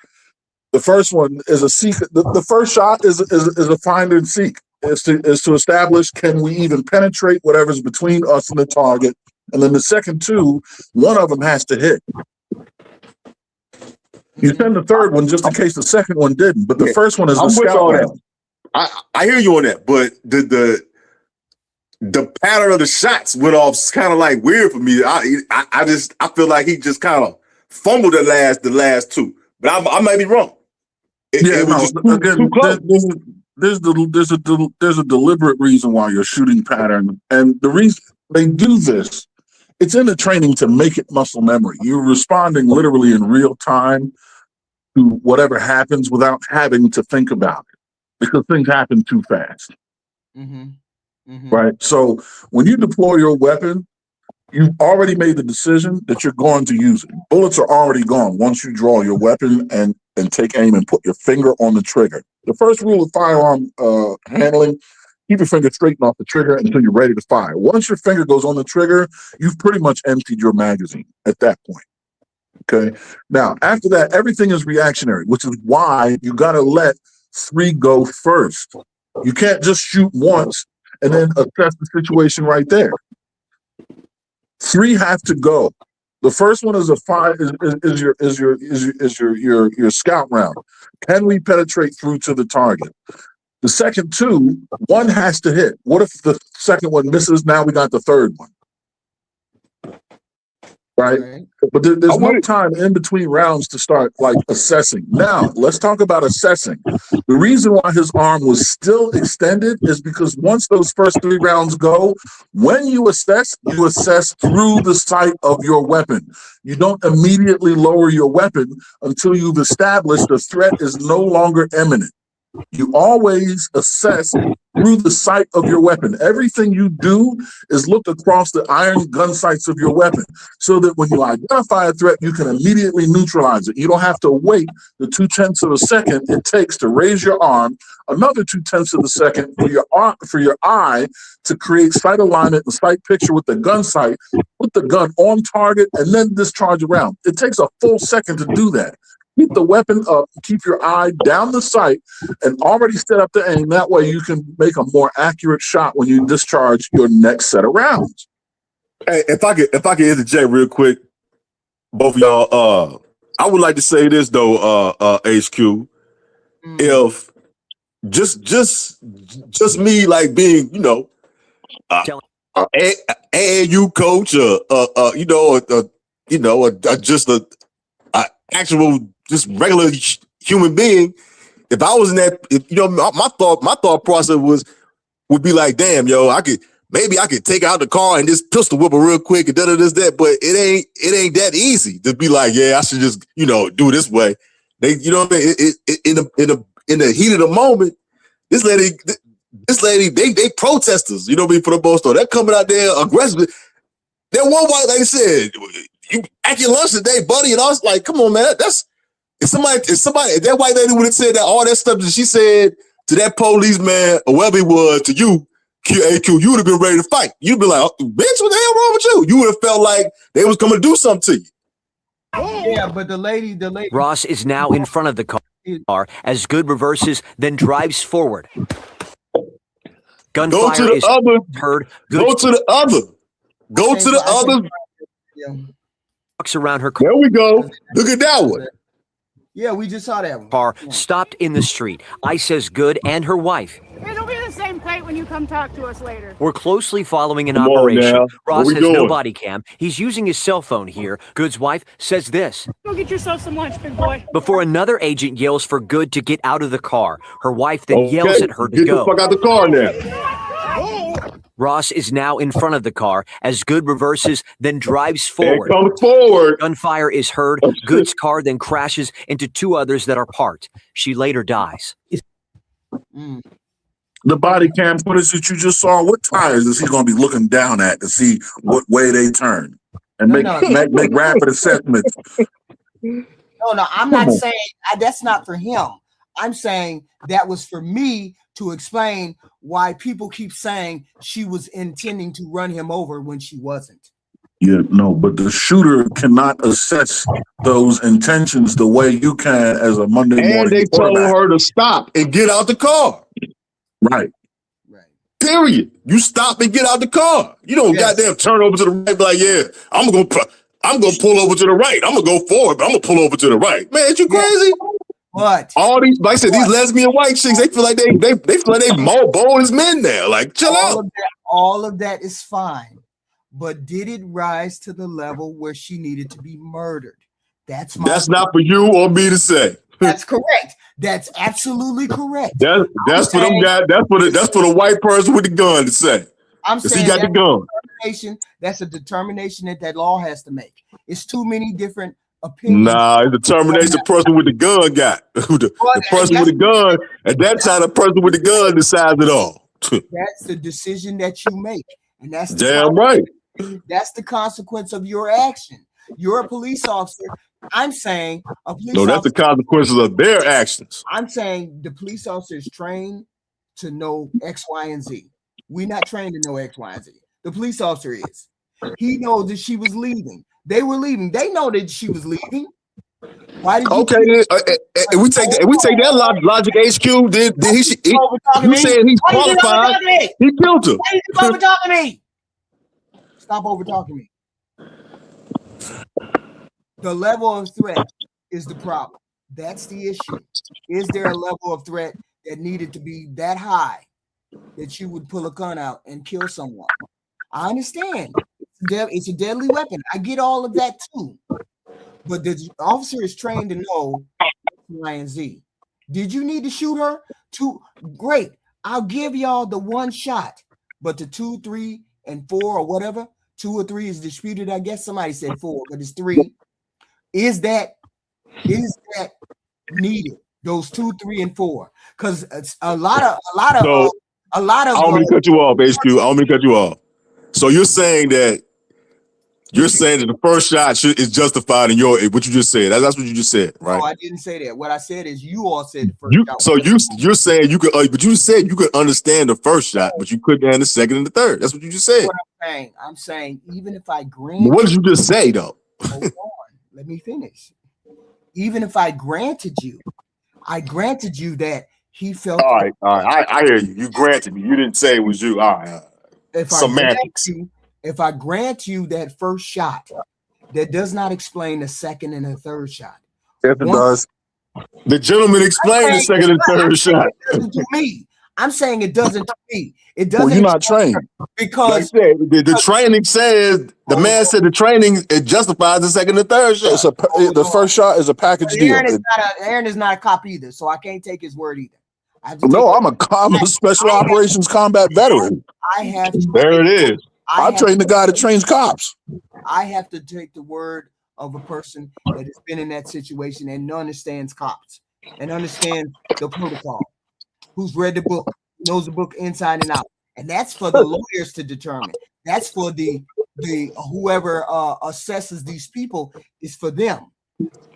S12: The first one is a seek. The first shot is a find and seek. Is to establish, can we even penetrate whatever's between us and the target? And then the second 2, one of them has to hit. You send the third one just in case the second one didn't. But the first one is the scout round.
S5: I hear you on that, but the pattern of the shots went off kind of like weird for me. I feel like he just kind of fumbled the last 2, but I might be wrong. It was too close.
S12: There's a deliberate reason why your shooting pattern, and the reason they do this, it's in the training to make it muscle memory. You're responding literally in real time to whatever happens without having to think about it, because things happen too fast. Right? So when you deploy your weapon, you've already made the decision that you're going to use it. Bullets are already gone once you draw your weapon and take aim and put your finger on the trigger. The first rule of firearm handling, keep your finger straight off the trigger until you're ready to fire. Once your finger goes on the trigger, you've pretty much emptied your magazine at that point. Okay. Now, after that, everything is reactionary, which is why you got to let 3 go first. You can't just shoot once and then assess the situation right there. 3 have to go. The first one is your scout round. Can we penetrate through to the target? The second 2, one has to hit. What if the second one misses? Now we got the third one. Right? But there's no time in between rounds to start assessing. Now, let's talk about assessing. The reason why his arm was still extended is because once those first 3 rounds go, when you assess through the sight of your weapon. You don't immediately lower your weapon until you've established the threat is no longer imminent. You always assess through the sight of your weapon. Everything you do is look across the iron gun sights of your weapon so that when you identify a threat, you can immediately neutralize it. You don't have to wait the 0.2 of a second it takes to raise your arm, another 0.2 of a second for your eye to create sight alignment and sight picture with the gun sight, put the gun on target, and then discharge a round. It takes a full second to do that. Keep the weapon up, keep your eye down the sight, and already set up the aim. That way you can make a more accurate shot when you discharge your next set of rounds.
S5: Hey, if I could interject real quick, both of y'all, I would like to say this though, HQ. If just me like being, you know, AAU coach, just a actual, just regular human being. If I was in that, my thought process would be like, damn, yo, maybe I could take out the car and just pistol whip it real quick and that, but it ain't that easy to be like, yeah, I should just, do it this way. They, in the heat of the moment, this lady, they protesters, for the most part. They're coming out there aggressively. That one white lady said, "You at your lunch today, buddy," and I was like, "Come on, man, if that white lady would have said that all that stuff that she said to that policeman or whoever he was to you, QAQ, you would have been ready to fight. You'd be like, oh, bitch, what the hell wrong with you? You would have felt like they was coming to do something to you."
S2: Yeah, but the lady.
S14: Ross is now in front of the car as Good reverses, then drives forward. Gunfire is heard.
S5: Go to the other. Go to the other.
S14: Walks around her car.
S5: There we go. Look at that one.
S2: Yeah, we just saw that one.
S14: Car stopped in the street. I says Good and her wife.
S4: It'll be the same plate when you come talk to us later.
S14: We're closely following an
S5: Come on
S14: operation.
S5: now.
S14: Ross
S5: What we
S14: has no
S5: doing?
S14: body cam. He's using his cell phone here. Good's wife says this.
S4: Go get yourself some lunch, big boy.
S14: Before another agent yells for Good to get out of the car. Her wife then yells at her to
S5: Get
S14: go.
S5: the fuck out the car now.
S14: Ross is now in front of the car as Good reverses, then drives forward.
S5: Come forward.
S14: Gunfire is heard. Good's car then crashes into two others that are parked. She later dies.
S12: The body cam footage that you just saw, what tires is he going to be looking down at to see what way they turn and make rapid assessments?
S2: No, I'm not saying that's not for him. I'm saying that was for me to explain why people keep saying she was intending to run him over when she wasn't.
S12: Yeah, no, but the shooter cannot assess those intentions the way you can as a Monday morning
S5: And they told
S12: quarterback.
S5: her to stop and get out the car.
S12: Right.
S5: Period. You stop and get out the car. You don't goddamn turn over to the right, be like, yeah, I'm gonna pull over to the right. I'm gonna go forward, but I'm gonna pull over to the right. Man, you crazy?
S2: What?
S5: All these, like I said, these lesbian white chicks, they feel like they feel like they more bold as men now. Like, chill out.
S2: All of that is fine, but did it rise to the level where she needed to be murdered? That's
S5: not for you or me to say.
S2: That's correct. That's absolutely correct.
S5: That's for them guys. That's for the white person with the gun to say.
S2: I'm saying
S5: he got the gun.
S2: That's a determination that law has to make. It's too many different opinions.
S5: Nah, it's the determination the person with the gun got. the person with the gun, at that time, the person with the gun decides it all.
S2: That's the decision that you make. And that's
S5: damn right.
S2: That's the consequence of your action. You're a police officer. I'm saying a police
S5: No, that's the consequences of their actions.
S2: I'm saying the police officer is trained to know X, Y, and Z. We're not trained to know X, Y, and Z. The police officer is. He knows that she was leaving. They were leaving. They know that she was leaving. Why did you
S5: we take that logic HQ, did he saying he's qualified? He killed her.
S2: Why did you over talking me? Stop over talking me. The level of threat is the problem. That's the issue. Is there a level of threat that needed to be that high that you would pull a gun out and kill someone? I understand. It's a deadly weapon. I get all of that too. But the officer is trained to know Y and Z. Did you need to shoot her? Great. I'll give y'all the one shot. But the 2, 3, and 4 or whatever, 2 or 3 is disputed. I guess somebody said 4, but it's 3. Is that needed? Those 2, 3, and 4, because it's a lot of
S5: I don't mean to cut you off, HQ. I don't mean to cut you off. So you're saying that the first shot is justified in what you just said. That's what you just said, right?
S2: No, I didn't say that. What I said is you all said the first shot.
S5: So you're saying you could, but you said you could understand the first shot, but you couldn't understand the second and the third. That's what you just said.
S2: What I'm saying, even if I grant.
S5: What did you just say though?
S2: Hold on, let me finish. Even if I granted you that he felt.
S5: All right. I hear you. You granted me. You didn't say it was you. All right. Semantics.
S2: If I grant you that first shot, that does not explain the second and the third shot.
S12: Yes, it does.
S5: The gentleman explained the second and third shot.
S2: It doesn't to me. I'm saying it doesn't to me. It doesn't.
S12: Well, you're not trained.
S2: Because
S5: the training says, the man said the training, it justifies the second and third shot.
S12: The first shot is a package deal.
S2: Aaron is not a cop either, so I can't take his word either.
S12: No, I'm a special operations combat veteran.
S2: I have to.
S5: There it is.
S12: I trained the guy that trains cops.
S2: I have to take the word of a person that has been in that situation and understands cops and understands the protocol, who's read the book, knows the book inside and out. And that's for the lawyers to determine. That's for the whoever assesses these people, is for them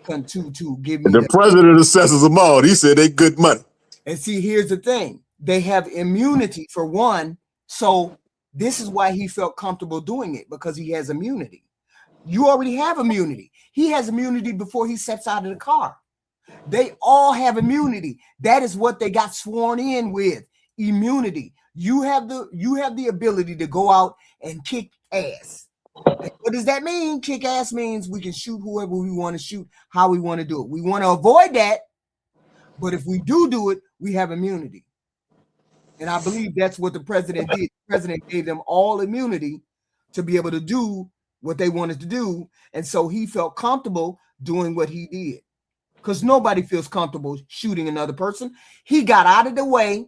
S2: to give me.
S5: The president assesses them all. He said they good money.
S2: And see, here's the thing. They have immunity for one. So this is why he felt comfortable doing it, because he has immunity. You already have immunity. He has immunity before he steps out of the car. They all have immunity. That is what they got sworn in with, immunity. You have the ability to go out and kick ass. What does that mean? Kick ass means we can shoot whoever we want to shoot, how we want to do it. We want to avoid that, but if we do it, we have immunity. And I believe that's what the president did. The president gave them all immunity to be able to do what they wanted to do. And so he felt comfortable doing what he did, because nobody feels comfortable shooting another person. He got out of the way.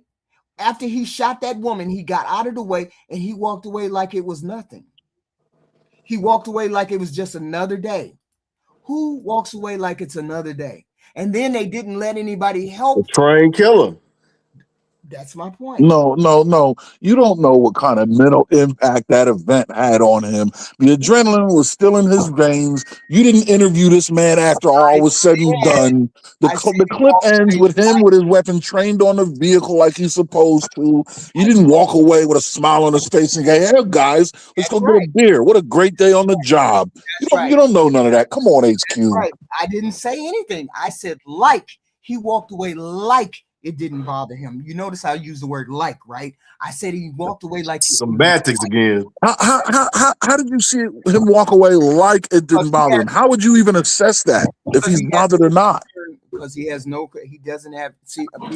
S2: After he shot that woman, he got out of the way and he walked away like it was nothing. He walked away like it was just another day. Who walks away like it's another day? And then they didn't let anybody help.
S5: The trained killer.
S2: That's my point.
S12: No. You don't know what kind of mental impact that event had on him. The adrenaline was still in his veins. You didn't interview this man after all was said and done. The clip ends with him with his weapon trained on the vehicle like he's supposed to. You didn't walk away with a smile on his face and go, "Hey guys, let's go get a beer. What a great day on the job." You don't know none of that. Come on, HQ.
S2: Right. I didn't say anything. I said he walked away like it didn't bother him. You notice I use the word like, right? I said he walked away like
S5: semantics again.
S12: How did you see him walk away like it didn't bother him? How would you even assess that if he's bothered or not?
S2: Because he doesn't appear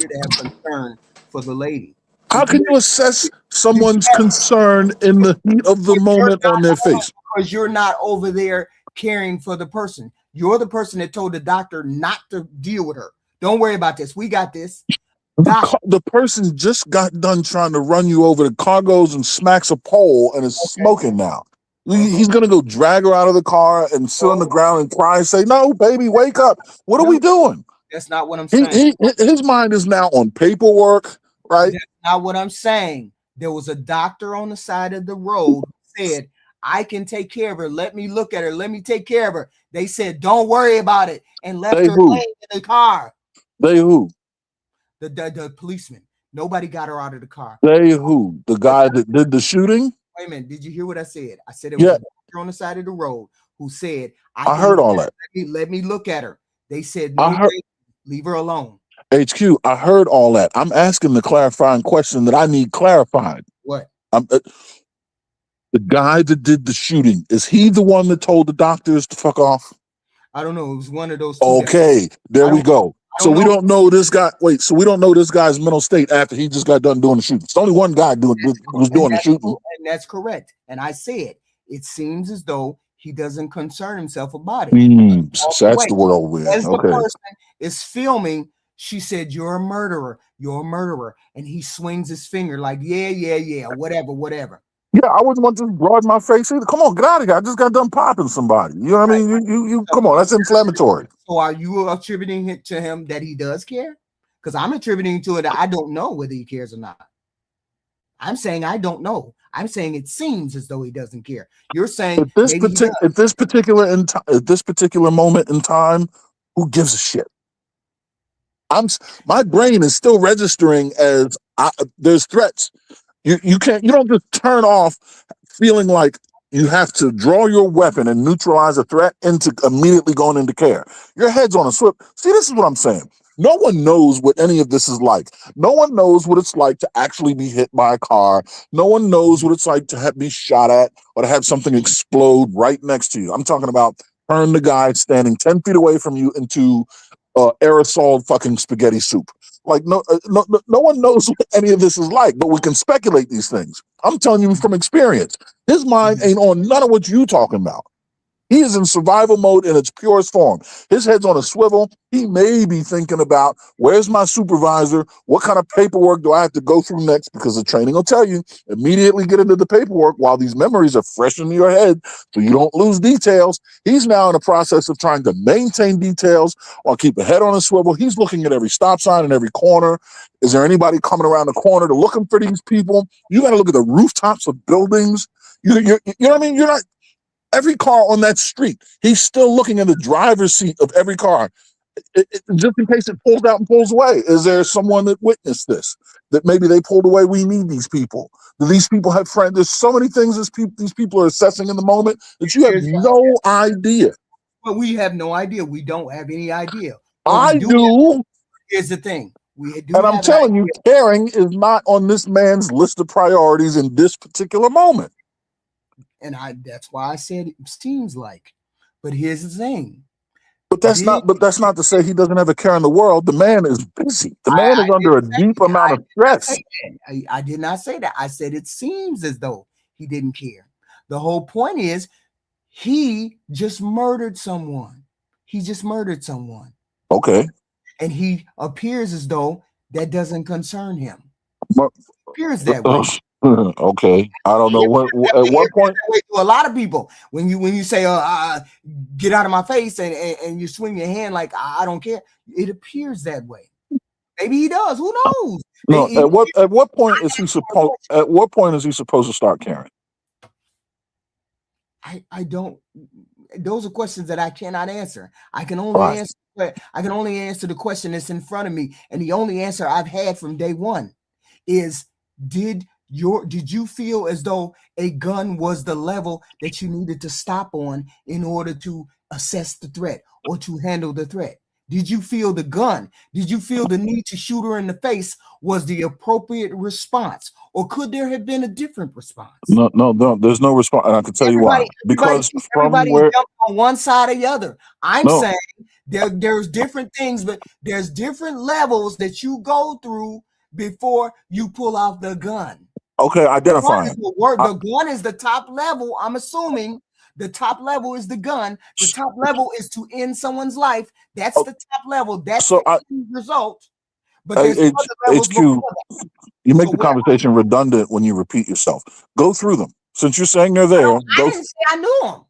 S2: to have concern for the lady.
S12: How can you assess someone's concern in the heat of the moment on their face?
S2: Because you're not over there caring for the person. You're the person that told the doctor not to deal with her. Don't worry about this. We got this.
S12: The person just got done trying to run you over. The car goes and smacks a pole and is smoking now. He's going to go drag her out of the car and sit on the ground and cry and say, "No, baby, wake up." What are we doing?
S2: That's not what I'm saying.
S12: His mind is now on paperwork, right?
S2: That's not what I'm saying. There was a doctor on the side of the road who said, "I can take care of her. Let me look at her. Let me take care of her." They said, "Don't worry about it," and left her laying in the car.
S12: They who?
S2: The policeman. Nobody got her out of the car.
S12: They who? The guy that did the shooting?
S2: Wait a minute. Did you hear what I said? I said it was a doctor on the side of the road who said,
S12: I heard all that.
S2: Let me look at her. They said, "No, leave her alone."
S12: HQ, I heard all that. I'm asking the clarifying question that I need clarified.
S2: What?
S12: The guy that did the shooting, is he the one that told the doctors to fuck off?
S2: I don't know. It was one of those two.
S12: Okay, there we go. So we don't know this guy. Wait, so we don't know this guy's mental state after he just got done doing the shooting. It's only one guy was doing the shooting.
S2: And that's correct. And I said, it seems as though he doesn't concern himself about it.
S12: So that's the word over there.
S2: As the person is filming, she said, "You're a murderer. You're a murderer." And he swings his finger like, yeah, whatever.
S12: Yeah, I wouldn't want to broad my face either. Come on, get out of here. I just got done popping somebody. You know what I mean? You come on, that's inflammatory.
S2: So are you attributing it to him that he does care? Because I'm attributing to it that I don't know whether he cares or not. I'm saying I don't know. I'm saying it seems as though he doesn't care. You're saying
S12: At this particular moment in time, who gives a shit? My brain is still registering as there's threats. You don't just turn off feeling like you have to draw your weapon and neutralize a threat into immediately going into care. Your head's on a swivel. See, this is what I'm saying. No one knows what any of this is like. No one knows what it's like to actually be hit by a car. No one knows what it's like to be shot at or to have something explode right next to you. I'm talking about turn the guy standing 10 feet away from you into aerosol fucking spaghetti soup. Like no one knows what any of this is like, but we can speculate these things. I'm telling you from experience. His mind ain't on none of what you talking about. He is in survival mode in its purest form. His head's on a swivel. He may be thinking about, where's my supervisor? What kind of paperwork do I have to go through next? Because the training will tell you, immediately get into the paperwork while these memories are fresh in your head so you don't lose details. He's now in the process of trying to maintain details or keep a head on a swivel. He's looking at every stop sign and every corner. Is there anybody coming around the corner to looking for these people? You got to look at the rooftops of buildings. You know what I mean? You're not... Every car on that street, he's still looking in the driver's seat of every car, just in case it pulls out and pulls away. Is there someone that witnessed this? That maybe they pulled away? We need these people. Do these people have friends? There's so many things these people are assessing in the moment that you have no idea.
S2: But we have no idea. We don't have any idea.
S12: I do.
S2: Here's the thing.
S12: And I'm telling you, caring is not on this man's list of priorities in this particular moment.
S2: And that's why I said it seems like. But here's the thing.
S12: But that's not to say he doesn't have a care in the world. The man is busy. The man is under a deep amount of stress.
S2: I did not say that. I said it seems as though he didn't care. The whole point is he just murdered someone. He just murdered someone.
S12: Okay.
S2: And he appears as though that doesn't concern him. Appears that way.
S12: Okay, I don't know at what point.
S2: To a lot of people, when you say get out of my face and you swing your hand like I don't care, it appears that way. Maybe he does. Who knows?
S12: No. At what point is he supposed? At what point is he supposed to start caring?
S2: I don't. Those are questions that I cannot answer. I can only answer. I can only answer the question that's in front of me, and the only answer I've had from day one is: Did you feel as though a gun was the level that you needed to stop on in order to assess the threat or to handle the threat? Did you feel the gun? Did you feel the need to shoot her in the face was the appropriate response? Or could there have been a different response?
S12: No, there's no response. And I can tell you why. Because
S2: everybody jumped on one side or the other. I'm saying there's different things, but there's different levels that you go through before you pull out the gun.
S12: Okay, identifying.
S2: The gun is the top level. I'm assuming the top level is the gun. The top level is to end someone's life. That's the top level. That's the end result. But there's other levels before that.
S12: You make the conversation redundant when you repeat yourself. Go through them. Since you're saying they're there.
S2: I didn't say I knew them.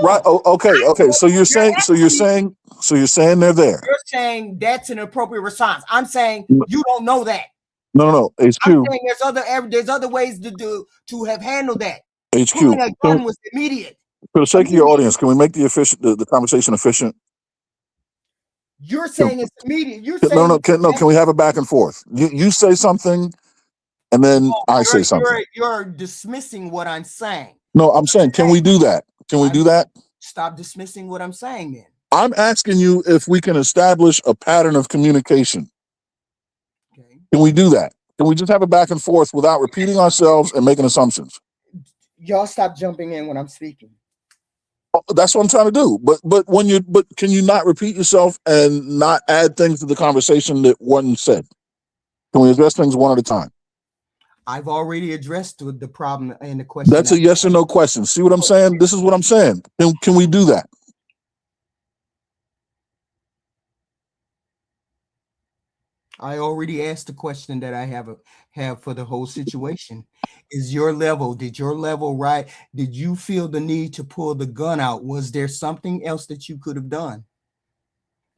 S12: Right. Okay. So you're saying they're there.
S2: You're saying that's an appropriate response. I'm saying you don't know that.
S12: No. HQ.
S2: I'm saying there's other ways to have handled that.
S12: HQ.
S2: Pulling a gun was immediate.
S12: For the sake of your audience, can we make the conversation efficient?
S2: You're saying it's immediate. You're saying
S12: Can we have a back and forth? You say something, and then I say something.
S2: You're dismissing what I'm saying.
S12: No, I'm saying, can we do that? Can we do that?
S2: Stop dismissing what I'm saying then.
S12: I'm asking you if we can establish a pattern of communication. Okay. Can we do that? Can we just have a back and forth without repeating ourselves and making assumptions?
S2: Y'all stop jumping in when I'm speaking.
S12: That's what I'm trying to do. But can you not repeat yourself and not add things to the conversation that wasn't said? Can we address things one at a time?
S2: I've already addressed the problem and the question.
S12: That's a yes or no question. See what I'm saying? This is what I'm saying. Can we do that?
S2: I already asked the question that I have for the whole situation. Is your level, did your level right? Did you feel the need to pull the gun out? Was there something else that you could have done?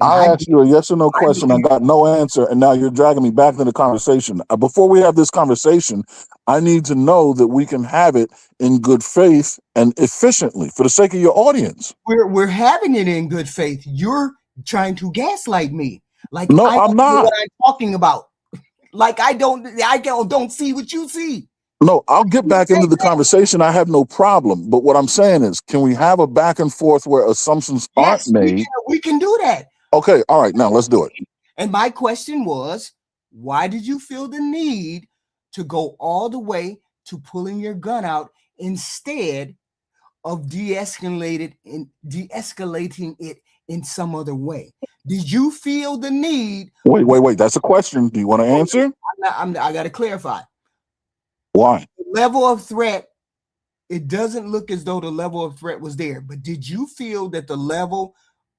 S2: And
S12: I asked you a yes or no question. I got no answer, and now you're dragging me back into the conversation. Before we have this conversation, I need to know that we can have it in good faith and efficiently for the sake of your audience.
S2: We're having it in good faith. You're trying to gaslight me. Like
S12: no,
S2: I'm
S12: not.
S2: Know what I'm talking about. Like I don't see what you see.
S12: No, I'll get back into the conversation. I have no problem. But what I'm saying is, can we have a back and forth where assumptions aren't made?
S2: We can do that.
S12: Okay, all right, now let's do it.
S2: And my question was, why did you feel the need to go all the way to pulling your gun out instead of de-escalating it in some other way? Did you feel the need?
S12: Wait. That's a question. Do you want to answer?
S2: I got to clarify.
S12: Why?
S2: The level of threat, it doesn't look as though the level of threat was there. But did you feel that the level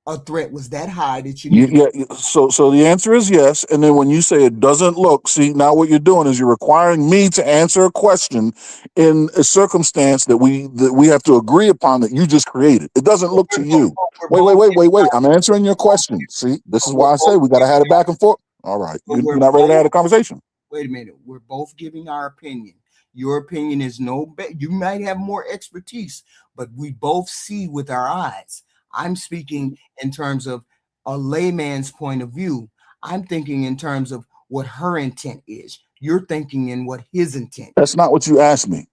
S2: of threat was that high that you needed?
S12: Yeah. So the answer is yes. And then when you say it doesn't look, see, now what you're doing is you're requiring me to answer a question in a circumstance that we have to agree upon that you just created. It doesn't look to you. Wait. I'm answering your question. See, this is why I say we got to have it back and forth. All right. You're not ready to have a conversation.
S2: Wait a minute. We're both giving our opinion. Your opinion is no better. You might have more expertise, but we both see with our eyes. I'm speaking in terms of a layman's point of view. I'm thinking in terms of what her intent is. You're thinking in what his intent is.
S12: That's not what you asked me.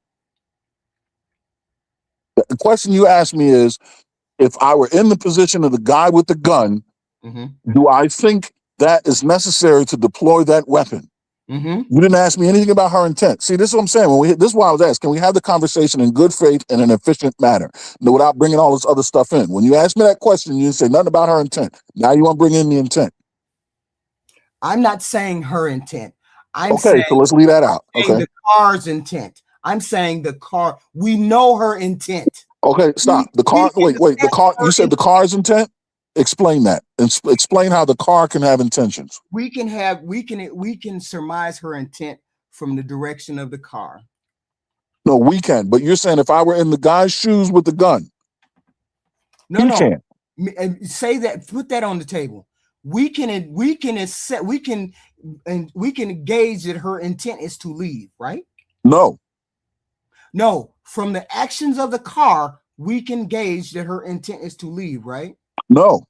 S12: The question you asked me is, if I were in the position of the guy with the gun, do I think that is necessary to deploy that weapon? You didn't ask me anything about her intent. See, this is what I'm saying. This is why I was asked, can we have the conversation in good faith and an efficient manner without bringing all this other stuff in? When you asked me that question, you didn't say nothing about her intent. Now you want to bring in the intent.
S2: I'm not saying her intent.
S12: Okay, so let's leave that out. Okay.
S2: The car's intent. I'm saying the car. We know her intent.
S12: Okay, stop. The car. Wait. The car. You said the car's intent. Explain that and explain how the car can have intentions.
S2: We can surmise her intent from the direction of the car.
S12: No, we can. But you're saying if I were in the guy's shoes with the gun,
S2: no,
S12: can't.
S2: Say that. Put that on the table. We can gauge that her intent is to leave, right?
S12: No.
S2: From the actions of the car, we can gauge that her intent is to leave, right?
S12: No.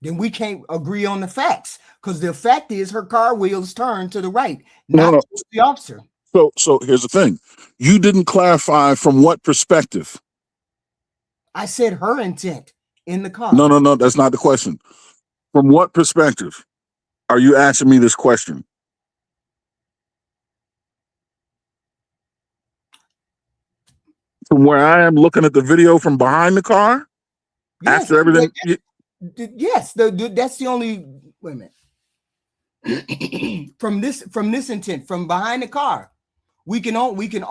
S2: Then we can't agree on the facts, because the fact is her car wheels turned to the right, not the officer.
S12: So here's the thing. You didn't clarify from what perspective.
S2: I said her intent in the car.
S12: No, that's not the question. From what perspective are you asking me this question? From where I am looking at the video from behind the car?
S2: Yes,
S12: after everything?
S2: Yes, that's the only. Wait a minute. from this intent, from behind the car, we can only look at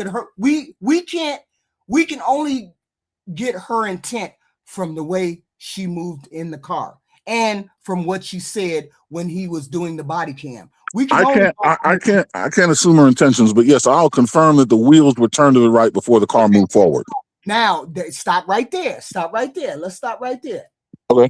S2: her. We can only get her intent from the way she moved in the car and from what she said when he was doing the body cam. I can't assume her intentions, but yes, I'll confirm that the wheels were turned to the right before the car moved forward. Now, stop right there. Let's stop right there.
S12: Okay.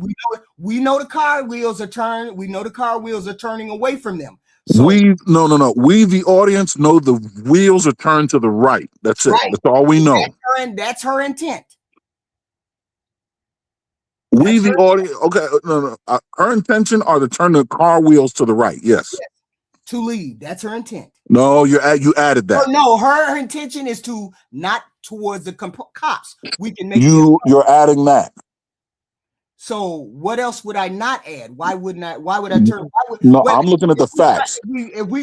S2: We know the car wheels are turned. We know the car wheels are turning away from them. So,
S12: We, the audience, know the wheels are turned to the right. That's it.
S2: Right.
S12: That's all we know.
S2: That's her intent.
S12: The audience, okay, her intention are to turn the car wheels to the right. Yes.
S2: To leave. That's her intent.
S12: No, you added that.
S2: No, her intention is to not towards the cops. We can make
S12: you're adding that.
S2: So what else would I not add? Why would I turn?
S12: I'm looking at the facts.
S2: If we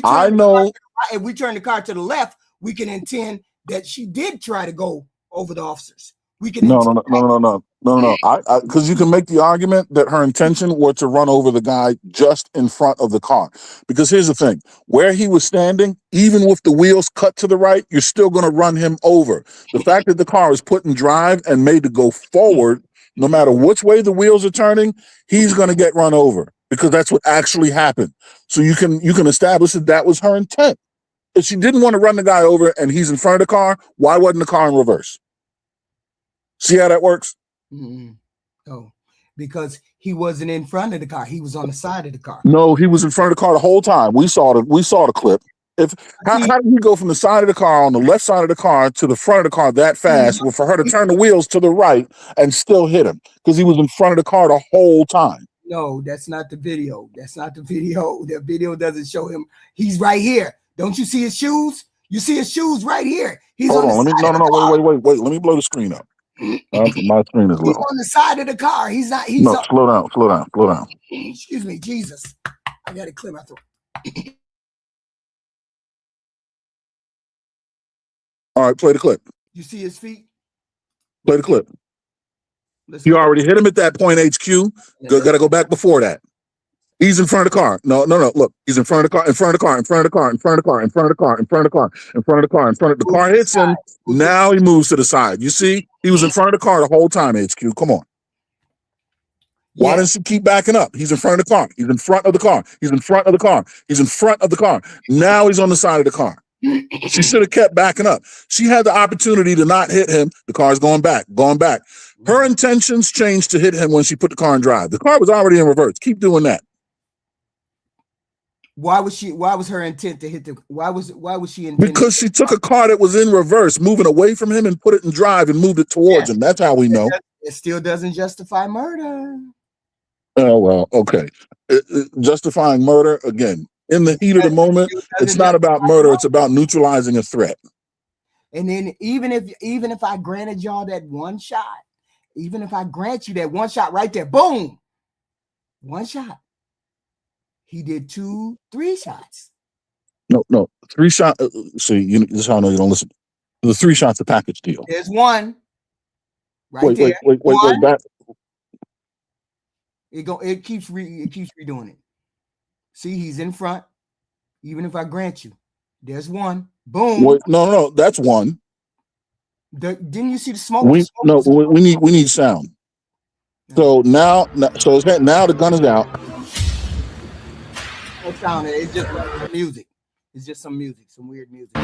S2: turn the car to the left, we can intend that she did try to go over the officers. We can
S12: No. Because you can make the argument that her intention were to run over the guy just in front of the car. Because here's the thing, where he was standing, even with the wheels cut to the right, you're still going to run him over. The fact that the car is put in drive and made to go forward no matter which way the wheels are turning, he's going to get run over because that's what actually happened. So you can establish that was her intent. If she didn't want to run the guy over and he's in front of the car, why wasn't the car in reverse? See how that works?
S2: Mm-mm. Oh, because he wasn't in front of the car. He was on the side of the car.
S12: No, he was in front of the car the whole time. We saw the clip. How did he go from the side of the car on the left side of the car to the front of the car that fast for her to turn the wheels to the right and still hit him? Because he was in front of the car the whole time.
S2: No, that's not the video. That's not the video. The video doesn't show him. He's right here. Don't you see his shoes? You see his shoes right here. He's
S12: Hold
S2: on.
S12: Wait. Let me blow the screen up. My screen is low.
S2: He's on the side of the car. He's not. He's
S12: no. Slow down.
S2: Excuse me, Jesus. I got to clear my throat.
S12: All right, play the clip.
S2: You see his feet?
S12: Play the clip. You already hit him at that point, HQ. Got to go back before that. He's in front of the car. No. Look, he's in front of the car, in front of the car, in front of the car, in front of the car, in front of the car, in front of the car, in front of the car, in front of the car hits him. Now he moves to the side. You see, he was in front of the car the whole time, HQ. Come on. Why doesn't she keep backing up? He's in front of the car. He's in front of the car. He's in front of the car. He's in front of the car. Now he's on the side of the car. She should have kept backing up. She had the opportunity to not hit him. The car's going back. Her intentions changed to hit him when she put the car in drive. The car was already in reverse. Keep doing that.
S2: Why was her intent to hit the? Why was she intended?
S12: Because she took a car that was in reverse, moving away from him, and put it in drive and moved it towards him. That's how we know.
S2: It still doesn't justify murder.
S12: Oh well, okay. Justifying murder again in the heat of the moment. It's not about murder. It's about neutralizing a threat.
S2: And then even if I granted y'all that one shot, even if I grant you that one shot right there, boom, one shot. He did 2, 3 shots.
S12: No, 3 shots. See, this is how I know you don't listen. The 3 shots, the package deal.
S2: There's one. Right
S12: Wait. Back.
S2: It keeps redoing it. See, he's in front. Even if I grant you, there's one. Boom.
S12: Wait, no, that's one.
S2: Didn't you see the smoke?
S12: We need sound. So now the gun is out.
S2: No sound. It's just music. It's just some music, some weird music.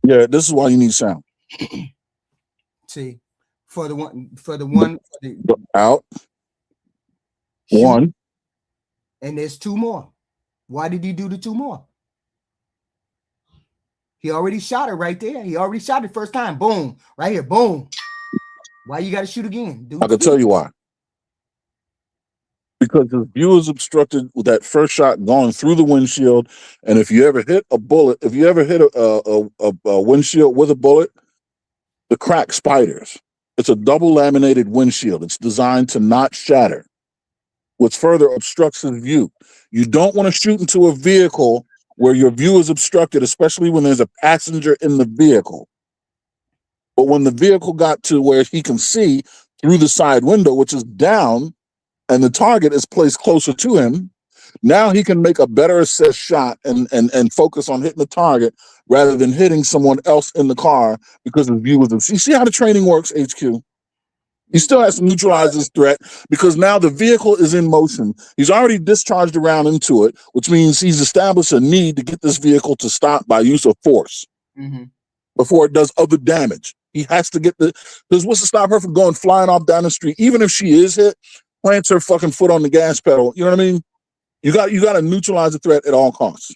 S12: Yeah, this is why you need sound.
S2: See, for the one
S12: out. One.
S2: And there's 2 more. Why did he do the 2 more? He already shot her right there. He already shot it first time. Boom. Right here. Boom. Why you got to shoot again?
S12: I can tell you why. Because the view is obstructed with that first shot going through the windshield. And if you ever hit a bullet, if you ever hit a windshield with a bullet, the crack spiders. It's a double laminated windshield. It's designed to not shatter, which further obstructs his view. You don't want to shoot into a vehicle where your view is obstructed, especially when there's a passenger in the vehicle. But when the vehicle got to where he can see through the side window, which is down, and the target is placed closer to him, now he can make a better assessed shot and focus on hitting the target rather than hitting someone else in the car because the view is. You see how the training works, HQ? He still has to neutralize this threat because now the vehicle is in motion. He's already discharged a round into it, which means he's established a need to get this vehicle to stop by use of force before it does other damage. He has to get because what's to stop her from going flying off down the street? Even if she is hit, plants her fucking foot on the gas pedal. You know what I mean? You got to neutralize the threat at all costs.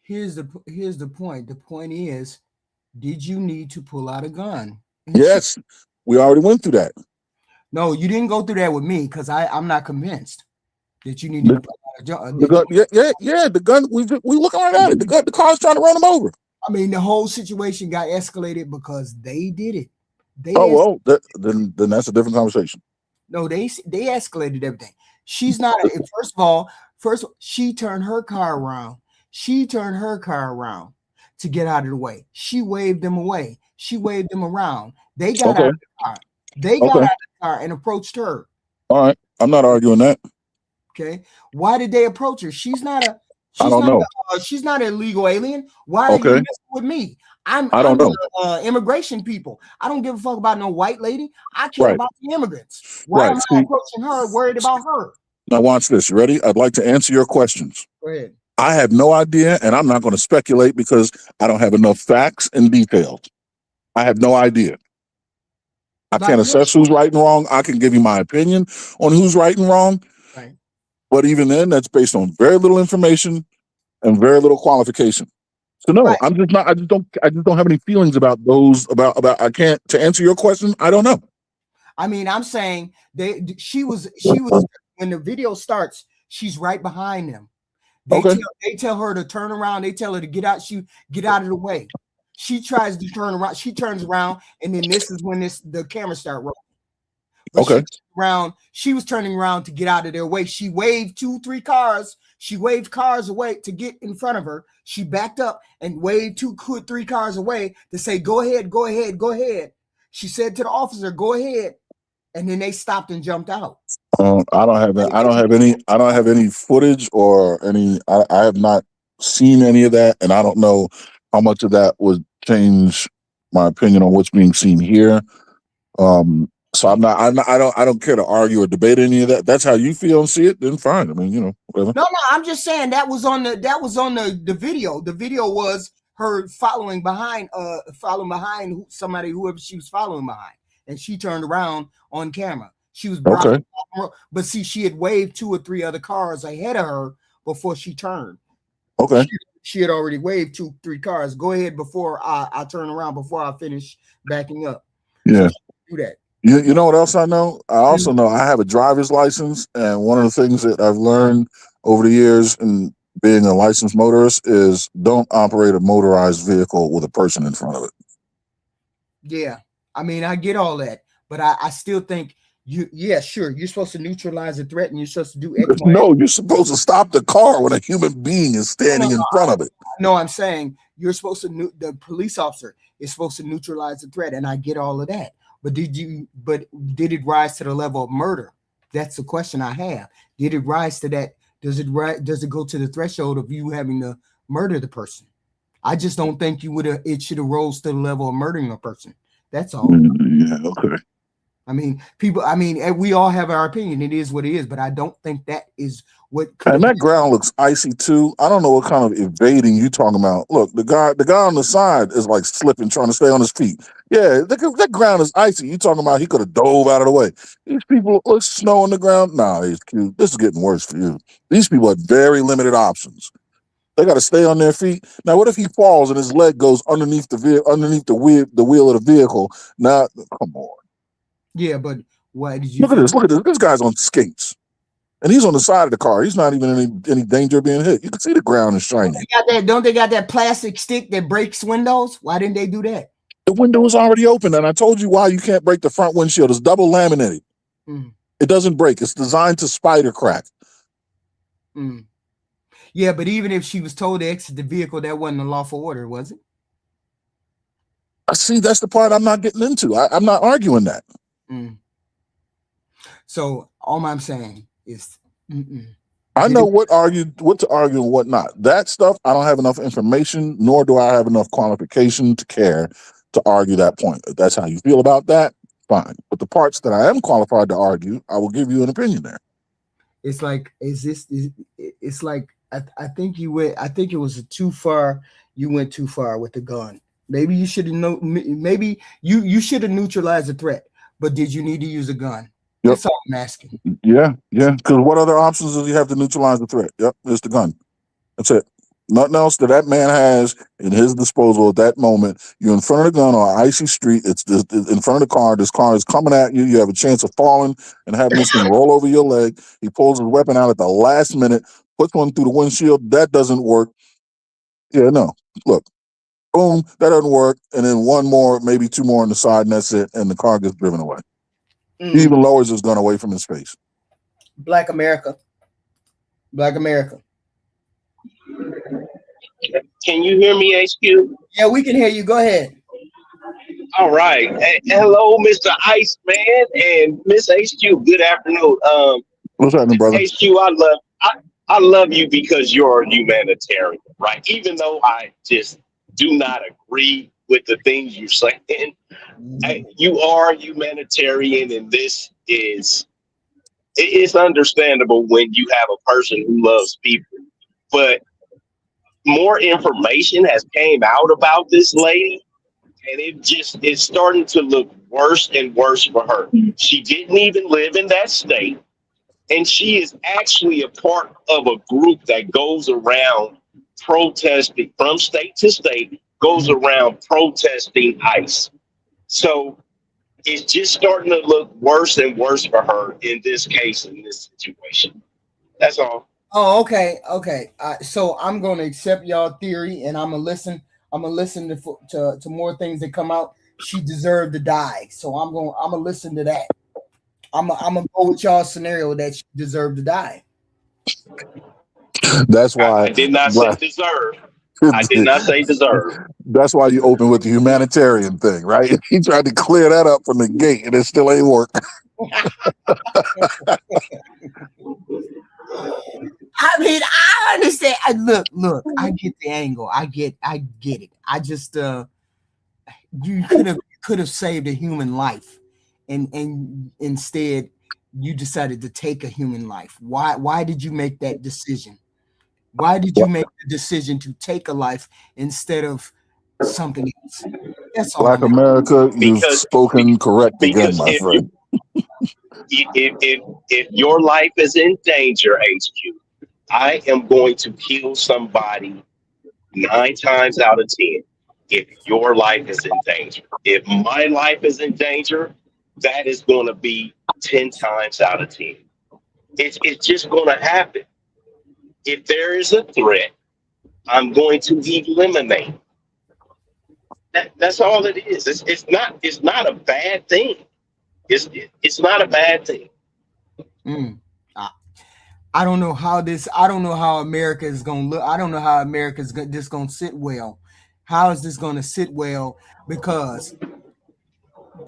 S2: Here's the point. The point is, did you need to pull out a gun?
S12: Yes. We already went through that.
S2: No, you didn't go through that with me because I'm not convinced that you need to.
S12: The gun. We looking right at it. The car's trying to run him over.
S2: I mean, the whole situation got escalated because they did it.
S12: Then that's a different conversation.
S2: No, they escalated everything. She's not. First, she turned her car around. She turned her car around to get out of the way. She waved them away. She waved them around. They got out of the car. They got out of the car and approached her.
S12: All right. I'm not arguing that.
S2: Okay. Why did they approach her? She's not a.
S12: I don't know.
S2: She's not an illegal alien. Why are you messing with me? I'm
S12: don't know.
S2: Immigration people. I don't give a fuck about no white lady. I care
S12: Right.
S2: about the immigrants. Why am I approaching her, worried about her?
S12: Now watch this. You ready? I'd like to answer your questions.
S2: Go ahead.
S12: I have no idea, and I'm not going to speculate because I don't have enough facts and details. I have no idea. I can't assess who's right and wrong. I can give you my opinion on who's right and wrong.
S2: Right.
S12: But even then, that's based on very little information and very little qualification. So no,
S2: Right.
S12: I'm just not. I just don't have any feelings about those. About. I can't. To answer your question, I don't know.
S2: I mean, I'm saying she was when the video starts, she's right behind them. They tell her to turn around. They tell her to get out. She get out of the way. She tries to turn around. She turns around, and then this is when the camera start rolling. But she was turning around to get out of their way. She waved 2-3 cars. She waved cars away to get in front of her. She backed up and waved 2-3 cars away to say, "Go ahead, go ahead, go ahead." She said to the officer, "Go ahead," and then they stopped and jumped out.
S12: I don't have any footage or any. I have not seen any of that, and I don't know how much of that would change my opinion on what's being seen here. So I don't care to argue or debate any of that. That's how you feel and see it, then fine. I mean, whatever.
S2: No, I'm just saying that was on the video. The video was her following behind somebody, whoever she was following behind, and she turned around on camera. She was but see, she had waved 2 or 3 other cars ahead of her before she turned.
S12: Okay.
S2: She had already waved 2-3 cars. Go ahead before I turn around, before I finish backing up.
S12: Yeah.
S2: So do that.
S12: You know what else I know? I also know I have a driver's license, and one of the things that I've learned over the years in being a licensed motorist is don't operate a motorized vehicle with a person in front of it.
S2: Yeah. I mean, I get all that, but I still think sure, you're supposed to neutralize the threat, and you're supposed to do X.
S12: No, you're supposed to stop the car when a human being is standing in front of it.
S2: No, I'm saying you're supposed to. The police officer is supposed to neutralize the threat, and I get all of that. But did it rise to the level of murder? That's the question I have. Did it rise to that? Does it go to the threshold of you having to murder the person? I just don't think it should have rose to the level of murdering a person. That's all.
S12: Yeah, okay.
S2: I mean, we all have our opinion. It is what it is, but I don't think that is what.
S12: And that ground looks icy too. I don't know what kind of evading you talking about. Look, the guy on the side is like slipping, trying to stay on his feet. Yeah, that ground is icy. You talking about he could have dove out of the way. These people, look, snow on the ground. Nah, he's cute. This is getting worse for you. These people have very limited options. They got to stay on their feet. Now, what if he falls and his leg goes underneath the wheel of the vehicle? Now, come on.
S2: Yeah, but why did you
S12: look at this? Look at this. This guy's on skates, and he's on the side of the car. He's not even in any danger of being hit. You can see the ground is shiny.
S2: Don't they got that plastic stick that breaks windows? Why didn't they do that?
S12: The window was already open, and I told you why you can't break the front windshield. It's double laminated. It doesn't break. It's designed to spider crack.
S2: Yeah, but even if she was told to exit the vehicle, that wasn't a lawful order, was it?
S12: I see. That's the part I'm not getting into. I'm not arguing that.
S2: So all I'm saying is,
S12: I know what to argue and what not. That stuff, I don't have enough information, nor do I have enough qualification to care to argue that point. If that's how you feel about that, fine. But the parts that I am qualified to argue, I will give you an opinion there.
S2: It's like, it's like, I think you went. I think it was too far. You went too far with the gun. Maybe you should have Maybe you should have neutralized the threat. But did you need to use a gun?
S12: Yep.
S2: That's all I'm asking.
S12: Yeah. Because what other options does he have to neutralize the threat? Yep, it's the gun. That's it. Nothing else that man has in his disposal at that moment. You're in front of the gun on an icy street. It's in front of the car. This car is coming at you. You have a chance of falling and having this thing roll over your leg. He pulls his weapon out at the last minute, puts one through the windshield. That doesn't work. Yeah, no. Look, boom, that doesn't work. And then one more, maybe 2 more on the side, and that's it. And the car gets driven away. He even lowers his gun away from his face.
S2: Black America. Black America.
S15: Can you hear me, HQ?
S2: Yeah, we can hear you. Go ahead.
S15: All right. Hey, hello, Mr. Iceman and Miss HQ. Good afternoon.
S12: What's happening, brother?
S15: HQ, I love you because you're a humanitarian, right? Even though I just do not agree with the things you're saying. You are humanitarian, and this is it's understandable when you have a person who loves people, but more information has came out about this lady, and it's starting to look worse and worse for her. She didn't even live in that state, and she is actually a part of a group that goes around protesting from state to state, goes around protesting ICE. So it's just starting to look worse and worse for her in this case, in this situation. That's all.
S2: Oh, okay. So I'm going to accept y'all theory, and I'm gonna listen. I'm gonna listen to more things that come out. She deserved to die, so I'm gonna listen to that. I'm gonna go with y'all's scenario that she deserved to die.
S12: That's why
S15: I did not say deserve. I did not say deserve.
S12: That's why you open with the humanitarian thing, right? He tried to clear that up from the gate, and it still ain't work.
S2: I mean, I understand. Look, I get the angle. I get it. I just you could have saved a human life, and instead you decided to take a human life. Why did you make that decision? Why did you make the decision to take a life instead of something else? That's all.
S12: Black America, you've spoken correct again, my friend.
S15: If your life is in danger, HQ, I am going to kill somebody 9 times out of 10 if your life is in danger. If my life is in danger, that is going to be 10 times out of 10. It's just going to happen. If there is a threat, I'm going to eliminate. That's all it is. It's not a bad thing. It's not a bad thing.
S2: I don't know how America is going to look. I don't know how America is just going to sit well. How is this going to sit well? Because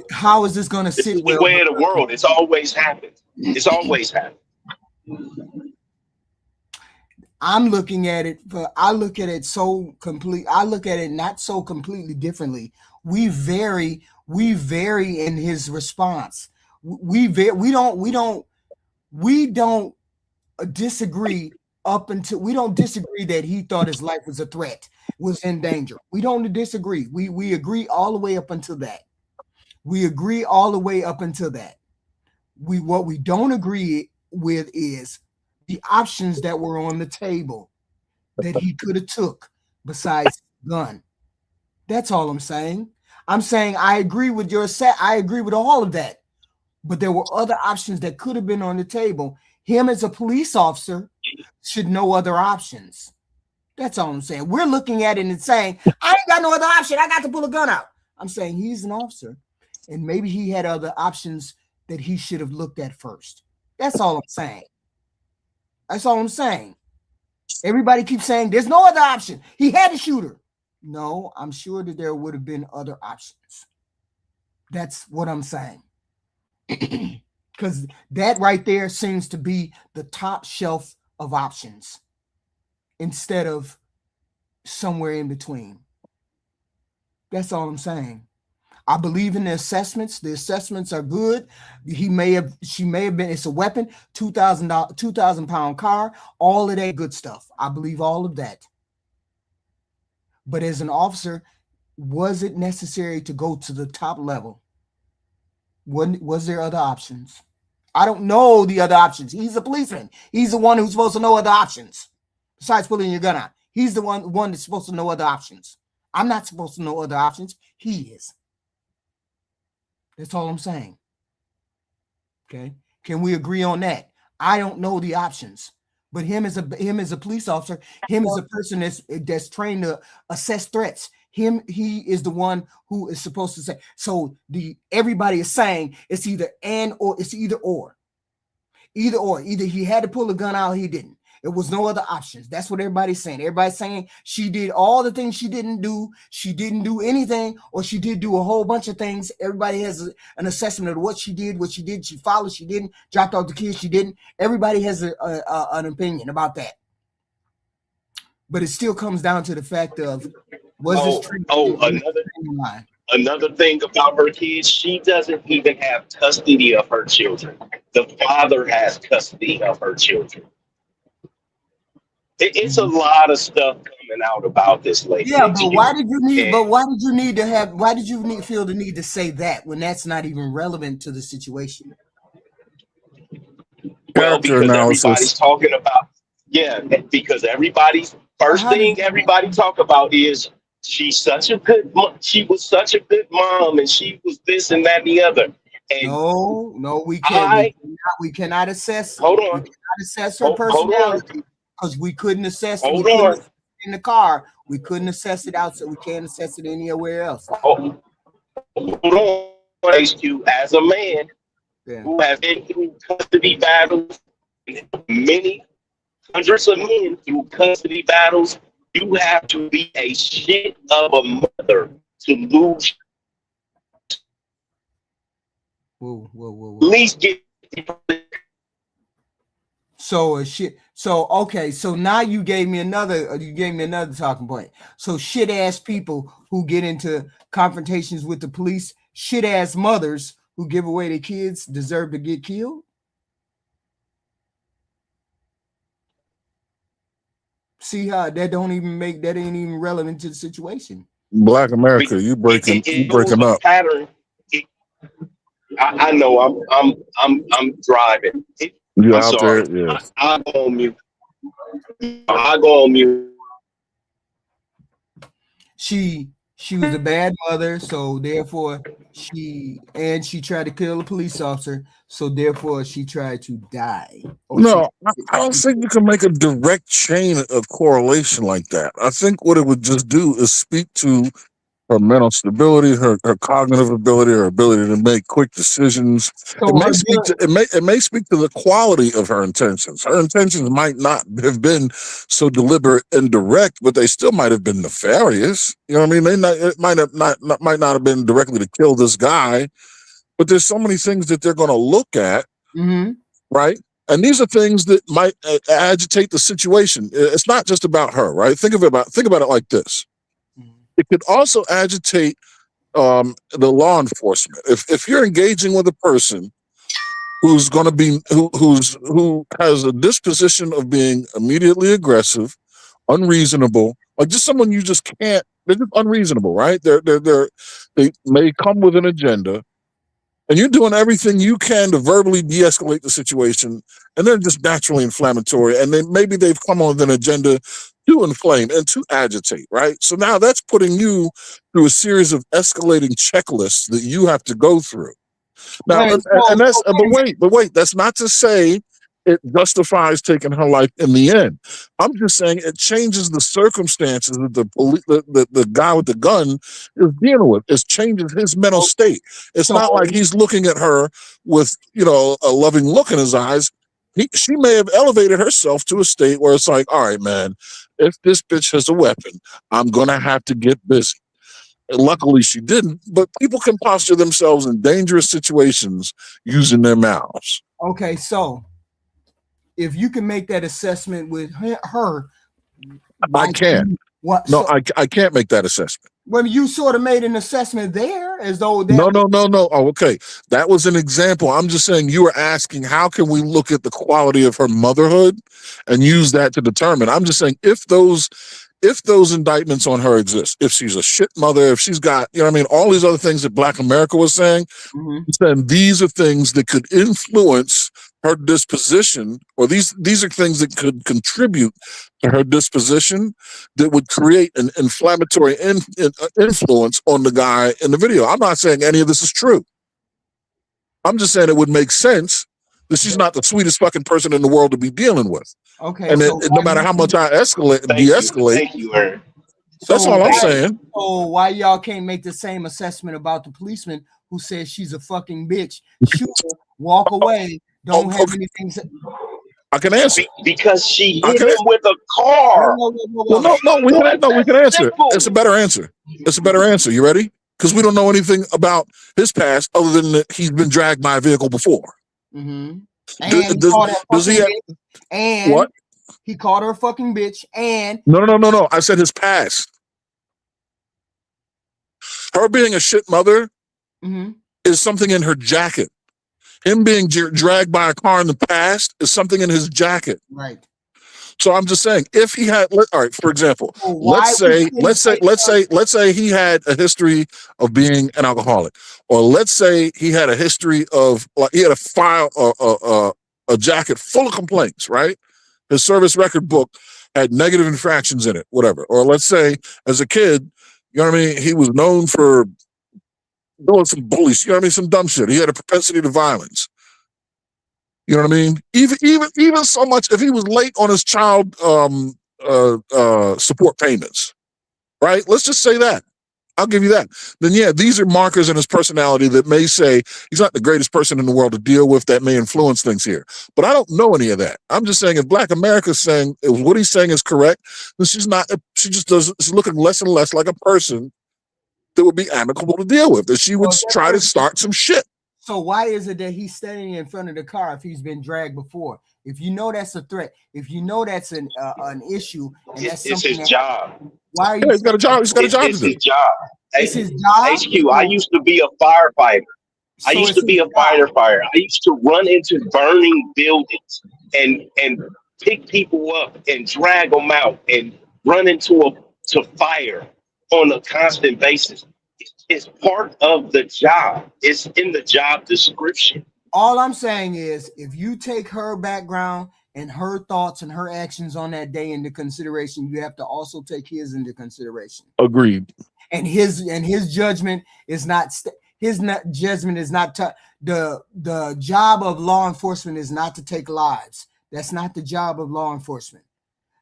S2: how is this going to sit well?
S15: The way of the world. It's always happened. It's always happened.
S2: I'm looking at it, but I look at it so complete. I look at it not so completely differently. We vary in his response. We don't disagree up until we don't disagree that he thought his life was a threat, was in danger. We don't disagree. We agree all the way up until that. What we don't agree with is the options that were on the table that he could have took besides gun. That's all I'm saying. I'm saying I agree with your set. I agree with all of that. But there were other options that could have been on the table. Him as a police officer should know other options. That's all I'm saying. We're looking at it and saying, I ain't got no other option. I got to pull a gun out. I'm saying he's an officer, and maybe he had other options that he should have looked at first. That's all I'm saying. Everybody keeps saying there's no other option. He had to shoot her. No, I'm sure that there would have been other options. That's what I'm saying. Because that right there seems to be the top shelf of options instead of somewhere in between. That's all I'm saying. I believe in the assessments. The assessments are good. She may have been, it's a weapon, 2,000 pound car, all of that good stuff. I believe all of that. But as an officer, was it necessary to go to the top level? Was there other options? I don't know the other options. He's a policeman. He's the one who's supposed to know other options. Besides pulling your gun out. He's the one that's supposed to know other options. I'm not supposed to know other options. He is. That's all I'm saying. Okay. Can we agree on that? I don't know the options, but him as a police officer, him as a person that's trained to assess threats. He is the one who is supposed to say. So everybody is saying it's either and or. It's either or. Either he had to pull a gun out, or he didn't. It was no other options. That's what everybody's saying. Everybody's saying she did all the things she didn't do. She didn't do anything, or she did do a whole bunch of things. Everybody has an assessment of what she did, she followed, she didn't, dropped off the kids, she didn't. Everybody has an opinion about that. But it still comes down to the fact of
S15: Another thing about her kids, she doesn't even have custody of her children. The father has custody of her children. It's a lot of stuff coming out about this lady.
S2: Yeah, but why did you need? But why did you need to have? Why did you feel the need to say that when that's not even relevant to the situation?
S15: Well, because everybody's talking about. Yeah, because everybody's thing everybody talk about is she was such a good mom, and she was this and that and the other. And
S2: no, we can't. We cannot assess.
S15: Hold on.
S2: We cannot assess her personality because we couldn't assess. In the car, we couldn't assess it out, so we can't assess it anywhere else.
S15: Hold on, HQ, as a man who has been through custody battles, many hundreds of men through custody battles, you have to be a shit of a mother to lose.
S2: Whoa.
S15: At least get.
S2: So okay. So now you gave me another talking point. So shit ass people who get into confrontations with the police, shit ass mothers who give away their kids deserve to get killed. See how that ain't even relevant to the situation.
S12: Black America, you breaking up.
S15: Pattern. I know. I'm driving.
S12: You
S15: I'm
S12: out
S15: sorry.
S12: there? Yeah.
S15: I go on mute. I go on mute.
S2: She was a bad mother, so therefore she tried to kill a police officer, so therefore she tried to die.
S12: No, I don't think you can make a direct chain of correlation like that. I think what it would just do is speak to her mental stability, her cognitive ability, her ability to make quick decisions.
S2: So
S12: it may speak to the quality of her intentions. Her intentions might not have been so deliberate and direct, but they still might have been nefarious. You know what I mean? It might not have been directly to kill this guy, but there's so many things that they're going to look at, right? And these are things that might agitate the situation. It's not just about her, right? Think about it like this. It could also agitate the law enforcement. If you're engaging with a person who's going to be who has a disposition of being immediately aggressive, unreasonable, like just someone you just can't. They're just unreasonable, right? They may come with an agenda, and you're doing everything you can to verbally de-escalate the situation, and they're just naturally inflammatory, and maybe they've come on with an agenda to inflame and to agitate, right? So now that's putting you through a series of escalating checklists that you have to go through. Now, but wait, that's not to say it justifies taking her life in the end. I'm just saying it changes the circumstances that the guy with the gun is dealing with. It changes his mental state. It's not like he's looking at her with, a loving look in his eyes. She may have elevated herself to a state where it's like, all right, man, if this bitch has a weapon, I'm going to have to get busy. And luckily she didn't, but people can posture themselves in dangerous situations using their mouths.
S2: Okay, so if you can make that assessment with her,
S12: I can't.
S2: What?
S12: No, I can't make that assessment.
S2: Well, you sort of made an assessment there as though that
S12: No. Oh, okay. That was an example. I'm just saying you were asking how can we look at the quality of her motherhood and use that to determine. I'm just saying if those indictments on her exist, if she's a shit mother, if she's got, all these other things that Black America was saying, then these are things that could influence her disposition, or these are things that could contribute to her disposition that would create an inflammatory influence on the guy in the video. I'm not saying any of this is true. I'm just saying it would make sense that she's not the sweetest fucking person in the world to be dealing with.
S2: Okay.
S12: And no matter how much I de-escalate,
S15: Thank you, Aaron.
S12: That's all I'm saying.
S2: So why y'all can't make the same assessment about the policeman who says she's a fucking bitch? Shoot her, walk away. Don't have anything to...
S12: I can answer.
S15: Because she hit him with a car.
S12: Well, we can answer it. It's a better answer. You ready? Because we don't know anything about his past other than that he's been dragged by a vehicle before.
S2: And
S12: does he have...
S2: And
S12: what?
S2: He called her a fucking bitch and...
S12: No. I said his past. Her being a shit mother
S2: Mhm.
S12: is something in her jacket. Him being dragged by a car in the past is something in his jacket.
S2: Right.
S12: So I'm just saying, if he had, all right, for example,
S2: Well, why
S12: let's say he had a history of being an alcoholic, or let's say he had a history of, like, he had a file, a jacket full of complaints, right? His service record book had negative infractions in it, whatever. Or let's say, as a kid, you know what I mean, he was known for doing some bullies, you know what I mean, some dumb shit. He had a propensity to violence. You know what I mean? Even so much if he was late on his child support payments, right? Let's just say that. I'll give you that. Then yeah, these are markers in his personality that may say he's not the greatest person in the world to deal with, that may influence things here. But I don't know any of that. I'm just saying, if Black America's saying, if what he's saying is correct, then she's looking less and less like a person that would be amicable to deal with, that she would try to start some shit.
S2: So why is it that he's standing in front of the car if he's been dragged before? If you know that's a threat, if you know that's an issue, and that's
S15: It's his job.
S2: Why are you?
S12: Yeah, he's got a job. He's got a job to
S15: It's
S12: do.
S15: his job.
S2: It's his job.
S15: HQ, I used to be a firefighter. I used to be a firefighter. I used to run into burning buildings and pick people up and drag them out and run into fire on a constant basis. It's part of the job. It's in the job description.
S2: All I'm saying is, if you take her background and her thoughts and her actions on that day into consideration, you have to also take his into consideration.
S12: Agreed.
S2: And his judgment is not judgment is not the job of law enforcement is not to take lives. That's not the job of law enforcement.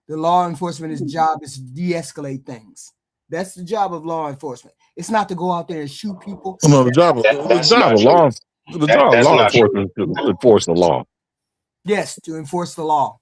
S2: The law enforcement's job is to de-escalate things. That's the job of law enforcement. It's not to go out there and shoot people.
S12: No, the job of law enforcement is to enforce the law.
S2: Yes, to enforce the law.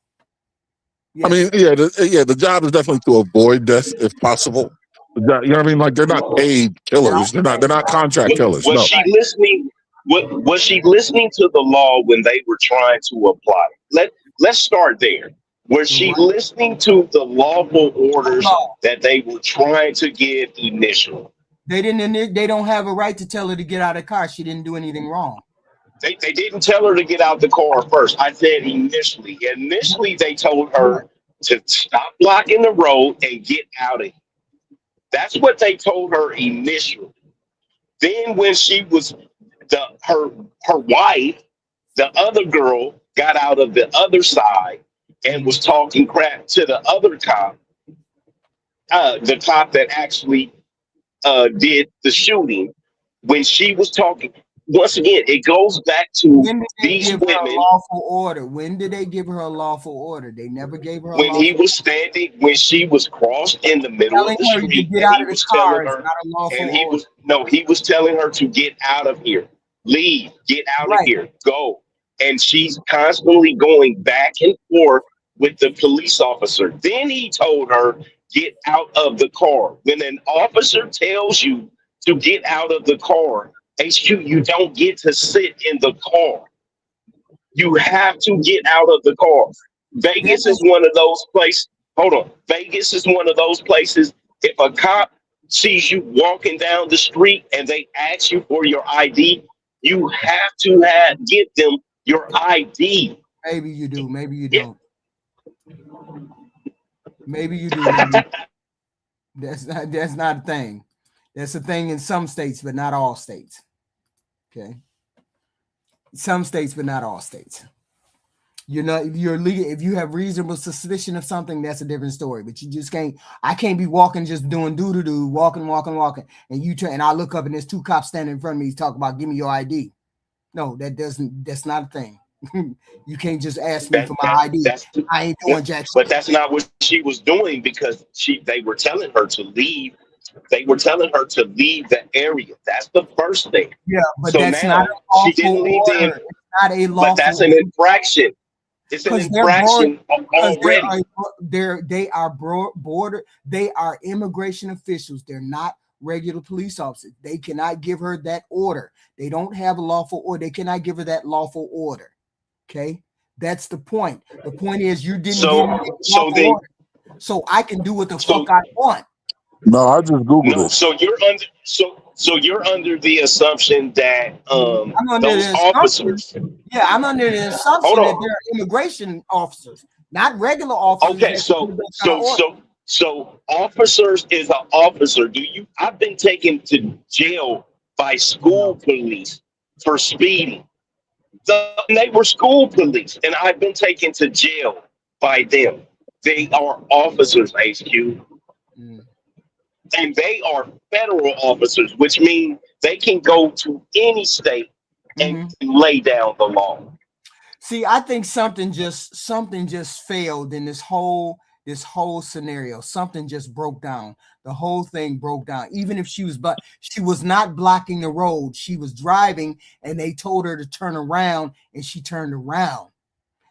S2: Yes.
S12: I mean, the job is definitely to avoid death if possible. You know what I mean? Like, they're not paid killers. They're not contract killers.
S15: Was she listening? Was she listening to the law when they were trying to apply it? Let's start there. Was she listening to the lawful orders that they were trying to give initially?
S2: They didn't. They don't have a right to tell her to get out of the car. She didn't do anything wrong.
S15: They didn't tell her to get out the car first. I said initially. Initially, they told her to stop blocking the road and get out of here. That's what they told her initially. Then when she was her wife, the other girl got out of the other side and was talking crap to the other cop, the cop that actually did the shooting. When she was talking, once again, it goes back to these women.
S2: Lawful order. When did they give her a lawful order? They never gave her.
S15: When he was standing, when she was crossed in the middle of the street, and he was telling her, he was telling her to get out of here, leave, get out of here, go. And she's constantly going back and forth with the police officer. Then he told her, get out of the car. When an officer tells you to get out of the car, HQ, you don't get to sit in the car. You have to get out of the car. Vegas is one of those places. Hold on. Vegas is one of those places. If a cop sees you walking down the street and they ask you for your ID, you have to give them your ID.
S2: Maybe you do. Maybe you don't. Maybe you do. That's not a thing. That's a thing in some states, but not all states. Okay. Some states, but not all states. You're legal. If you have reasonable suspicion of something, that's a different story. But you just can't. I can't be walking, just doing do, walking, and you turn and I look up and there's two cops standing in front of me talking about give me your ID. No, that's not a thing. You can't just ask me for my ID. I ain't doing jack.
S15: But that's not what she was doing, because they were telling her to leave. They were telling her to leave the area. That's the first thing.
S2: Yeah, but
S15: so
S2: that's
S15: now
S2: not a lawful
S15: she didn't leave
S2: order. It's not a lawful.
S15: But that's an infraction. It's an infraction already.
S2: They are immigration officials. They're not regular police officers. They cannot give her that order. They don't have a lawful order. They cannot give her that lawful order. Okay, that's the point. The point is you didn't give me a lawful order, so I can do what the fuck I want.
S12: No, I just Googled it.
S15: So you're under. So So you're under the assumption that
S2: I'm under
S15: those
S2: the assumption,
S15: officers.
S2: yeah, I'm under the assumption
S15: Hold
S2: that
S15: on.
S2: they're immigration officers, not regular officers.
S15: Okay,
S2: that
S15: so
S2: do those kind of orders.
S15: so officers is an officer. I've been taken to jail by school police for speeding. They were school police, and I've been taken to jail by them. They are officers, HQ. And they are federal officers, which means they can go to any state and lay down the law.
S2: See, I think something just failed in this whole scenario. Something just broke down. The whole thing broke down. Even if she was not blocking the road. She was driving, and they told her to turn around, and she turned around.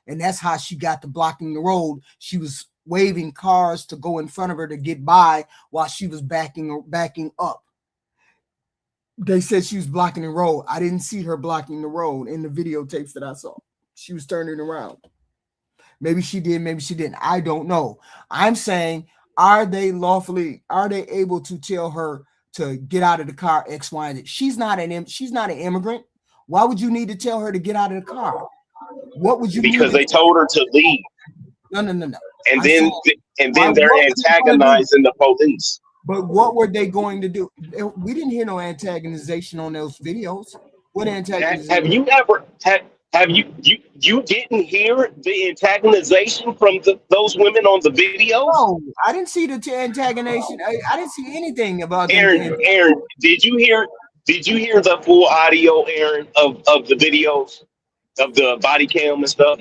S2: And that's how she got to blocking the road. She was waving cars to go in front of her to get by while she was backing up. They said she was blocking the road. I didn't see her blocking the road in the videotapes that I saw. She was turning around. Maybe she did, maybe she didn't. I don't know. I'm saying, are they able to tell her to get out of the car, X, Y, and Z? She's not an immigrant. Why would you need to tell her to get out of the car? What would you
S15: Because they told her to leave.
S2: No.
S15: And then they're antagonizing the police.
S2: But what were they going to do? We didn't hear no antagonization on those videos. What antagonization?
S15: Have you ever you didn't hear the antagonization from those women on the videos?
S2: No, I didn't see the antagonization. I didn't see anything about
S15: Aaron, did you hear the full audio, Aaron, of the videos of the body cam and stuff?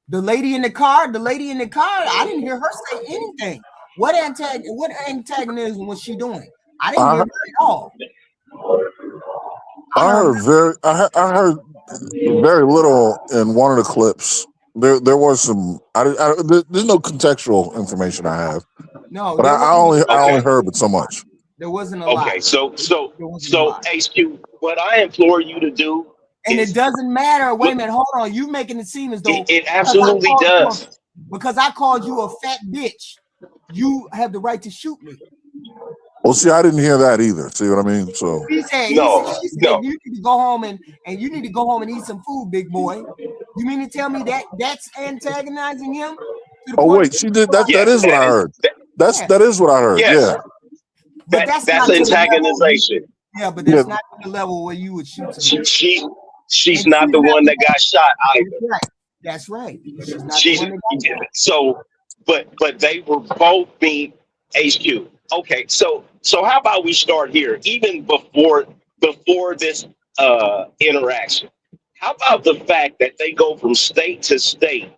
S2: The lady in the car, I didn't hear her say anything. What antagonism was she doing? I didn't hear her at all.
S12: I heard very little in one of the clips. There was some. There's no contextual information I have.
S2: No,
S12: but I only heard but so much.
S2: There wasn't a lot.
S15: Okay, so HQ, what I implore you to do.
S2: And it doesn't matter. Wait a minute, hold on. You making it seem as though
S15: it absolutely does.
S2: Because I called you a fat bitch, you have the right to shoot me.
S12: Well, see, I didn't hear that either. See what I mean? So
S2: he said you need to go home and you need to go home and eat some food, big boy. You mean to tell me that that's antagonizing him?
S12: Oh wait, she did that. That is what I heard. That is what I heard. Yeah.
S2: But
S15: that's antagonization.
S2: Yeah, but that's not the level where you would shoot somebody.
S15: She's not the one that got shot either.
S2: That's right.
S15: So, but they were both being HQ. Okay, so how about we start here, even before this interaction? How about the fact that they go from state to state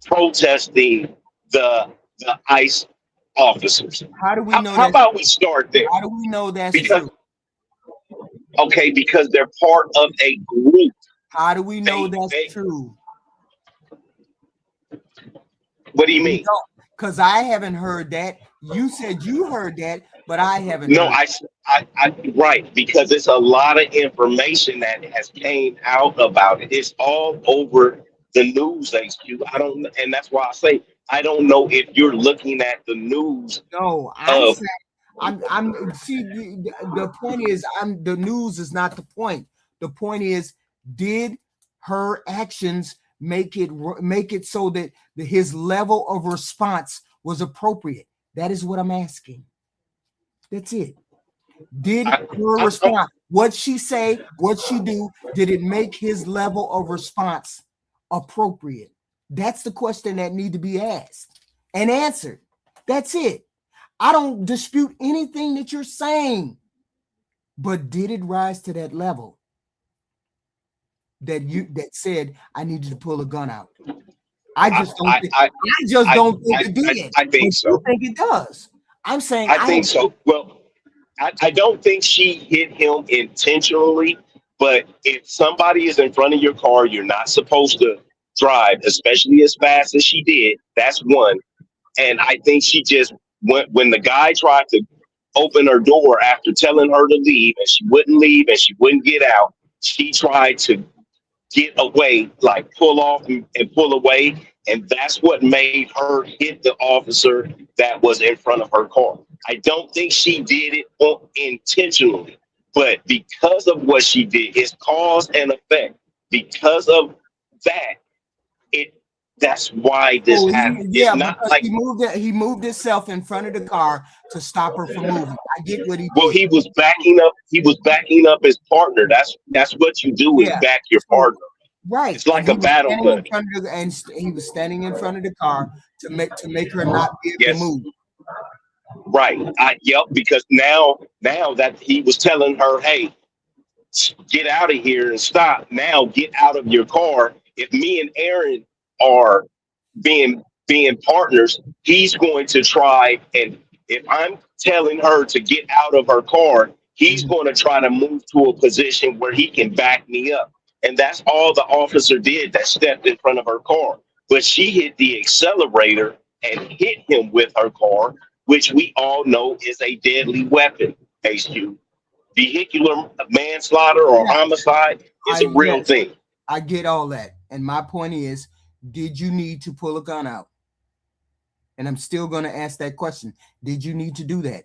S15: protesting the ICE officers?
S2: How do we know?
S15: How about we start there?
S2: How do we know that's true?
S15: Okay, because they're part of a group.
S2: How do we know that's true?
S15: What do you mean?
S2: Because I haven't heard that. You said you heard that, but I haven't.
S15: No, I right, because it's a lot of information that has came out about it. It's all over the news, HQ. And that's why I say I don't know if you're looking at the news.
S2: No, I'm see, the point is the news is not the point. The point is, did her actions make it so that his level of response was appropriate? That is what I'm asking. That's it. Did her response, what she say, what she do, did it make his level of response appropriate? That's the question that need to be asked and answered. That's it. I don't dispute anything that you're saying, but did it rise to that level that said I needed to pull a gun out? I just don't think it did.
S15: I think so.
S2: I think it does. I'm saying
S15: I think so. Well, I don't think she hit him intentionally, but if somebody is in front of your car, you're not supposed to drive, especially as fast as she did. That's one. And I think she just went when the guy tried to open her door after telling her to leave, and she wouldn't leave and she wouldn't get out. She tried to get away, like pull off and pull away. And that's what made her hit the officer that was in front of her car. I don't think she did it intentionally. But because of what she did, it's cause and effect. Because of that, that's why this happened.
S2: Yeah,
S15: It's not
S2: because
S15: like
S2: he moved himself in front of the car to stop her from moving. I get what he
S15: well,
S2: did.
S15: he was backing up his partner. That's what you do is
S2: Yeah.
S15: back your partner.
S2: Right.
S15: It's like
S2: And
S15: a
S2: he was
S15: battle
S2: standing in
S15: buddy.
S2: front of he was standing in front of the car to make her not be able
S15: Yes.
S2: to move.
S15: Right. Yep. Because now that he was telling her, hey, get out of here and stop. Now get out of your car. If me and Aaron are being partners, he's going to try, and if I'm telling her to get out of her car, he's going to try to move to a position where he can back me up. And that's all the officer did, that stepped in front of her car. But she hit the accelerator and hit him with her car, which we all know is a deadly weapon, HQ. Vehicular manslaughter or homicide is a real thing.
S2: I get all that. And my point is, did you need to pull a gun out? And I'm still going to ask that question. Did you need to do that?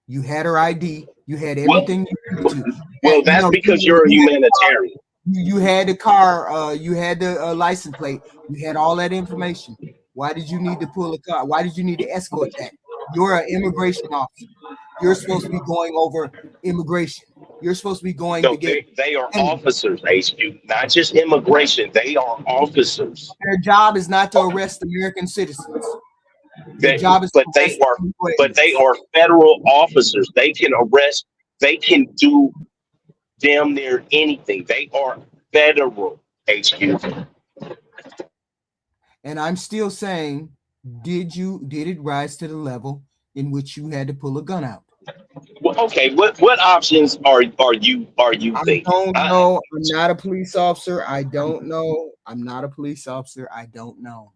S2: You had her ID. You had everything you needed to.
S15: Well, that's because you're a humanitarian.
S2: You had the car. You had the license plate. You had all that information. Why did you need to pull a car? Why did you need to escort that? You're an immigration officer. You're supposed to be going over immigration. You're supposed to be going to get.
S15: They are officers, HQ, not just immigration. They are officers.
S2: Their job is not to arrest American citizens. Their job is
S15: but they are federal officers. They can arrest. They can do damn near anything. They are federal, HQ.
S2: And I'm still saying, did it rise to the level in which you had to pull a gun out?
S15: Well, okay. What options are you thinking?
S2: I don't know. I'm not a police officer. I don't know. I'm not a police officer. I don't know.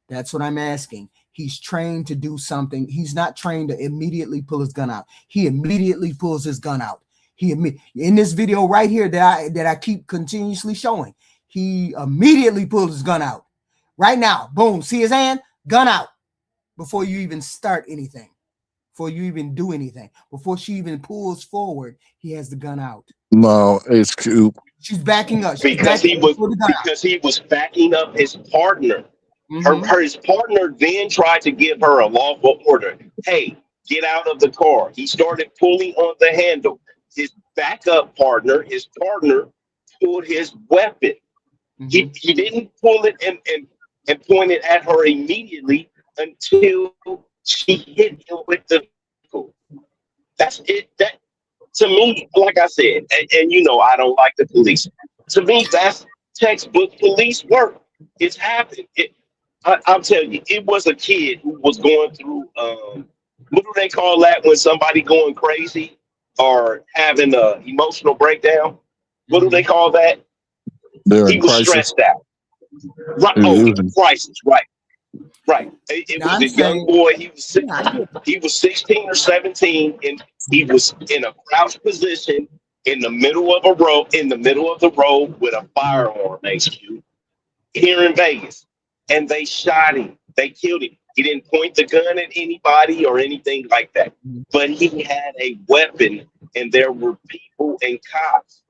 S2: That's what I'm asking. He's trained to do something. He's not trained to immediately pull his gun out. He immediately pulls his gun out. In this video right here that I keep continuously showing, he immediately pulls his gun out. Right now, boom, see his hand? Gun out. Before you even start anything. Before you even do anything. Before she even pulls forward, he has the gun out.
S12: No, HQ.
S2: She's backing up.
S15: Because he was backing up his partner. His partner then tried to give her a lawful order. Hey, get out of the car. He started pulling on the handle. His backup partner, pulled his weapon. He didn't pull it and point it at her immediately until she hit him with the vehicle. That's it. That to me, like I said, and you know I don't like the police. To me, that's textbook police work. It's happened. I'll tell you, it was a kid who was going through what do they call that when somebody going crazy or having an emotional breakdown? What do they call that? He was stressed out. Right. Crisis. Right. Right. It was a young boy. He was 16 or 17, and he was in a crouched position in the middle of the road with a firearm, HQ, here in Vegas. And they shot him. They killed him. He didn't point the gun at anybody or anything like that. But he had a weapon, and there were people and cops.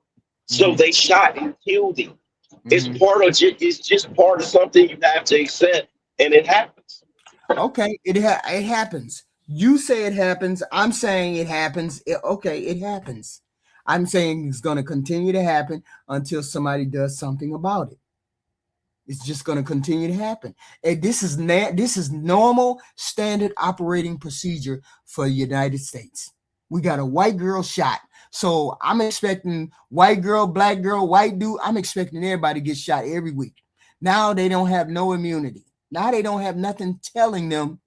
S15: So they shot and killed him. It's just part of something you have to accept, and it happens.
S2: Okay, it happens. You say it happens. I'm saying it happens. It happens. I'm saying it's going to continue to happen until somebody does something about it. It's just going to continue to happen. And this is normal standard operating procedure for the United States. We got a white girl shot. So I'm expecting white girl, black girl, white dude. I'm expecting everybody to get shot every week. Now they don't have no immunity. Now they don't have nothing telling them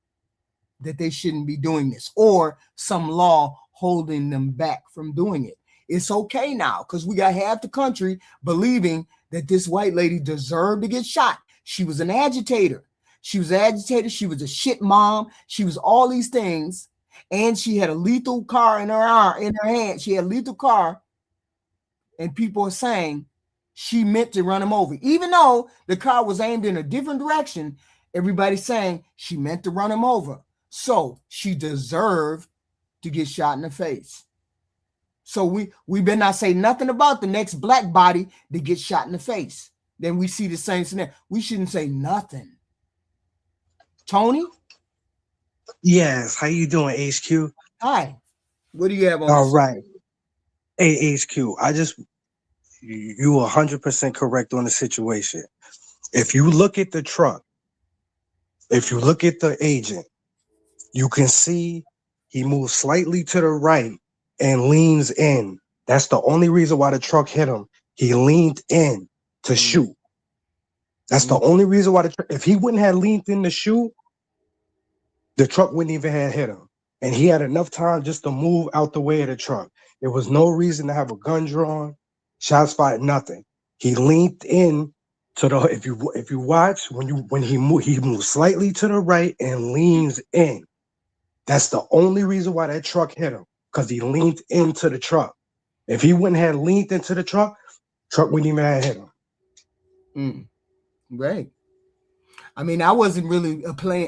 S2: that they shouldn't be doing this or some law holding them back from doing it. It's okay now because we got half the country believing that this white lady deserved to get shot. She was an agitator. She was a shit mom. She was all these things. And she had a lethal car in her hand. She had a lethal car. And people are saying she meant to run him over. Even though the car was aimed in a different direction, everybody's saying she meant to run him over. So she deserved to get shot in the face. So we better not say nothing about the next black body that gets shot in the face. Then we see the same scenario. We shouldn't say nothing. Tony?
S16: Yes, how you doing, HQ?
S2: Hi. What do you have on?
S16: All right. Hey, HQ, you 100% correct on the situation. If you look at the truck, if you look at the agent, you can see he moves slightly to the right and leans in. That's the only reason why the truck hit him. He leaned in to shoot. That's the only reason why if he wouldn't have leaned in to shoot, the truck wouldn't even have hit him. And he had enough time just to move out the way of the truck. There was no reason to have a gun drawn, shots fired, nothing. He leaned in to the, if you watch, when he moves slightly to the right and leans in. That's the only reason why that truck hit him, because he leaned into the truck. If he wouldn't have leaned into the truck wouldn't even have hit him.
S2: Right. I mean, I wasn't really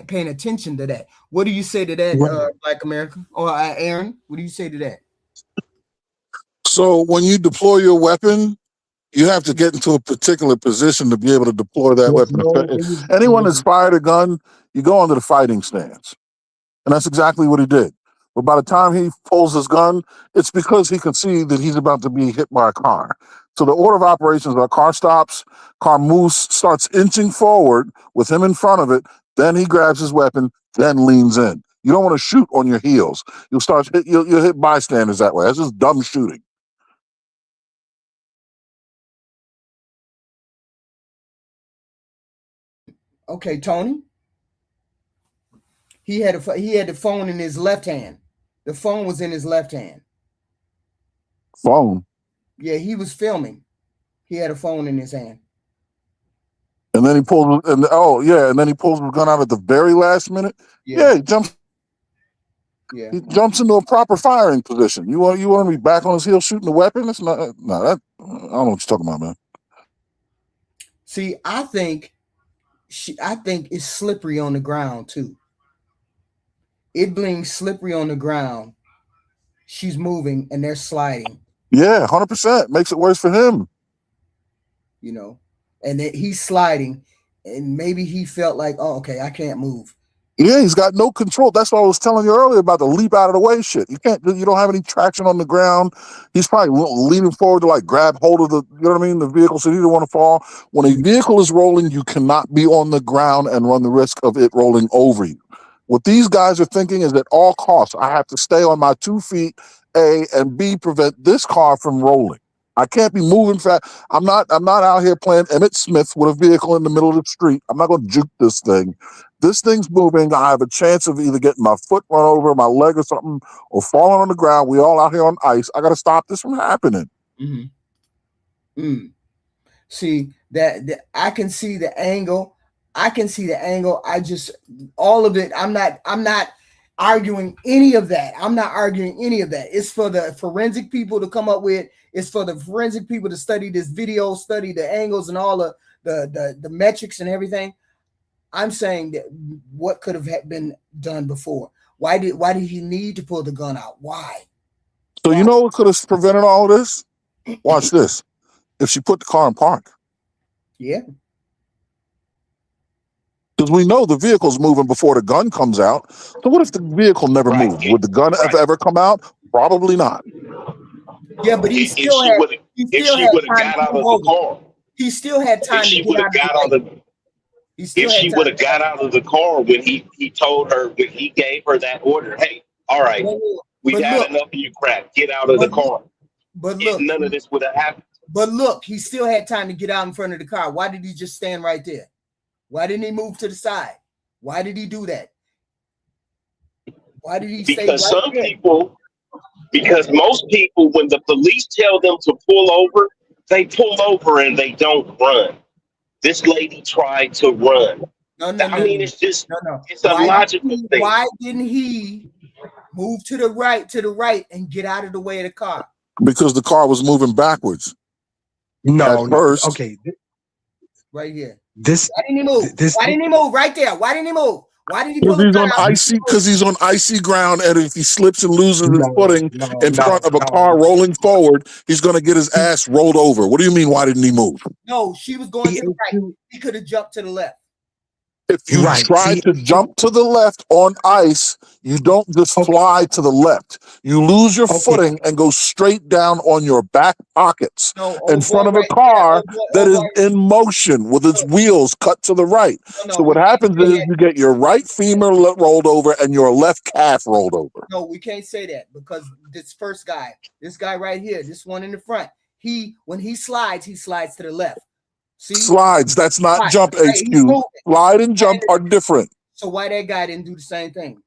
S2: paying attention to that. What do you say to that, Black America? Or Aaron, what do you say to that?
S12: So when you deploy your weapon, you have to get into a particular position to be able to deploy that weapon. Anyone that's fired a gun, you go into the fighting stance. And that's exactly what he did. But by the time he pulls his gun, it's because he can see that he's about to be hit by a car. So the order of operations are car stops, car moves, starts inching forward with him in front of it, then he grabs his weapon, then leans in. You don't want to shoot on your heels. You'll hit bystanders that way. That's just dumb shooting.
S2: Okay, Tony. He had the phone in his left hand. The phone was in his left hand.
S12: Phone?
S2: Yeah, he was filming. He had a phone in his hand.
S12: And then he pulls, and then he pulls the gun out at the very last minute. Yeah, he jumps.
S2: Yeah,
S12: he jumps into a proper firing position. You want to be back on his heels shooting the weapon? That's not. No, that I don't know what you're talking about, man.
S2: See, I think it's slippery on the ground too. It being slippery on the ground, she's moving and they're sliding.
S12: Yeah, 100%. Makes it worse for him.
S2: You know, and then he's sliding, and maybe he felt like, oh, okay, I can't move.
S12: Yeah, he's got no control. That's what I was telling you earlier about the leap out of the way shit. You don't have any traction on the ground. He's probably leaning forward to like grab hold of the vehicle, so he didn't want to fall. When a vehicle is rolling, you cannot be on the ground and run the risk of it rolling over you. What these guys are thinking is at all costs, I have to stay on my 2 feet, A, and B, prevent this car from rolling. I can't be moving fast. I'm not out here playing Emmett Smith with a vehicle in the middle of the street. I'm not going to juke this thing. This thing's moving. I have a chance of either getting my foot run over, my leg or something, or falling on the ground. We all out here on ice. I got to stop this from happening.
S2: See, that I can see the angle. I just, all of it. I'm not arguing any of that. It's for the forensic people to come up with. It's for the forensic people to study this video, study the angles and all the metrics and everything. I'm saying that what could have been done before. Why did he need to pull the gun out? Why?
S12: So you know what could have prevented all of this? Watch this. If she put the car in park.
S2: Yeah.
S12: Because we know the vehicle's moving before the gun comes out. So what if the vehicle never moved? Would the gun ever come out? Probably not.
S2: Yeah, but he still had
S15: got out of the car.
S2: He still had time to get out of the car.
S15: If she would have got out of the car when he told her, when he gave her that order, hey, all right, we got enough of your crap. Get out of the car.
S2: But look,
S15: none of this would have happened.
S2: But look, he still had time to get out in front of the car. Why did he just stand right there? Why didn't he move to the side? Why did he do that? Why did he stay right there?
S15: Because most people, when the police tell them to pull over, they pull over and they don't run. This lady tried to run. It's just it's a logical thing.
S2: Why didn't he move to the right and get out of the way of the car?
S12: Because the car was moving backwards.
S16: No,
S12: first.
S16: Okay.
S2: Right here.
S16: Why
S2: didn't he move? Why didn't he move right there? Why didn't he move? Why did he
S12: Because
S2: pull a
S12: he's
S2: gun
S12: on
S2: out?
S12: icy. Because he's on icy ground, and if he slips and loses his footing in front of a car
S16: no.
S12: rolling forward, he's going to get his ass rolled over. What do you mean? Why didn't he move?
S2: No, she was going to the right. He could have jumped to the left.
S12: If you try to jump to the left on ice, you don't just fly to the left. You lose your footing and go straight down on your back pockets in front of a car that is in motion with its wheels cut to the right. So what happens is you get your right femur rolled over and your left calf rolled over.
S2: No, we can't say that because this first guy, this guy right here, this one in the front, when he slides to the left. See?
S12: Slides, that's not jump, HQ. Slide and jump are different.
S2: So why that guy didn't do the same thing?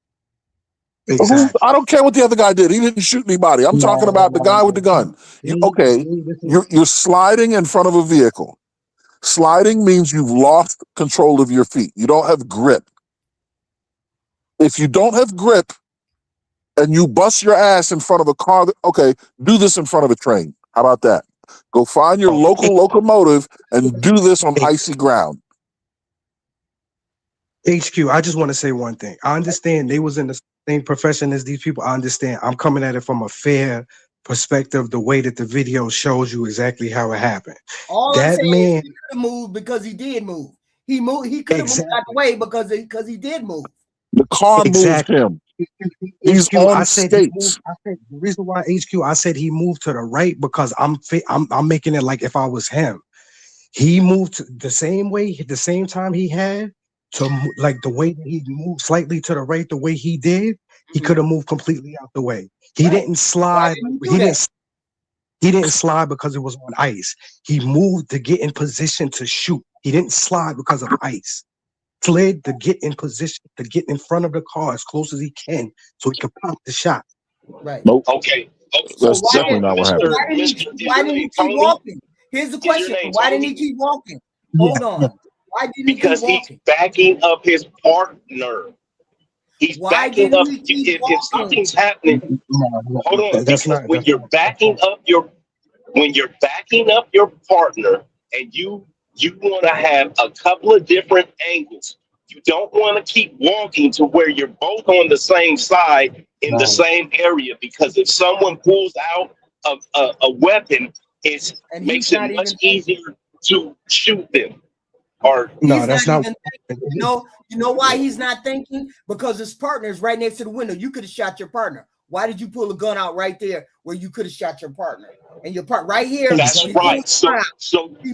S12: Exactly. I don't care what the other guy did. He didn't shoot anybody. I'm talking about the guy with the gun. You're sliding in front of a vehicle. Sliding means you've lost control of your feet. You don't have grip. If you don't have grip and you bust your ass in front of a car, do this in front of a train. How about that? Go find your local locomotive and do this on icy ground.
S16: HQ, I just want to say one thing. I understand they was in the same profession as these people. I understand. I'm coming at it from a fair perspective, the way that the video shows you exactly how it happened.
S2: All
S16: that
S2: I'm saying
S16: man
S2: is he could have moved because he did move. He moved. He could have moved out the way because he did move.
S12: The car moved him. He's on skates.
S16: I said the reason why HQ, I said he moved to the right because I'm making it like if I was him. He moved the same way, the same time he had to like the way that he moved slightly to the right, the way he did, he could have moved completely out the way. He didn't slide. He didn't slide because it was on ice. He moved to get in position to shoot. He didn't slide because of ice. Slid to get in position, to get in front of the car as close as he can so he could pop the shot.
S2: Right.
S12: Nope.
S15: Okay.
S12: That's definitely not what happened.
S2: Why didn't he keep walking? Here's the question. Why didn't he keep walking? Hold on. Why didn't he keep walking?
S15: Because he's backing up his partner. He's backing up. If something's happening, hold on. When you're backing up your partner and you want to have a couple of different angles. You don't want to keep walking to where you're both on the same side in the same area, because if someone pulls out a weapon, it makes it much easier to shoot them. Or
S16: no, that's not.
S2: You know why he's not thinking? Because his partner is right next to the window. You could have shot your partner. Why did you pull a gun out right there where you could have shot your partner? And your part right here.
S15: That's right. So you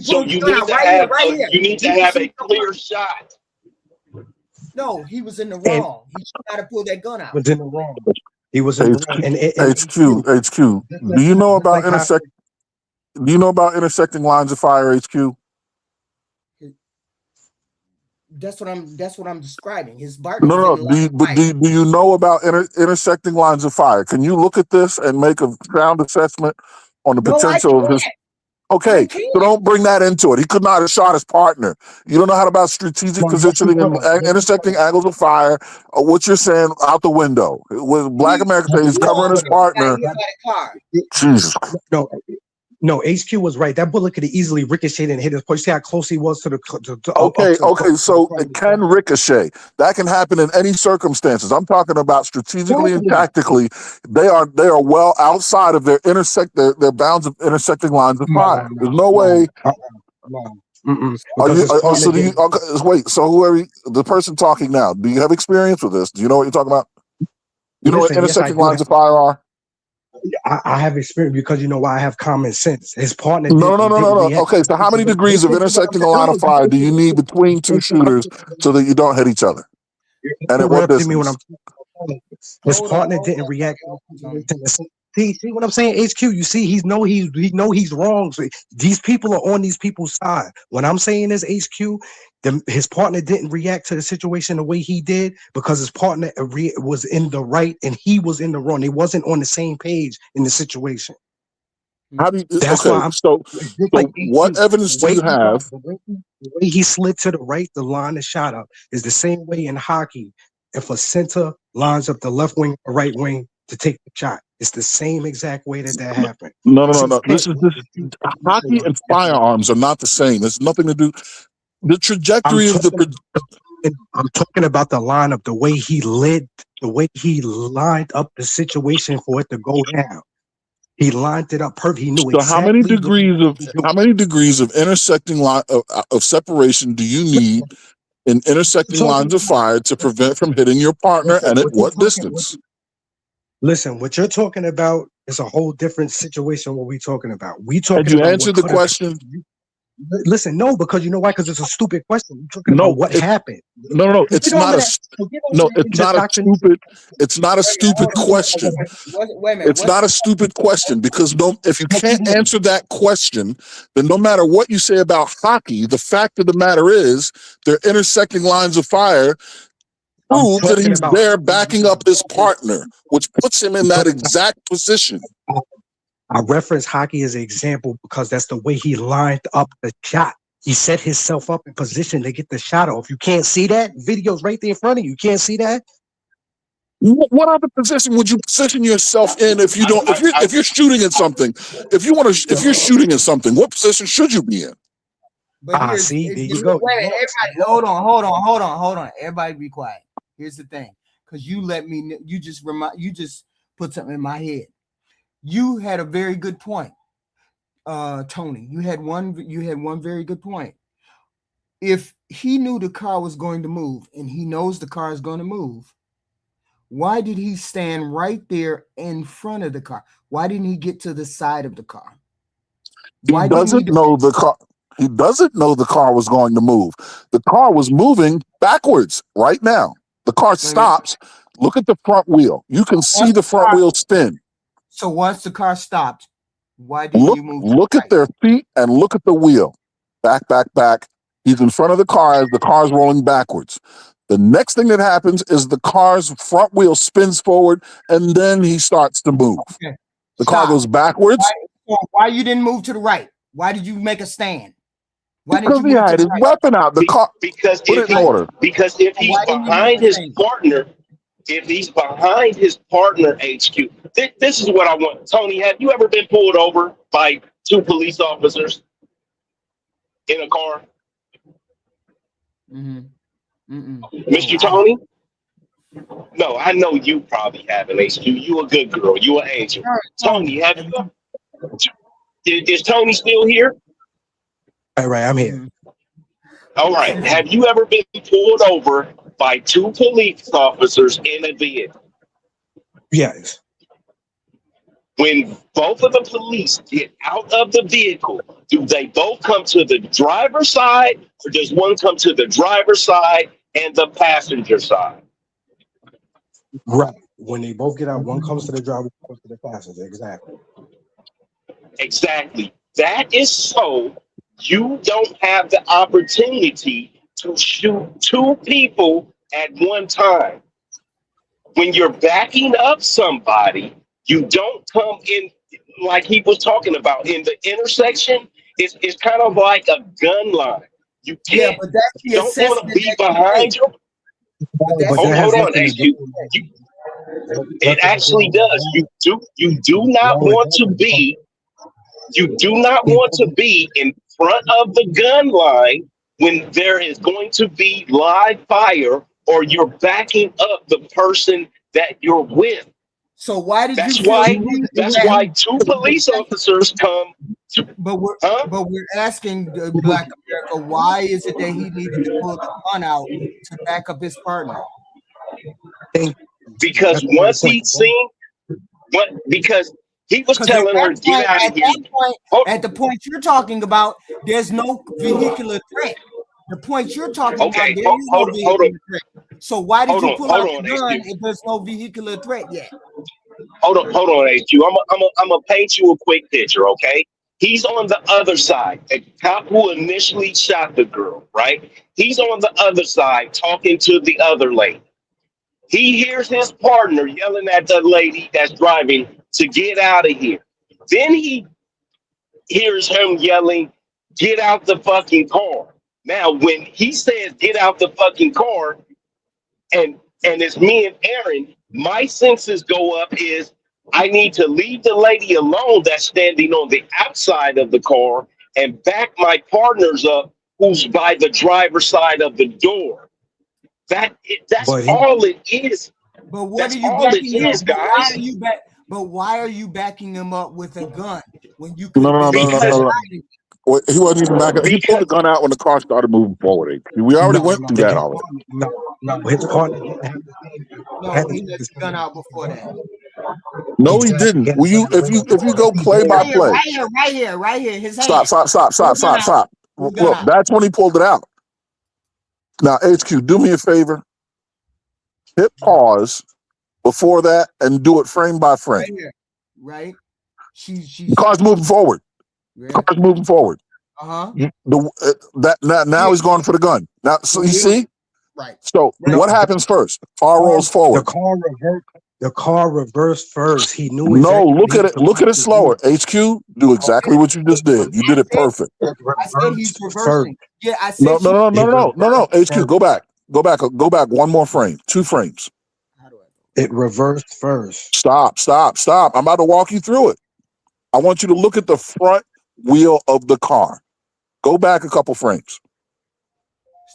S15: need to have a clear shot.
S2: No, he was in the wrong. He should not have pulled that gun out.
S16: Was in the wrong. He was in the wrong. And
S12: HQ. Do you know about Do you know about intersecting lines of fire, HQ?
S2: That's what I'm describing. His partner.
S12: No. Do you know about intersecting lines of fire? Can you look at this and make a sound assessment on the potential of his? Okay, so don't bring that into it. He could not have shot his partner. You don't know how about strategic positioning and intersecting angles of fire. What you're saying out the window. With Black America say he's covering his partner. Jesus.
S16: No, HQ was right. That bullet could have easily ricocheted and hit his place. See how close he was to the.
S12: Okay. So it can ricochet. That can happen in any circumstances. I'm talking about strategically and tactically. They are well outside of their bounds of intersecting lines of fire. There's no way. Wait. So whoever the person talking now, do you have experience with this? Do you know what you're talking about? You know what intersecting lines of fire are?
S16: I have experience because you know why I have common sense. His partner.
S12: No. Okay, so how many degrees of intersecting a line of fire do you need between two shooters so that you don't hit each other? And at what distance?
S16: His partner didn't react. See what I'm saying? HQ, you see, he know he's wrong. So these people are on these people's side. What I'm saying is HQ, his partner didn't react to the situation the way he did because his partner was in the right and he was in the wrong. They wasn't on the same page in the situation.
S12: How do you? That's why I'm so like what evidence do you have?
S16: The way he slid to the right, the line is shot up is the same way in hockey. If a center lines up the left wing or right wing to take the shot. It's the same exact way that happened.
S12: No. This hockey and firearms are not the same. There's nothing to do. The trajectory of the
S16: I'm talking about the lineup, the way he lined up the situation for it to go down. He lined it up perfect. He knew
S12: So how many
S16: exactly
S12: degrees of intersecting line of separation do you need in intersecting lines of fire to prevent from hitting your partner, and at what distance?
S16: Listen, what you're talking about is a whole different situation. What we talking about? We talking
S12: Had you
S16: about
S12: answered the question?
S16: Listen, no, because you know why? Because it's a stupid question. We're talking about what happened.
S12: No, it's not a stupid question.
S2: Wait a minute.
S12: It's not a stupid question because if you can't answer that question, then no matter what you say about hockey, the fact of the matter is they're intersecting lines of fire proves that he's there backing up his partner, which puts him in that exact position.
S16: I reference hockey as an example because that's the way he lined up the shot. He set himself up in position to get the shot off. You can't see that? Video's right there in front of you. You can't see that?
S12: What other position would you position yourself in if you don't? If you're shooting at something, if you're shooting at something, what position should you be in?
S2: But
S16: see, there you go.
S2: Wait, everybody, hold on. Everybody be quiet. Here's the thing, because you just put something in my head. You had a very good point, Tony. You had one very good point. If he knew the car was going to move and he knows the car is going to move, why did he stand right there in front of the car? Why didn't he get to the side of the car?
S12: He doesn't know the car. He doesn't know the car was going to move. The car was moving backwards right now. The car stops. Look at the front wheel. You can see the front wheel spin.
S2: So once the car stopped, why did you move?
S12: Look at their feet and look at the wheel. Back. He's in front of the car as the car's rolling backwards. The next thing that happens is the car's front wheel spins forward and then he starts to move.
S2: Okay.
S12: The car goes backwards.
S2: Why you didn't move to the right? Why did you make a stand?
S12: Because he had his weapon out. The car.
S15: Because if he's behind his partner, HQ, this is what I want. Tony, have you ever been pulled over by two police officers in a car? Mr. Tony? No, I know you probably haven't, HQ. You a good girl. You an angel. Tony, have you? Is Tony still here?
S16: All right, I'm here.
S15: All right. Have you ever been pulled over by two police officers in a vehicle?
S16: Yes.
S15: When both of the police get out of the vehicle, do they both come to the driver's side, or does one come to the driver's side and the passenger side?
S16: Right. When they both get out, one comes to the driver, one comes to the passenger. Exactly.
S15: That is so you don't have the opportunity to shoot two people at one time. When you're backing up somebody, you don't come in like he was talking about in the intersection. It's kind of like a gun line. You can't.
S2: But that's
S15: you don't want to be behind you. Hold on, it actually does. You do not want to be. You do not want to be in front of the gun line when there is going to be live fire, or you're backing up the person that you're with.
S2: So why did
S15: that's why two police officers come to,
S2: but we're asking Black America, why is it that he needed to pull the gun out to back up his partner?
S15: Because once he'd seen because he was telling her, get out of here.
S2: At the point you're talking about, there's no vehicular threat. The point you're talking about, there is no vehicular threat. So why did you pull out the gun if there's no vehicular threat yet?
S15: Hold on, HQ. I'm gonna paint you a quick picture, okay? He's on the other side. The cop who initially shot the girl, right? He's on the other side talking to the other lady. He hears his partner yelling at the lady that's driving to get out of here. Then he hears him yelling, get out the fucking car. Now, when he says get out the fucking car, and it's me and Aaron, my senses go up is I need to leave the lady alone that's standing on the outside of the car and back my partners up who's by the driver's side of the door. That's
S16: But
S15: all it is.
S2: But what
S15: That's
S2: are you
S15: all it
S2: backing up?
S15: is,
S2: But why
S15: guys.
S2: are you back? But why are you backing him up with a gun when you could
S12: No,
S2: have
S12: no, no,
S2: been
S12: no, no, no, no. Well, he wasn't even back. He pulled the gun out when the car started moving forward. We already went through that already.
S16: no, his partner didn't have the same.
S2: No, he let the gun out before that.
S12: No, he didn't. Will you? If you go play by play,
S2: Right here. His hand.
S12: Stop. Look, that's when he pulled it out. Now, HQ, do me a favor. Hit pause before that and do it frame by frame.
S2: Right here. Right.
S12: The car's moving forward.
S2: Yeah.
S12: The car's moving forward. Now he's going for the gun. Now, so you see.
S2: Right.
S12: So what happens first? Car rolls forward.
S16: The car reversed first. He knew.
S12: No, look at it. Look at it slower. HQ, do exactly what you just did. You did it perfect.
S2: I said he's reversing. Yeah, I said
S12: No. HQ, go back. Go back one more frame. 2 frames.
S16: It reversed first.
S12: Stop. I'm about to walk you through it. I want you to look at the front wheel of the car. Go back a couple frames.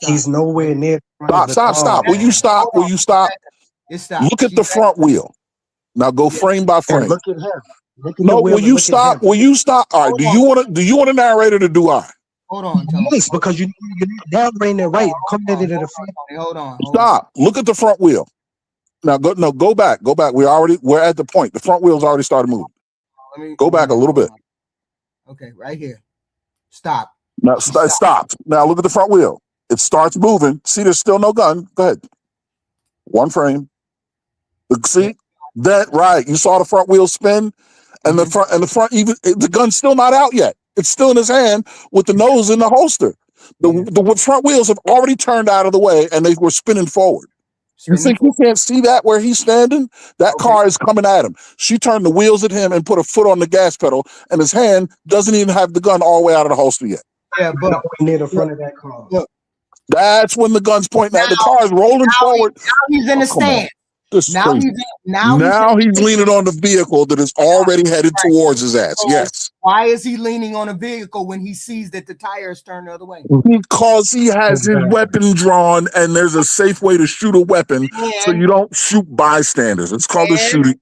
S16: He's nowhere near.
S12: Stop. Will you stop? Look at the front wheel. Now go frame by frame.
S16: Look at him.
S12: No, will you stop? Will you stop? All right. Do you want a narrator to do I?
S2: Hold on.
S16: Yes, because you're narrating it right. Come in to the front.
S2: Hold on.
S12: Stop. Look at the front wheel. Now go back. We're at the point. The front wheel's already started moving. Go back a little bit.
S2: Okay, right here. Stop.
S12: Now stop. Now look at the front wheel. It starts moving. See, there's still no gun. Go ahead. One frame. See that right? You saw the front wheel spin, and the front. Even the gun's still not out yet. It's still in his hand with the nose in the holster. The front wheels have already turned out of the way, and they were spinning forward. You think you can't see that where he's standing? That car is coming at him. She turned the wheels at him and put a foot on the gas pedal, and his hand doesn't even have the gun all the way out of the holster yet.
S2: Yeah, but
S16: near the front of that car.
S2: Look.
S12: That's when the gun's pointing at the car is rolling forward.
S2: Now he's in the stand.
S12: This is
S2: Now
S12: crazy.
S2: he's
S12: leaning on the vehicle that is already headed towards his ass.
S2: So
S12: yes.
S2: Why is he leaning on a vehicle when he sees that the tire is turned the other way?
S12: Because he has his weapon drawn, and there's a safe way to shoot a weapon, so you don't shoot bystanders. It's called a shooting.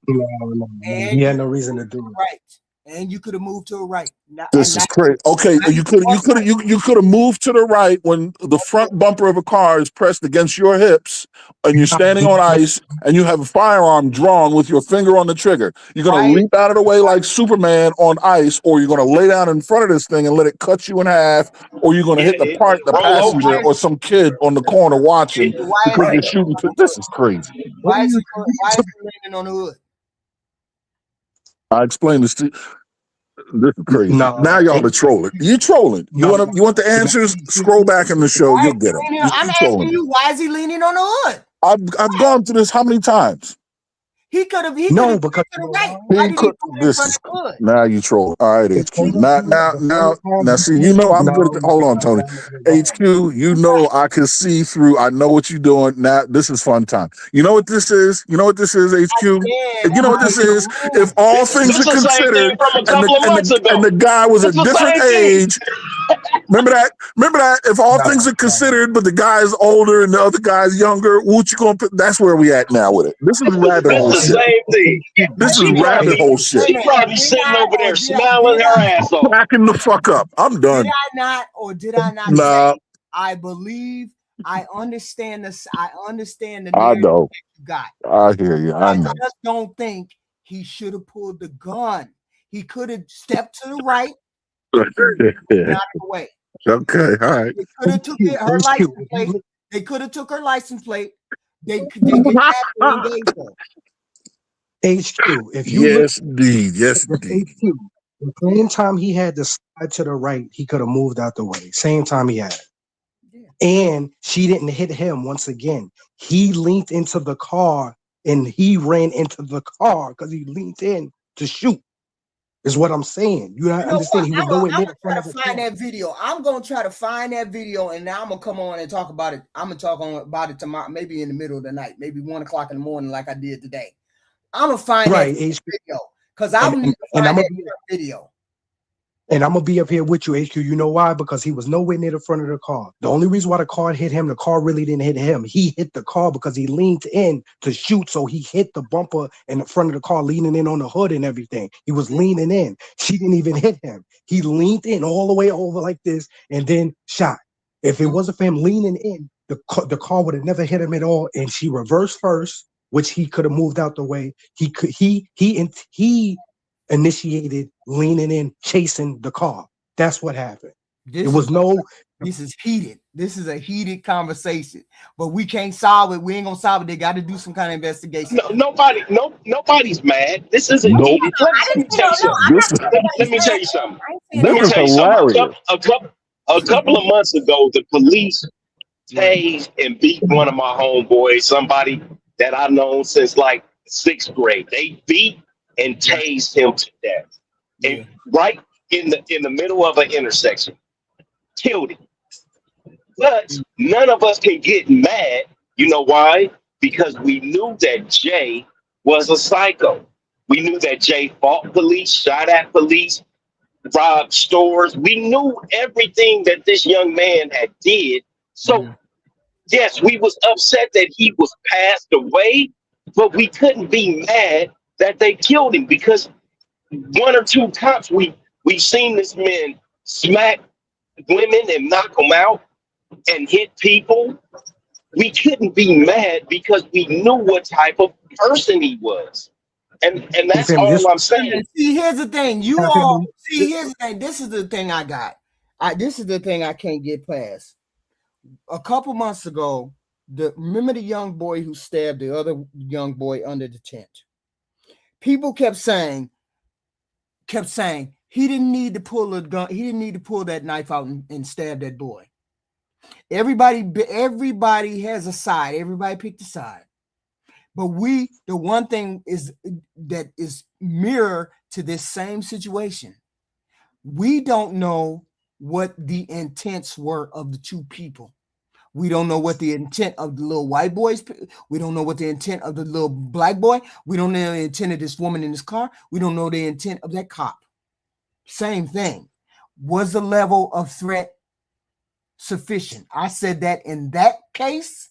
S16: He had no reason to do it.
S2: Right. And you could have moved to a right.
S12: This is crazy. Okay, you could have moved to the right when the front bumper of a car is pressed against your hips, and you're standing on ice, and you have a firearm drawn with your finger on the trigger. You're gonna leap out of the way like Superman on ice, or you're gonna lay down in front of this thing and let it cut you in half, or you're gonna hit the passenger or some kid on the corner watching because you're shooting. This is crazy.
S2: Why is he leaning on the hood?
S12: I explained this to you. This is crazy. Now y'all are trolling. You trolling. You want the answers? Scroll back in the show. You'll get them.
S2: I'm asking you, why is he leaning on the hood?
S12: I've gone through this how many times?
S2: He could have.
S16: Because
S12: now you troll. All right, HQ. Now. See, you know I'm good. Hold on, Tony. HQ, you know I can see through. I know what you're doing. Now this is fun time. You know what this is? HQ. You know what this is? If all things are considered, and the guy was a different age. Remember that? If all things are considered, but the guy is older and the other guy's younger, what you gonna put? That's where we at now with it. This is rabbit hole shit.
S15: Same thing.
S12: This is rabbit hole shit.
S15: She probably sitting over there smiling her ass off.
S12: Cracking the fuck up. I'm done.
S2: Did I not say I believe I understand this. I understand the narrative that you got.
S12: I hear you. I know.
S2: I just don't think he should have pulled the gun. He could have stepped to the right. Not the way.
S12: Okay, all right.
S2: They could have took her license plate. They could have took her license plate. They could have engaged her.
S16: HQ, if you
S12: yes, indeed.
S16: HQ, the same time he had to slide to the right, he could have moved out the way. Same time he had it. Yeah. And she didn't hit him once again. He leaned into the car and he ran into the car because he leaned in to shoot. Is what I'm saying. You don't understand. He was nowhere near the front of the car.
S2: Find that video. I'm gonna try to find that video, and now I'm gonna come on and talk about it. I'm gonna talk about it tomorrow, maybe in the middle of the night, maybe 1 o'clock in the morning, like I did today. I'm gonna find that video because I need to find that video.
S16: And I'm gonna be up here with you, HQ. You know why? Because he was nowhere near the front of the car. The only reason why the car hit him, the car really didn't hit him. He hit the car because he leaned in to shoot. So he hit the bumper in the front of the car, leaning in on the hood and everything. He was leaning in. She didn't even hit him. He leaned in all the way over like this and then shot. If it wasn't for him leaning in, the car would have never hit him at all. And she reversed first, which he could have moved out the way. He initiated leaning in, chasing the car. That's what happened. This
S2: is heated. This is a heated conversation, but we can't solve it. We ain't gonna solve it. They got to do some kind of investigation.
S15: Nobody's mad. This isn't heated. Let me tell you something. A couple of months ago, the police tased and beat one of my homeboys, somebody that I've known since like 6th grade. They beat and tased him to death, and right in the middle of an intersection, killed him. But none of us can get mad. You know why? Because we knew that Jay was a psycho. We knew that Jay fought police, shot at police, robbed stores. We knew everything that this young man had did. So yes, we was upset that he was passed away, but we couldn't be mad that they killed him, because 1 or 2 cops we seen this man smack women and knock them out and hit people. We couldn't be mad because we knew what type of person he was, and that's all I'm saying.
S2: See, here's the thing. Here's the thing. This is the thing I got. This is the thing I can't get past. A couple months ago, remember the young boy who stabbed the other young boy under the tent? People kept saying he didn't need to pull a gun. He didn't need to pull that knife out and stab that boy. Everybody has a side. Everybody picked a side. But the one thing is that is mirror to this same situation. We don't know what the intents were of the two people. We don't know what the intent of the little white boys. We don't know what the intent of the little black boy. We don't know the intent of this woman in this car. We don't know the intent of that cop. Same thing. Was the level of threat sufficient? I said that in that case,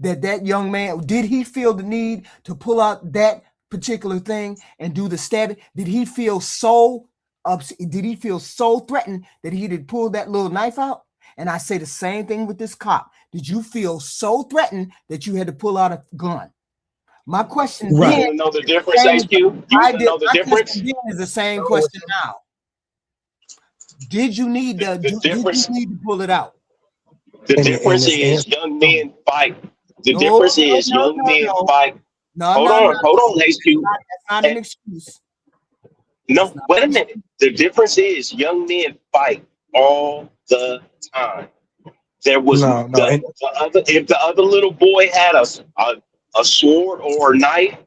S2: that young man, did he feel the need to pull out that particular thing and do the stabbing? Did he feel so threatened that he did pull that little knife out? And I say the same thing with this cop. Did you feel so threatened that you had to pull out a gun? My question
S15: then, you know the difference, HQ? You know the difference?
S2: Is the same question now. Did you need to pull it out?
S15: The difference is young men fight. The difference is young men fight. Hold on, HQ.
S2: That's not an excuse.
S15: No, wait a minute. The difference is young men fight all the time. There was if the other little boy had a sword or a knife,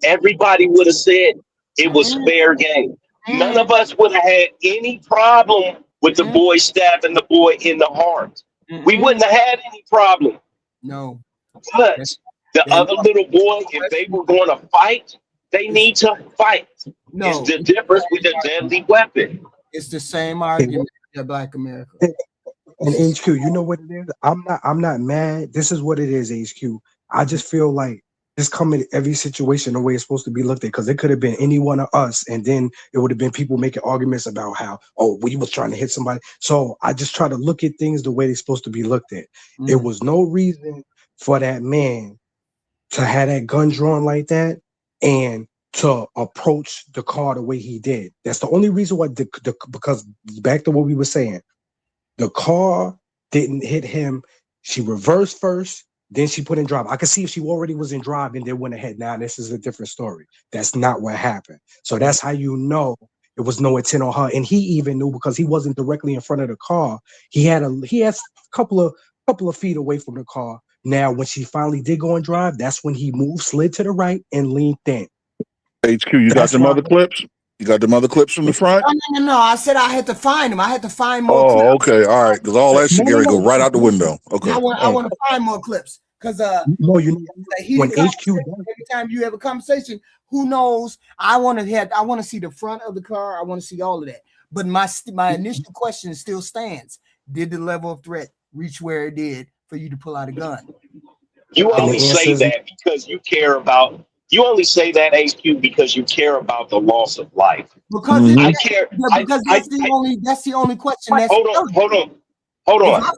S15: everybody would have said it was fair game. None of us would have had any problem with the boy stabbing the boy in the heart. We wouldn't have had any problem.
S2: No.
S15: But the other little boy, if they were going to fight, they need to fight.
S2: No.
S15: It's the difference with a deadly weapon.
S2: It's the same argument that Black America.
S16: And HQ, you know what it is? I'm not mad. This is what it is, HQ. I just feel like this coming every situation the way it's supposed to be looked at, because it could have been any one of us, and then it would have been people making arguments about how, we was trying to hit somebody. So I just try to look at things the way they're supposed to be looked at. There was no reason for that man to have that gun drawn like that and to approach the car the way he did. That's the only reason why, because back to what we were saying, the car didn't hit him. She reversed first, then she put in drive. I could see if she already was in drive and then went ahead. Now this is a different story. That's not what happened. So that's how you know it was no intent on her. And he even knew because he wasn't directly in front of the car. He had a couple of feet away from the car. Now, when she finally did go and drive, that's when he moved, slid to the right, and leaned in.
S12: HQ, you got them other clips? You got them other clips from the front?
S2: No. I said I had to find them. I had to find more clips.
S12: Oh, okay. All right. Because all that shit gotta go right out the window. Okay.
S2: I want to find more clips. Because
S16: no, you need when HQ
S2: every time you have a conversation, who knows? I want to see the front of the car. I want to see all of that. But my initial question still stands. Did the level of threat reach where it did for you to pull out a gun?
S15: You only say that because you care about. You only say that, HQ, because you care about the loss of life.
S2: Because
S15: I care.
S2: Because that's the only question. That's
S15: hold on.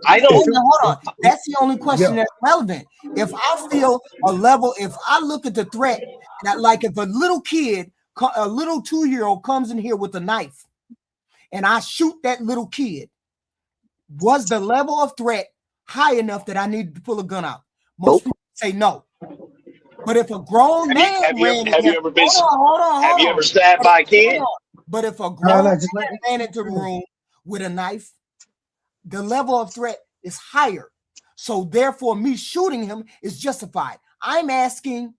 S15: I don't.
S2: Hold on. That's the only question that's relevant. If I feel a level, if I look at the threat, that like if a little kid, a little 2-year-old comes in here with a knife, and I shoot that little kid, was the level of threat high enough that I needed to pull a gun out? Most people say no. But if a grown man
S15: have you ever been? Have you ever stabbed by a kid?
S2: But if a grown man ran into the room with a knife, the level of threat is higher. So therefore, me shooting him is justified. I'm asking,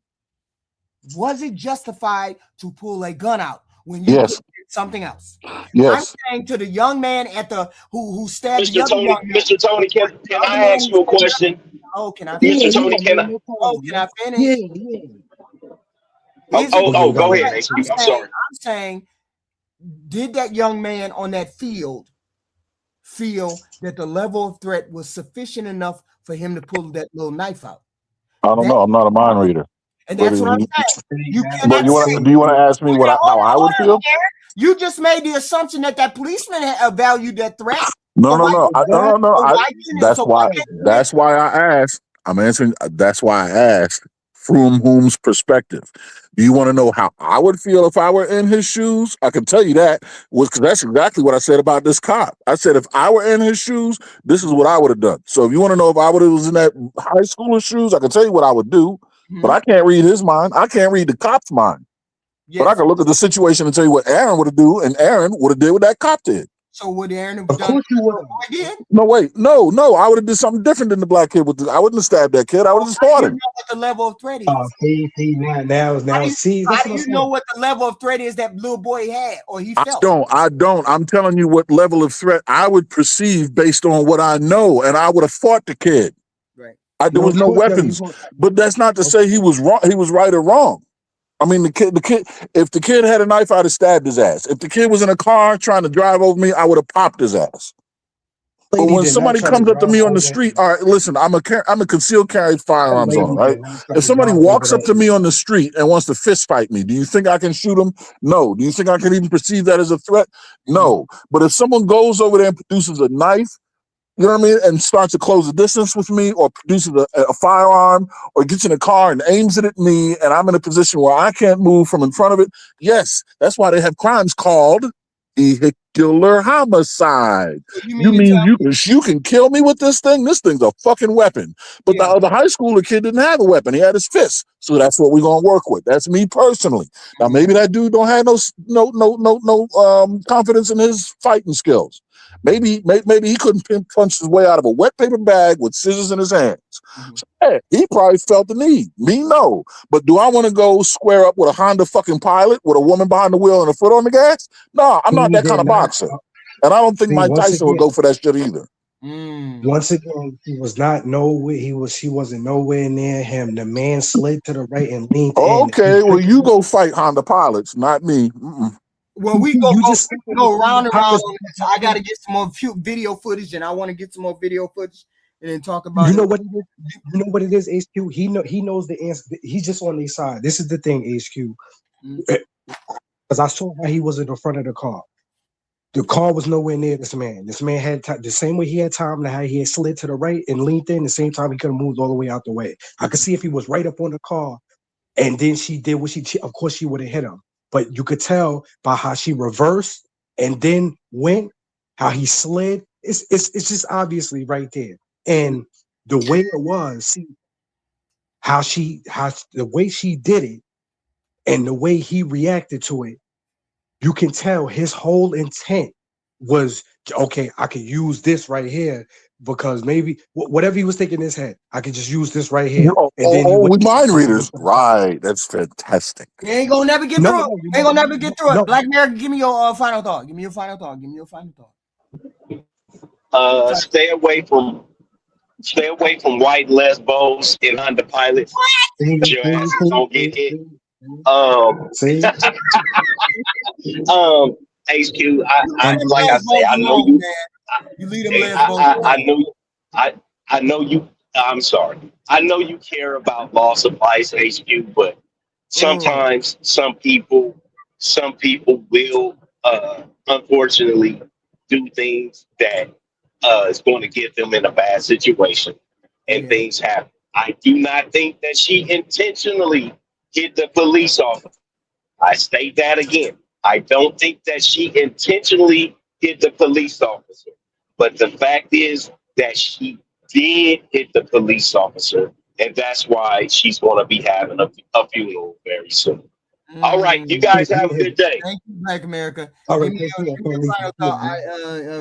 S2: was it justified to pull a gun out when you did something else?
S12: Yes.
S2: I'm saying to the young man at the who stabbed
S15: Mr. Tony. Mr. Tony, can I ask you a question?
S2: Oh, can I?
S15: Mr. Tony, can I?
S2: Oh, can I finish?
S15: Go ahead. I'm sorry.
S2: I'm saying, did that young man on that field feel that the level of threat was sufficient enough for him to pull that little knife out?
S12: I don't know. I'm not a mind reader.
S2: And that's what I'm saying. You
S12: But do you want to ask me how I would feel?
S2: You just made the assumption that policeman valued that threat.
S12: No. That's why I asked. I'm answering. That's why I asked from whom's perspective. Do you want to know how I would feel if I were in his shoes? I can tell you that because that's exactly what I said about this cop. I said if I were in his shoes, this is what I would have done. So if you want to know if I was in that high schooler's shoes, I can tell you what I would do. But I can't read his mind. I can't read the cop's mind. But I can look at the situation and tell you what Aaron would have do, and Aaron would have did what that cop did.
S2: So would Aaron have done what I did?
S12: No, wait, no. I would have did something different than the black kid. I wouldn't have stabbed that kid. I would have just fought him.
S2: How do you know what the level of threat is?
S16: How
S2: do you know what the level of threat is that little boy had or he felt?
S12: I don't. I'm telling you what level of threat I would perceive based on what I know, and I would have fought the kid.
S2: Right.
S12: There was no weapons, but that's not to say he was wrong. He was right or wrong. I mean, the kid. If the kid had a knife, I'd have stabbed his ass. If the kid was in a car trying to drive over me, I would have popped his ass. But when somebody comes up to me on the street, all right, listen, I'm a concealed carry firearms on, right? If somebody walks up to me on the street and wants to fist fight me, do you think I can shoot him? No. Do you think I can even perceive that as a threat? No. But if someone goes over there and produces a knife, you know what I mean, and starts to close the distance with me, or produces a firearm, or gets in a car and aims it at me, and I'm in a position where I can't move from in front of it, yes, that's why they have crimes called vehicular homicide. You mean you can kill me with this thing? This thing's a fucking weapon. But the other high schooler kid didn't have a weapon. He had his fist. So that's what we're gonna work with. That's me personally. Now maybe that dude don't have no confidence in his fighting skills. Maybe he couldn't punch his way out of a wet paper bag with scissors in his hands. So, hey, he probably felt the need. Me, no. But do I want to go square up with a Honda fucking Pilot with a woman behind the wheel and a foot on the gas? No, I'm not that kind of boxer. And I don't think Mike Tyson would go for that shit either.
S16: Once again, he was not nowhere. She wasn't nowhere near him. The man slid to the right and leaned in.
S12: Okay, well, you go fight Honda Pilots, not me.
S2: Well, we go round and round on this. I got to get some more video footage, and I want to get some more video footage and then talk about
S16: You know what it is, HQ? He knows the answer. He's just on their side. This is the thing, HQ. Because I saw how he was in the front of the car. The car was nowhere near this man. This man had the same way he had time, how he had slid to the right and leaned in, the same time he could have moved all the way out the way. I could see if he was right up on the car, and then she did what of course she would have hit him. But you could tell by how she reversed and then went, how he slid. It's just obviously right there. And the way it was, how the way she did it, and the way he reacted to it, you can tell his whole intent was, okay, I could use this right here because maybe whatever he was thinking in his head, I could just use this right here.
S12: We mind readers. Right. That's fantastic.
S2: You ain't gonna never get through it. You ain't gonna never get through it. Black America, give me your final thought. Give me your final thought.
S15: Stay away from white lesbos and Honda Pilots. Your ass don't get hit. HQ,
S2: And them
S15: like I
S2: legs
S15: say,
S2: both
S15: I know
S2: alone,
S15: you.
S2: man. You leave them
S15: Hey,
S2: legs both alone.
S15: I know, I know you. I'm sorry. I know you care about loss of life, HQ, but sometimes some people will, unfortunately, do things that is going to get them in a bad situation, and things happen. I do not think that she intentionally hit the police officer. I state that again. I don't think that she intentionally hit the police officer. But the fact is that she did hit the police officer. And that's why she's going to be having a funeral very soon. All right. You guys have a good day.
S2: Thank you, Black America.
S16: All
S2: Give
S16: right,
S2: me your final thought,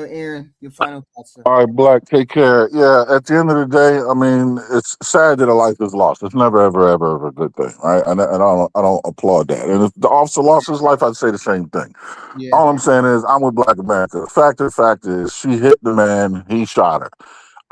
S2: Aaron. Your final thoughts, sir.
S12: All right, Black, take care. Yeah, at the end of the day, I mean, it's sad that a life is lost. It's never, ever a good thing, right? And I don't applaud that. And if the officer lost his life, I'd say the same thing.
S2: Yeah.
S12: All I'm saying is, I'm with Black America. The fact is, she hit the man, he shot her.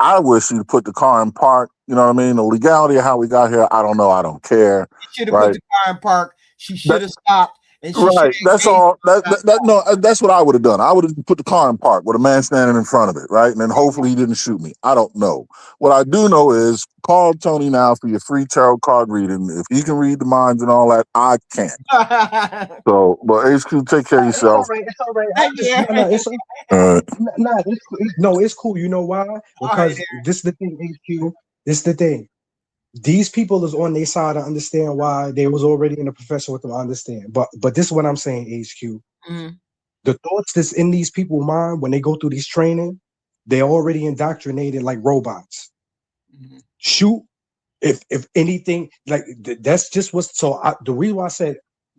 S12: I wish she'd put the car in park. You know what I mean? The legality of how we got here, I don't know. I don't care.
S2: She should have put the car in park. She should have stopped. And she
S12: Right. That's all. That's what I would have done. I would have put the car in park with a man standing in front of it, right? And then hopefully he didn't shoot me. I don't know. What I do know is call Tony now for your free tarot card reading. If he can read the minds and all that, I can't. So, but HQ, take care of yourself.
S16: It's all right. It's cool. You know why? Because this is the thing, HQ. This is the thing. These people is on their side. I understand why they was already in the profession with them. I understand. But this is what I'm saying, HQ. The thoughts that's in these people's mind when they go through these training, they're already indoctrinated like robots. Shoot. If anything, like that's just what's the reason why I said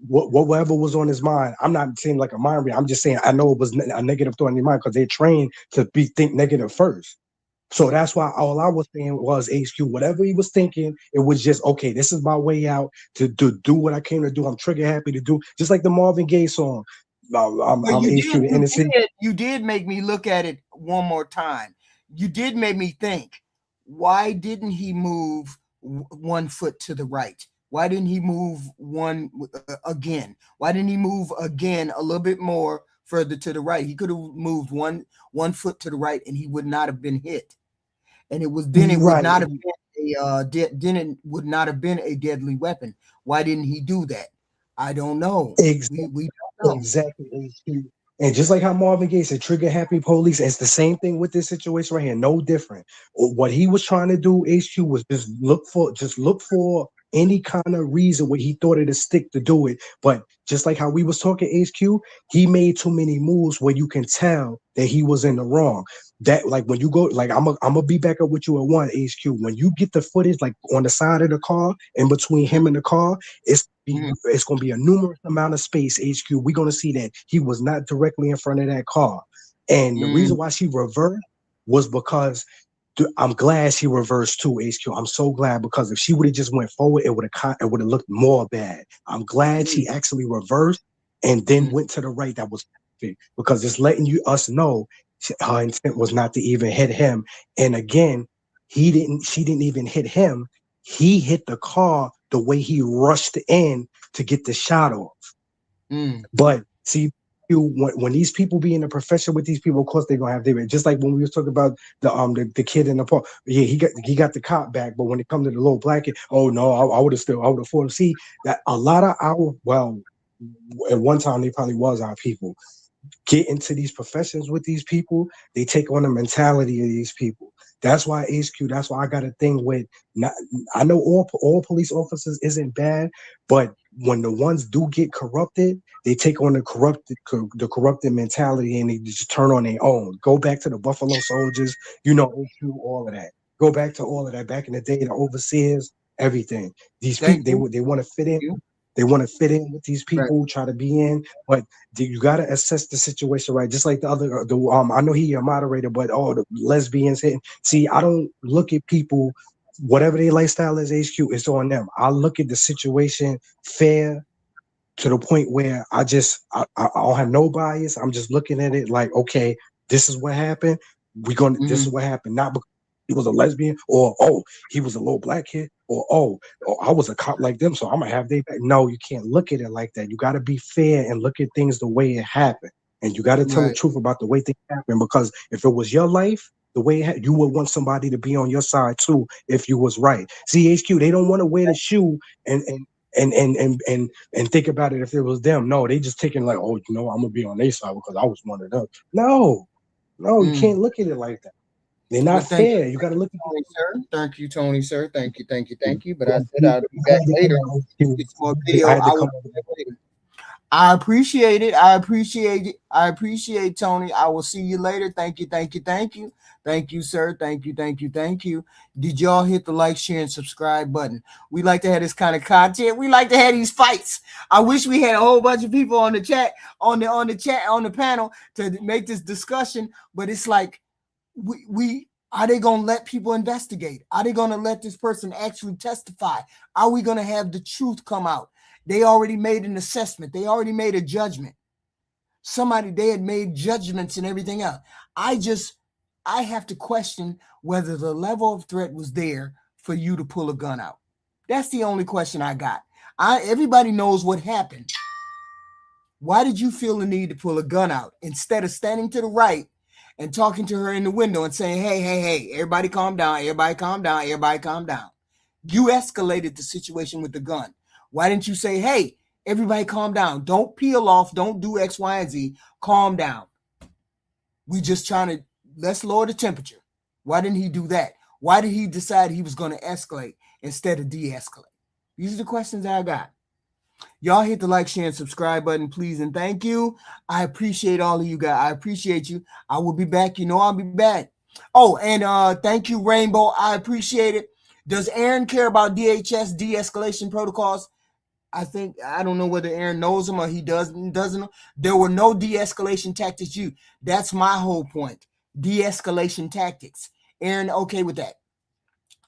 S16: whatever was on his mind. I'm not saying like a mind read. I'm just saying I know it was a negative thought in your mind because they're trained to think negative first. So that's why all I was saying was HQ, whatever he was thinking, it was just, okay, this is my way out to do what I came to do. I'm trigger happy to do, just like the Marvin Gaye song. I'm HQ, the innocent.
S2: You did make me look at it one more time. You did make me think, why didn't he move 1 foot to the right? Why didn't he move one again? Why didn't he move again a little bit more further to the right? He could have moved one foot to the right and he would not have been hit. And it would not have been a deadly weapon. Why didn't he do that? I don't know.
S16: Exactly.
S2: We don't know.
S16: Exactly. And just like how Marvin Gaye said, trigger happy police, it's the same thing with this situation right here. No different. What he was trying to do, HQ, was just look for any kind of reason where he thought it'd stick to do it. But just like how we was talking, HQ, he made too many moves where you can tell that he was in the wrong. That, like, when you go, like, I'm gonna be back up with you at one, HQ. When you get the footage, like on the side of the car, in between him and the car, it's gonna be a numerous amount of space, HQ. We're gonna see that he was not directly in front of that car. And the reason why she reversed was because I'm glad she reversed too, HQ. I'm so glad, because if she would have just went forward, it would have looked more bad. I'm glad she actually reversed and then went to the right. That was perfect, because it's letting us know her intent was not to even hit him. And again, she didn't even hit him. He hit the car the way he rushed in to get the shot off. But see, when these people be in the profession with these people, of course they're gonna have their, just like when we was talking about the kid in the park. Yeah, he got the cop back, but when it comes to the little black kid, oh no, I would have fought him. See, that a lot of at one time they probably was our people. Get into these professions with these people, they take on the mentality of these people. That's why HQ, that's why I got a thing with, I know all police officers isn't bad, but when the ones do get corrupted, they take on the corrupted mentality and they just turn on their own. Go back to the Buffalo Soldiers, HQ, all of that. Go back to all of that. Back in the day, the overseers, everything. These people, they want to fit in. They want to fit in with these people, try to be in, but you got to assess the situation, right? Just like the other, I know he a moderator, but the lesbians hitting. See, I don't look at people, whatever their lifestyle is, HQ, it's on them. I look at the situation fair to the point where I don't have no bias. I'm just looking at it like, okay, this is what happened. This is what happened. Not because he was a lesbian, or he was a little black kid, or I was a cop like them, so I'm gonna have they back. No, you can't look at it like that. You got to be fair and look at things the way it happened. And you got to tell the
S2: Right.
S16: truth about the way things happen, because if it was your life, the way you would want somebody to be on your side too if you was right. See, HQ, they don't want to wear the shoe and think about it if it was them. No, they just taking like, oh, I'm gonna be on their side because I was one of them. No, you can't look at it like that. They're not fair. You got to look at
S2: Tony, sir. Thank you, Tony, sir. Thank you. But I said I'll be back later. It's more video. I appreciate it. I appreciate Tony. I will see you later. Thank you, sir. Thank you. Did y'all hit the like, share, and subscribe button? We like to have this kind of content. We like to have these fights. I wish we had a whole bunch of people on the chat, on the panel to make this discussion. But it's like, we are they going to let people investigate? Are they going to let this person actually testify? Are we going to have the truth come out? They already made an assessment. They already made a judgment. They had made judgments and everything else. I have to question whether the level of threat was there for you to pull a gun out. That's the only question I got. Everybody knows what happened. Why did you feel the need to pull a gun out instead of standing to the right and talking to her in the window and saying, hey, everybody calm down, everybody calm down. You escalated the situation with the gun. Why didn't you say, hey, everybody calm down. Don't peel off. Don't do X, Y, and Z. Calm down. We just trying to, let's lower the temperature. Why didn't he do that? Why did he decide he was going to escalate instead of de-escalate? These are the questions I got. Y'all hit the like, share, and subscribe button, please, and thank you. I appreciate all of you guys. I appreciate you. I will be back. I'll be back. Oh, and thank you, Rainbow. I appreciate it. Does Aaron care about DHS de-escalation protocols? I don't know whether Aaron knows them or he doesn't. There were no de-escalation tactics used. That's my whole point. De-escalation tactics. Aaron, okay with that?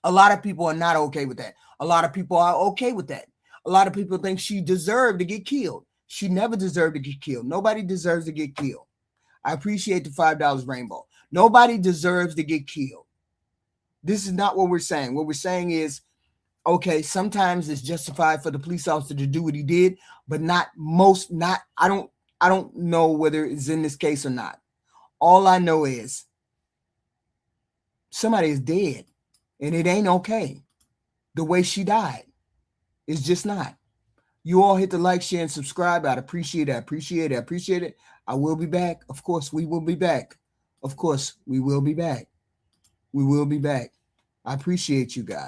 S2: A lot of people are not okay with that. A lot of people are okay with that. A lot of people think she deserved to get killed. She never deserved to get killed. Nobody deserves to get killed. I appreciate the $5, Rainbow. Nobody deserves to get killed. This is not what we're saying. What we're saying is, okay, sometimes it's justified for the police officer to do what he did, but I don't know whether it's in this case or not. All I know is somebody is dead, and it ain't okay. The way she died. It's just not. You all hit the like, share, and subscribe. I'd appreciate it. I will be back. Of course, we will be back. I appreciate you guys.